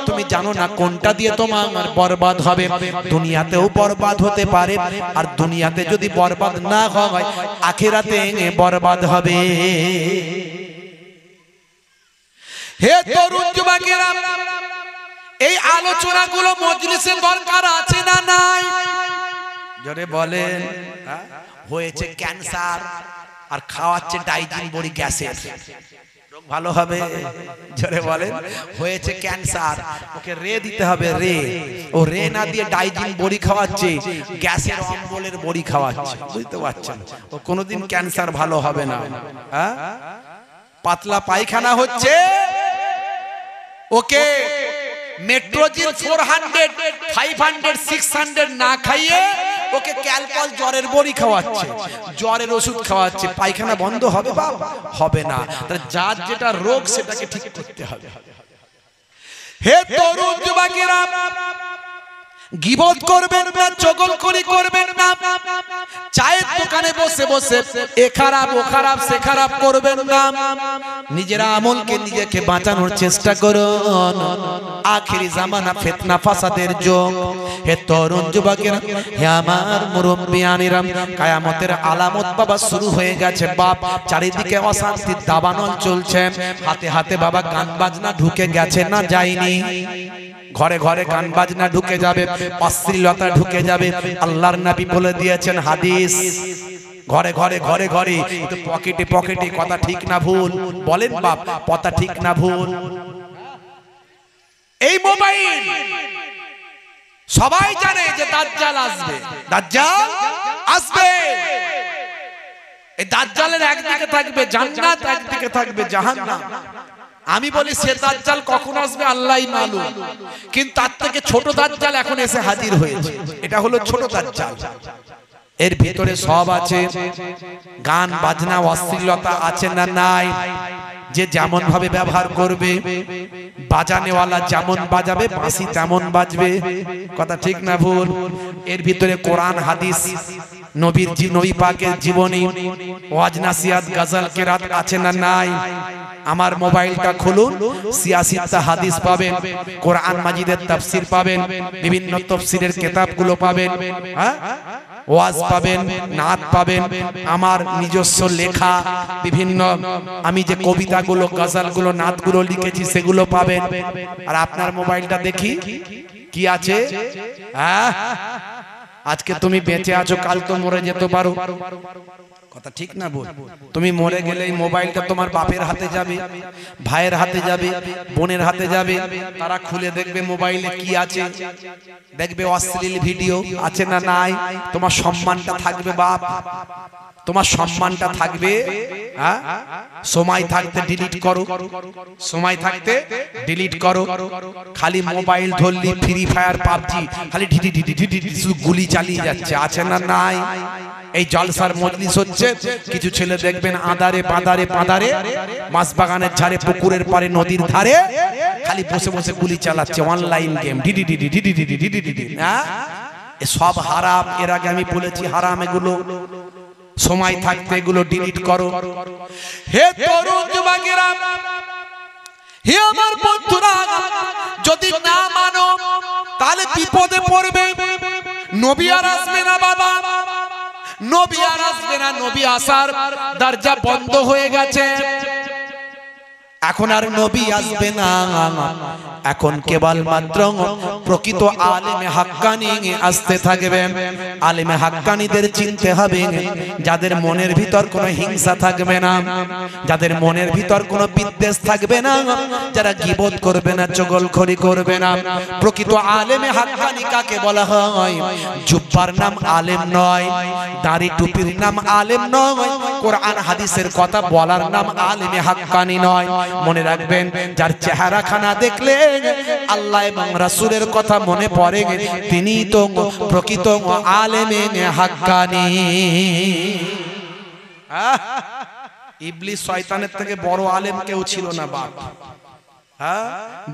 Speaker 1: তুমি জানো না কোনটা দিয়ে তোমার বরবাদ হবে। দুনিয়াতেও বরবাদ হতে পারে, আর দুনিয়াতে যদি বরবাদ না হয় আখিরাতে বরবাদ হবে। হে তরুণ যুবকেরা, এই আলোচনাগুলো মজলিসে দরকার আছে না নাই? জোরে বলেন। হয়েছে ক্যান্সার আর খাওয়াচ্ছে ডাইজিন বড়ি গ্যাসের, রোগ ভালো হবে? জোরে বলেন। হয়েছে ক্যান্সার, ওকে রে দিতে হবে, রে। ও রে না দিয়ে ডাইজিন বড়ি খাওয়াচ্ছে, গ্যাসের অম্বলের বড়ি খাওয়াচ্ছে। বুঝতে পারছেন? ও কোনোদিন ক্যান্সার ভালো হবে না। হ্যাঁ, পাতলা পায়খানা হচ্ছে, ওকে মেট্রোজিল 400, 500, 600 না খাইয়ে ওকে ক্যালপল জ্বরের বড়ি খাওয়াচ্ছে, জ্বরের ওষুধ খাওয়াচ্ছে। পায়খানা বন্ধ হবে বাবা? হবে না। তাহলে যার যেটা রোগ সেটাকে ঠিক করতে হবে। হে তরুণ যুবকেরা, গীবত করবেন না, চগলখড়ি করবেন না, চায়ের দোকানে বসে বসে এ খারাপ ও খারাপ সে খারাপ করবেন না। নিজের আমলকে নিজেকে বাঁচানোর চেষ্টা করুন। আখিরি জামানা ফিতনা ফাসাদের যুগ। হে তরুণ যুবকেরা, হে আমার মুরব্বিয়ানেরা, কিয়ামতের আলামত বাবা শুরু হয়ে গেছে বাপ। চারিদিকে অশান্তির দাবানল চলছে, হাতে হাতে বাবা গান বাজনা ঢুকে গেছে না যায়নি? ঘরে ঘরে গান বাজনা ঢুকে যাবে, অশ্লীলতা ঢুকে যাবে। আল্লাহর নবী বলে দিয়েছেন হাদিস, ঘরে ঘরে ঘরে ঘরে, পকেটে পকেটে। কথা ঠিক না ভুল? বলেন বাপ, কথা ঠিক না ভুল? এই মোবাইল সবাই জানে যে দাজ্জাল আসবে, দাজ্জাল আসবে। এই দাজ্জালের একদিকে থাকবে জান্নাত, একদিকে থাকবে জাহান্নাম। আমি বলি সে দাজ্জাল কখন আসবে আল্লাহই মালুম, কিন্তু তার থেকে ছোট দাজ্জাল এখন এসে হাজির হয়েছে। এটা হলো ছোট দাজ্জাল। এর ভিতরে সব আছে, গান বাজনা অশ্লীলতা আছে না নাই? যে যেমন ভাবে ব্যবহার করবে, বাজানেওয়ালা যেমন বাজাবে বাঁশি তেমন বাজবে। কথা ঠিক না ভুল? এর ভিতরে কোরআন হাদিস, নবীর নবী পাকের জীবনী, ওয়াজ নাসিহাত, গজল কেরাত আছে না নাই? আমার মোবাইলটা খুলুন, 86টা হাদিস পাবেন, কোরআন মাজিদের তাফসীর পাবেন, বিভিন্ন তাফসীরের কিতাবগুলো পাবেন, হ্যাঁ, ওয়াজ পাবেন, নাত পাবেন, আমার নিজস্ব লেখা বিভিন্ন, আমি যে কবিতাগুলো, গজলগুলো, নাতগুলো লিখেছি সেগুলো পাবেন। আর আপনার মোবাইলটা দেখি কি আছে? হ্যাঁ, আজকে তুমি বেঁচে আছো, কাল তো মরে যেতে পারো। কথা ঠিক না বল? তুমি মরে গেলে এই মোবাইলটা তোমার বাপের হাতে যাবে, ভাইয়ের হাতে যাবে, বোনের হাতে যাবে। তারা খুলে দেখবে মোবাইলে কি আছে, দেখবে অশ্লীল ভিডিও আছে না নাই? তোমার সম্মানটা থাকবে বাপ, তোমার সম্মানটা থাকবে। হ্যাঁ, সময় থাকতে ডিলিট করো, সময় থাকতে ডিলিট করো। খালি মোবাইল ধরলি ফ্রি ফায়ার, পাবজি, খালি ঢিডি ঢিডি ঢিডি গুলি চালিয়ে যাচ্ছে, আছে না নাই? এই জলসার মজলিস হচ্ছে, কিছু ছেলে দেখবেন আদারে পাদারে পাদারে, মাছ বাগানের ধারে, পুকুরের পারে, নদীর ধারে খালি বসে বসে গুলি চালাচ্ছে, online game, DD DD DD DD DD DD. হ্যাঁ, সব হারাম। এর আগে আমি বলেছি হারাম এগুলো। সময় থাকতে এগুলো ডিলিট করো। হে তরুণ যুবকেরা, হে আমার বন্ধুরা, যদি না মানো তাহলে বিপদে পড়বে। নবী আর আসবে না বাবা, নবী আর আসবে না। নবী আসার দরজা বন্ধ হয়ে গেছে, এখন আর নবী আসবে না। এখন কেবল মাত্র প্রকৃত আলেমে হাক্কানি আসতে থাকবে। আলেমে হাক্কানিদের চিনতে হবে, যাদের মনের ভিতর কোনো হিংসা থাকবে না, যাদের মনের ভিতর কোনো বিদ্বেষ থাকবে না, যারা গীবত করবে না, চগলখড়ি করবে না। প্রকৃত আলেমে হাক্কানি কাকে বলা হয়? জুব্বার নাম আলেম নয়, দাড়ি টুপির নাম আলেম নয়, কোরআন হাদিসের কথা বলার নাম আলেমে হাক্কানি নয়। মনে রাখবেন, যার চেহারা খানা দেখলে আল্লাহ এবং রাসূলের কথা মনে পড়ে, তিনি তো প্রকৃত আলেমে হাক্কানি। ইবলিস শয়তানের থেকে বড় আলেম কেউ ছিল না বাপ। হ্যাঁ,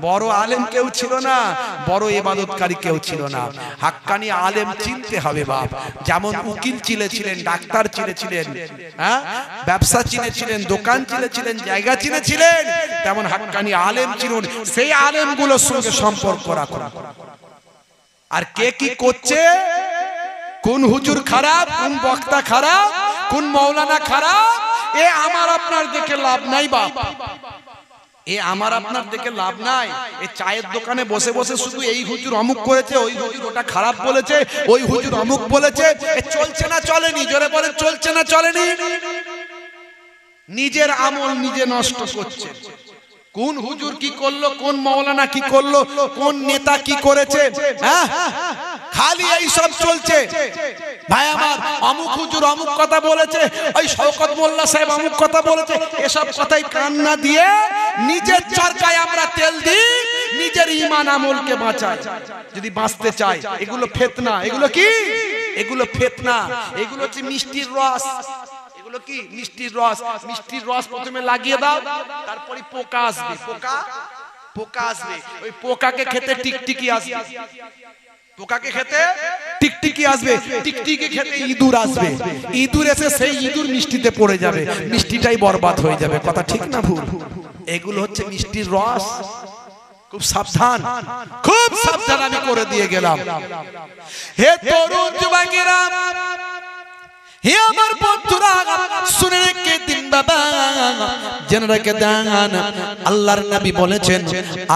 Speaker 1: বড় আলেম কেউ ছিল না, বড় ইবাদতকারী কেউ ছিল না। হাক্কানি আলেম চিনতে হবে বাপ। যেমন উকিল চিনেছিলেন, ডাক্তার চিনেছিলেন, হ্যাঁ, ব্যবসা চিনেছিলেন, দোকান চিনেছিলেন, জায়গা চিনেছিলেন, তেমন হাক্কানি আলেম চিনুন। সেই আলেমগুলোর সঙ্গে সম্পর্ক রাখুন। আর কে কি করছে, কোন হুজুর খারাপ, কোন বক্তা খারাপ, কোন মাওলানা খারাপ, এ আমার আপনার দেখে লাভ নাই বাপ। এ আমার আপনার দেখে লাভ নাই। এই চায়ের দোকানে বসে বসে শুধু এই হুজুর অমুক করেছে, ওই হুজুর ওটা খারাপ বলেছে, ওই হুজুর অমুক বলেছে, এ চলছে না চলেনি? জোরে বলেন, চলছে না চলেনি? নিজের আমল নিজে নষ্ট করছে। কোন হুজুর কি করলো, কোন মাওলানা কি করলো, কোন নেতা কি করেছে, হ্যাঁ, খালি এই সব চলছে। ভাই আমার, অমুক হুজুর অমুক কথা বলেছে, ওই শওকত মোল্লা সাহেব অমুক কথা বলেছে, এসব কথাই কান না দিয়ে নিজের চরকায় আমরা তেল দিই, নিজের ঈমান আমলকে বাঁচাই যদি বাঁচতে চাই। এগুলো ফিতনা। এগুলো কি? এগুলো ফিতনা। এগুলো হচ্ছে মিষ্টির রস। এগুলো কি? মিষ্টির রস। মিষ্টির রস প্রথমে লাগিয়ে দাও, তারপরে পোকা আসবে। পোকা আসবে, ওই পোকাকে খেতে টিকটিকি আসবে, পোকাকে খেতে টিকটিকি আসবে, টিকটিকি খেতে ইঁদুর আসবে, ইঁদুর এসে সেই ইঁদুর মিষ্টিতে পড়ে যাবে, মিষ্টিটাই বরবাদ হয়ে যাবে। কথা ঠিক না ভুল? এগুলো হচ্ছে মিষ্টির রস। খুব সাবধান, খুব সাবধান আমি করে দিয়ে গেলাম। হে তরুণ যুবকেরা, হে আমার বন্ধুরা, শুনে রেখে দিন বাবা, জেনে রেখে দেন, আল্লাহর নবী বলেছেন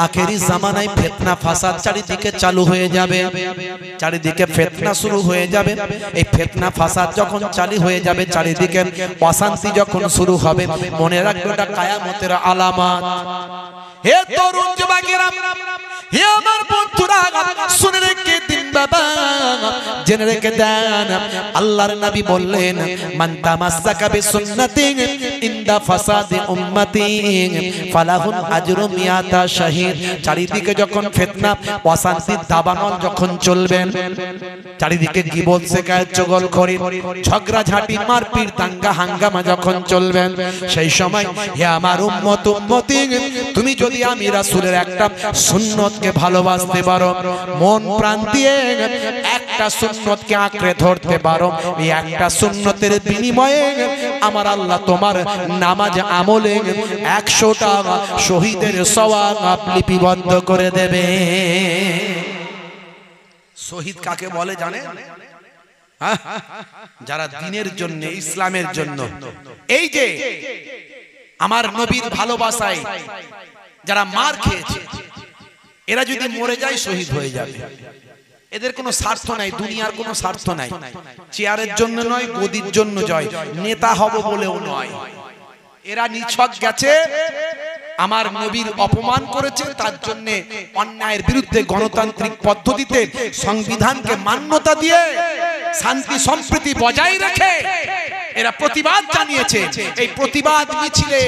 Speaker 1: আখেরি জামানায় ফিতনা ফাসাদ চারিদিকে চালু হয়ে যাবে, চারিদিকে ফিতনা শুরু হয়ে যাবে। এই ফিতনা ফাসাদ যখন চালু হয়ে যাবে, চারিদিকে অশান্তি যখন শুরু হবে, মনে রাখবে এটা কিয়ামতের আলামত। হে তরুণ যুবকেরা, হে আমার বন্ধুরা, শুনে রেখে দিন বাবা, জেনে রেখে দেন, আল্লাহর নবী বললেন মান তামাসসাকা বিসুন্নতি ইনদা ফাসাদি উম্মতি ফালাহুল আজরু মিয়াতা শাহীদ। চারিদিকে যখন ফিতনা অশান্তির দাবানল যখন চলবেন, চারিদিকে গীবত শিকায়ত চগলখড়ি ঝগড়াঝাটি মারপিট দাঙ্গা হাঙ্গামা যখন চলবেন, সেই সময় হে আমার উম্মত উম্মতি, তুমি যদি আমি রাসূলের একটা সুন্নতকে ভালোবাসতে পারো, মন প্রাণ দিয়ে একটা সুন্নতকে আঁকড়ে ধরতে পারো, এই একটা সুন্নতের বিনিময়ে আমার আল্লাহ তোমার নামাজ আমলে 100টা শহীদের সওয়াব লিপিবদ্ধ করে দেবে। শহীদ কাকে বলে জানেন? যারা দ্বীনের জন্য, ইসলামের জন্য, এই যে আমার নবীর ভালোবাসায় যারা মার খেয়েছে, এরা যদি মরে যায় শহীদ হয়ে যাবে। এদের কোনো স্বার্থ নাই, দুনিয়ার কোনো স্বার্থ নাই, চেয়ারের জন্য নয়, গদির জন্য জয়, নেতা হব বলেও নয়। এরা নিছক গেছে, আমার নবীর অপমান করেছে, তার জন্য অন্যায়ের বিরুদ্ধে গণতান্ত্রিক পদ্ধতিতে সংবিধানকে মান্যতা দিয়ে শান্তি সম্প্রীতি বজায় রেখে এরা প্রতিবাদ জানিয়েছে। এই প্রতিবাদ মিছিলে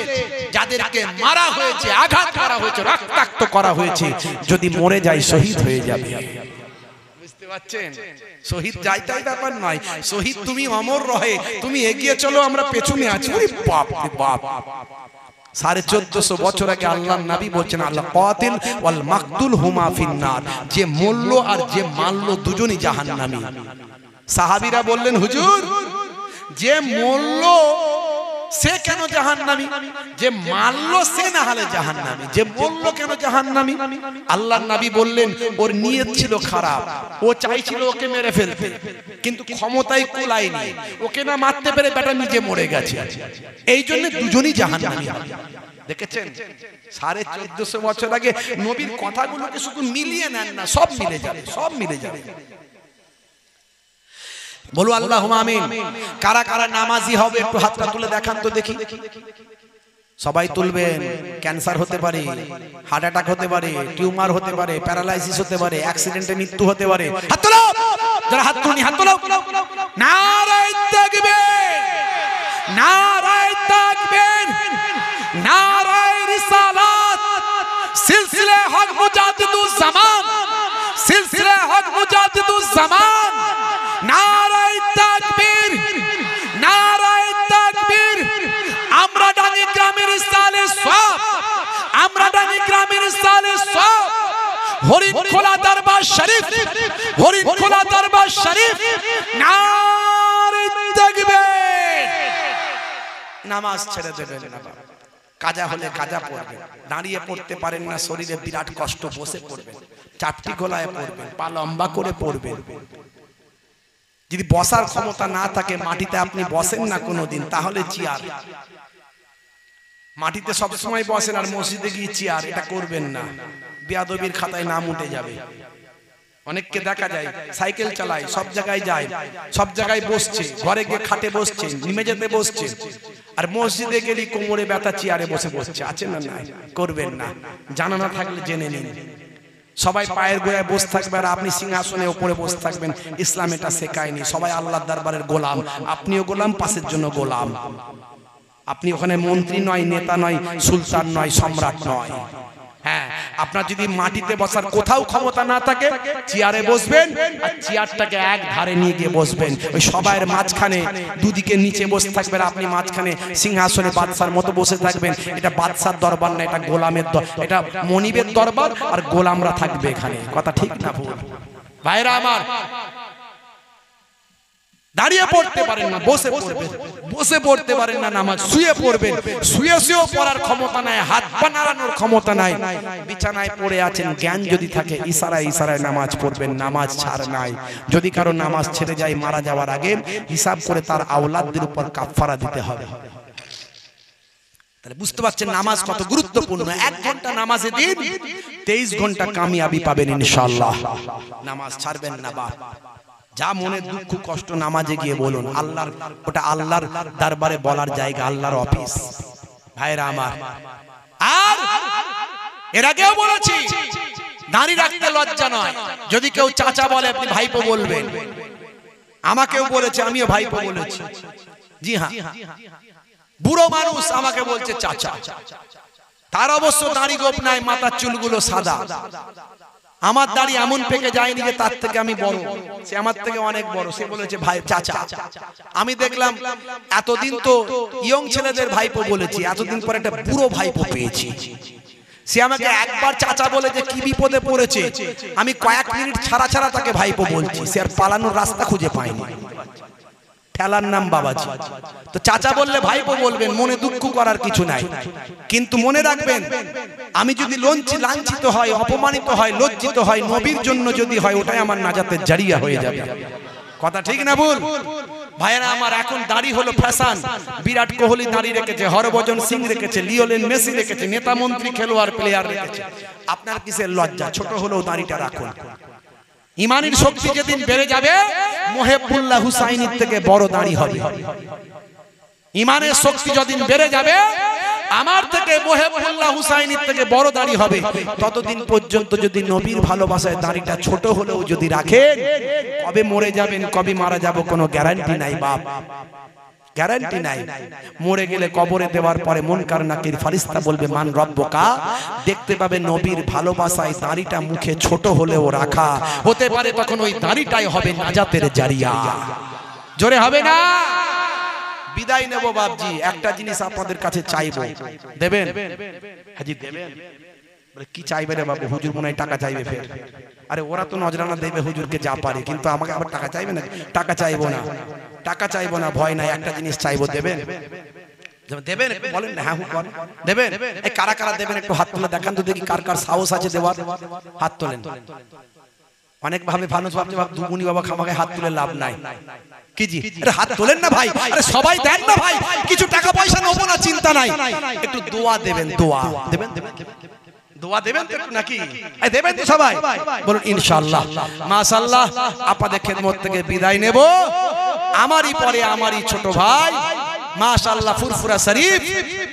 Speaker 1: যাদেরকে মারা হয়েছে, আঘাত করা হয়েছে, রক্তাক্ত করা হয়েছে, যদি মরে যায় শহীদ হয়ে যাবে। বুঝতে পারছেন? শহীদ যাইতাই ব্যাপার নয়, শহীদ তুমি অমর রহে, তুমি এগিয়ে চলো, আমরা পেছনে আছি। ওরে বাপ রে বাপ, 1450 বছর আগে আল্লাহর নবী বলছেন আল্লাহ কাতিল ওয়াল মাকতুল হুমা ফিন্নার, যে মরল আর যে মারল দুজনই জাহান্নামী। সাহাবীরা বললেন হুজুর, যে মরল সে কেন জাহান্নামী, যে মারল সে না হলে জাহান্নামী, যে মরল কেন জাহান্নামী? আল্লাহর নবী বললেন ওর নিয়ত ছিল খারাপ, ও চাইছিল ওকে মেরে ফেলতে, কিন্তু ক্ষমতায় কুলায়নি, ওকে না মারতে পেরে বেটা নিজে মরে গেছে, এই জন্য দুজনই জাহান্নামী। দেখেছেন 1450 বছর আগে নবীর কথাগুলোকে শুধু মিলিয়ে নেন না, সব মিলে যাবে, সব মিলে যাবে। বলো আল্লাহুম্মা আমিন। কারা কারা নামাজি হবে একটু হাতটা তুলে দেখান তো দেখি। সবাই তুলবেন। ক্যান্সার হতে পারে, হার্ট অ্যাটাক হতে পারে, টিউমার হতে পারে, প্যারালাইসিস হতে পারে, অ্যাক্সিডেন্টে মৃত্যু হতে পারে। হাত তোলো, যারা হাত তুলনি হাত তোলো। নারায়ে তাকবীর, নারায়ে তাকবীর, নারায়ে রিসালাত, সিলসিলা হক মুজাদ্দিদুজ জামান, সিলসিলা হক মুজাদ্দিদুজ জামান। নারায়ে তাকবীর, নারায়ে তাকবীর। আমরা ডাঙ্গি গ্রামের ইসলামের সব, আমরা ডাঙ্গি গ্রামের সালে সব হরিণখোলা দরবার শরীফ, হরিণখোলা দরবার শরীফ, নারে তাকবীর। নামাজ ছেড়ে দেবেন না, কাজা হলে কাজা পড়বেন, দাঁড়িয়ে পড়তে পারেন না, শরীরে বিরাট কষ্ট, বসে পড়বেন, চারটি গলায় পড়বেন, পা লম্বা করে পড়বেন। যদি বসার ক্ষমতা না থাকে, মাটিতে আপনি বসেন না কোনোদিন, তাহলে চেয়ার, মাটিতে সবসময় বসেন আর মসজিদে গিয়ে চেয়ার, এটা করবেন না, বেয়াদবির খাতায় নাম উঠে যাবে। অনেককে দেখা যায় সাইকেল চালায়, সব জায়গায় যায়, সব জায়গায় বসছে, ঘরে গিয়ে খাটে বসছে, নিমে যেতে বসছে, আর মসজিদে গেলে কোমরে ব্যথা, চেয়ারে বসে বসছে। আছে না? নাই, করবেন না। জানা না থাকলে জেনে নিন। সবাই পায়ের গোড়ায় বসে থাকবে আর আপনি সিংহাসনে উপরে বসে থাকবেন, ইসলাম এটা শেখায়নি। সবাই আল্লাহর দরবারের গোলাম, আপনিও গোলাম, পাশের জন্য গোলাম। আপনি ওখানে মন্ত্রী নয়, নেতা নয়, সুলতান নয়, সম্রাট নয়। হ্যাঁ, আপনার যদি মাটিতে বসার কোথাও ক্ষমতা না থাকে, চেয়ারে বসবেন, আর চেয়ারটাকে এক ধারে নিয়ে গিয়ে বসবেন, ওই সবাইয়ের মাঝখানে, দুদিকে নিচে বসে থাকবেন, আপনি মাঝখানে সিংহাসনে বাদশার মতো বসে থাকবেন। এটা বাদশার দরবার না, এটা গোলামের দরবার, এটা মনিবের দরবার, আর গোলামরা থাকবে এখানে। কথা ঠিক না ভুল? ভাইরা আমার, দাঁড়িয়ে পড়তে পারেন না, বসে পড়বেন, বসে পড়তে পারেন না, নামাজ শুয়ে পড়বেন, শুয়ে শুয়েও পড়ার ক্ষমতা নাই, হাত পা নাড়ানোর ক্ষমতা নাই, বিছানায় পড়ে আছেন, জ্ঞান যদি থাকে ইশারায় ইশারায় নামাজ পড়বেন, নামাজ ছাড় নাই। যদি কারো নামাজ ছেড়ে যায় মারা যাওয়ার আগে, হিসাব করে তার আওলাদদের উপর কাফারা দিতে হবে। তাহলে বুঝতে পারছেন নামাজ কত গুরুত্বপূর্ণ। 1 ঘন্টা নামাজে দিন, 23 ঘন্টা কামিয়াবি পাবেন ইনশাআল্লাহ। নামাজ ছাড়বেন না। বাপ, যা মনে দুঃখ কষ্ট নামাজে গিয়ে বলুন। আল্লাহর, ওটা আল্লাহর দরবারে বলার জায়গা, আল্লাহর অফিস। ভাইরা আমার, আর এর আগেও বলেছি, দাড়ি রাখতে লজ্জা নয়। যদি কেউ চাচা বলে, আপনি ভাইপো বলবেন। আমাকেও বলেছে, আমিও ভাইপো বলেছি। জি হ্যাঁ, বুড়ো মানুষ আমাকে বলছে চাচা, তার অবশ্য দাড়ি গোপ নাই, মাথার চুলগুলো সাদা। আমার দাড়ি এমন পেকে যায়নি যে তার থেকে আমি বড়, সে আমার থেকে অনেক বড়, সে বলেছে ভাই চাচা। আমি দেখলাম এতদিন তো ইয়ং ছেলেদের ভাইপো বলেছি, এতদিন পর একটা বুড়ো ভাইপো পেয়েছি। সে আমাকে একবার চাচা বলে যে কি বিপদে পড়েছে, আমি কয়েক মিনিট ছাড়া ছাড়া তাকে ভাইপো বলছি। সে আর পালানোর রাস্তা খুঁজে পায়নি। ঠেলার নাম বাবাজি। তো চাচা বললে ভাইপো বলবেন, মনে দুঃখ করার কিছু নাই। কিন্তু মনে রাখবেন, আমি যদি লাঞ্ছিত হয়, অপমানিত হয়, লজ্জিত হয়, নবীর জন্য যদি হয়, ওটাই আমার নাজাতের জারিয়া হয়ে যাবে। কথা ঠিক না ভুল? ভাইরা আমার, এখন দাড়ি হলো ফ্যাশন। বিরাট কোহলি দাড়ি রেখেছে, হরভজন সিং রেখেছে, লিওনেল মেসি রেখেছে, নেতা মন্ত্রী খেলোয়াড় প্লেয়ার রেখেছে। আপনার কিসের লজ্জা? ছোট হলেও দাড়িটা রাখুন। ইমানের শক্তি যেদিন বেড়ে যাবে, মুহিবুল্লাহ হুসাইনির থেকে বড় দাড়ি হবে। ইমানের শক্তি যেদিন বেড়ে যাবে, আমার থেকে মুহিবুল্লাহ হুসাইনির থেকে বড় দাড়ি হবে। ততদিন পর্যন্ত যদি নবীর ভালোবাসায় দাড়িটা ছোট হলেও যদি রাখেন, কবে মরে যাবেন, কবে মারা যাব, কোনো গ্যারান্টি নাই বাপ, গ্যারান্টি নাই। মরে গেলে কবরে দেওয়ার পরে মুনকার নাকির ফেরেশতা বলবে মান রব্বুকা, দেখতে পাবে নবীর ভালোবাসায় দাড়িটা মুখে ছোট হলেও রাখা। হতে পারে তখন ওই দাড়িটাই হবে নাজাতের জারিয়া। জোরে হবে না? বিদায় নেব বাপজি। একটা জিনিস আপনাদের কাছে চাইবো, দেবেন? হাজি দেবেন? বলে কি চাইবে রে বাবু? হুজুর মনে হয় টাকা চাইবে ফের। আরে ওরা তো নজরানা দেবে হুজুরকে যা পারে, কিন্তু আমাকে আবার টাকা চাইবে না। টাকা চাইবো না, টাকা চাইবো না, ভয় নাই। একটা জিনিস চাইবো, দেবেন? দেবেন? বলেন না, হ্যাঁ করেন। দেবেন? এই কারা কারা দেবেন একটু হাত তুলে দেখান তো দেখি, কার কার সাহস আছে দেওয়ার। হাত তোলেন। অনেক ভাবে ভানুস ভাবছে দুগুনি বাবা খামাকে হাত তুলে লাভ নাই। কি জি? আরে হাত তোলেন না ভাই, আরে সবাই দেন না ভাই, কিছু টাকা পয়সা নেবো না, চিন্তা নাই, একটু দোয়া দেবেন। দোয়া দেবেন? দোয়া দেবেন তো নাকি? দেবেন তো সবাই? বলুন ইনশাআল্লাহ। মাশাআল্লাহ। আপনাদের খেদমত থেকে বিদায় নেব। আমারই পরে আমারই ছোট ভাই, মাশাআল্লাহ, ফুরফুরা শরীফ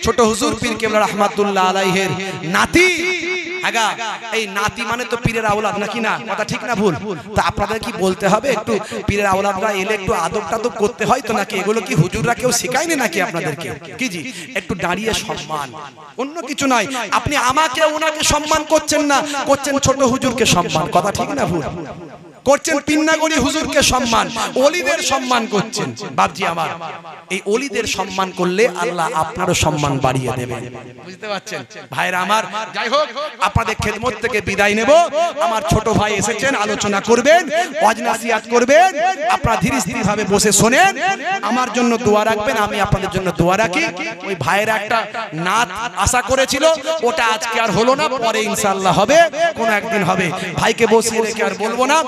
Speaker 1: ছোট হুজুর পীর কেবলা রাহমাতুল্লাহ আলাইহির নাতি। আগা এই নাতি মানে তো পীরের আওলাদ নাকি না? কথা ঠিক না ভুল? তা আপনাদের কি বলতে হবে, একটু পীরের আওলাদরা এলে একটু আদব টাদব করতে হয় তো নাকি? এগুলো কি হুজুররা কেউ শেখায়নি নাকি আপনাদেরকে? কি জি? একটু দাঁড়িয়ে সম্মান, অন্য কিছু নয়। আপনি আমাকে ওনাকে সম্মান করছেন না, করছেন ছোট হুজুরকে সম্মান। কথা ঠিক না ভুল? করছেন পিন্নাগরি হুজুরকে সম্মান, ওলিদের সম্মান করছেন। বাপজি আমার, এই ওলিদের সম্মান করলে আল্লাহ আপনারও সম্মান বাড়িয়ে দেবেন, বুঝতে পারছেন ভাইরা আমার। যাই হোক, আপনাদের খেদমত থেকে বিদায় নেব। আমার ছোট ভাই এসেছেন, আলোচনা করবেন, ওয়াজ নাসিহত করবেন, আপনারা ধীরে ধীরে ভাবে বসে শোনেন, আমার জন্য দোয়া রাখবেন, আমি আপনাদের জন্য দোয়া রাখি। ওই ভাইয়ের একটা নাত আশা করেছিল, ওটা আজকে আর হলো না, পরে ইনশাআল্লাহ হবে, কোন একদিন হবে। ভাইকে বসিয়ে রেখে আর বলবো না।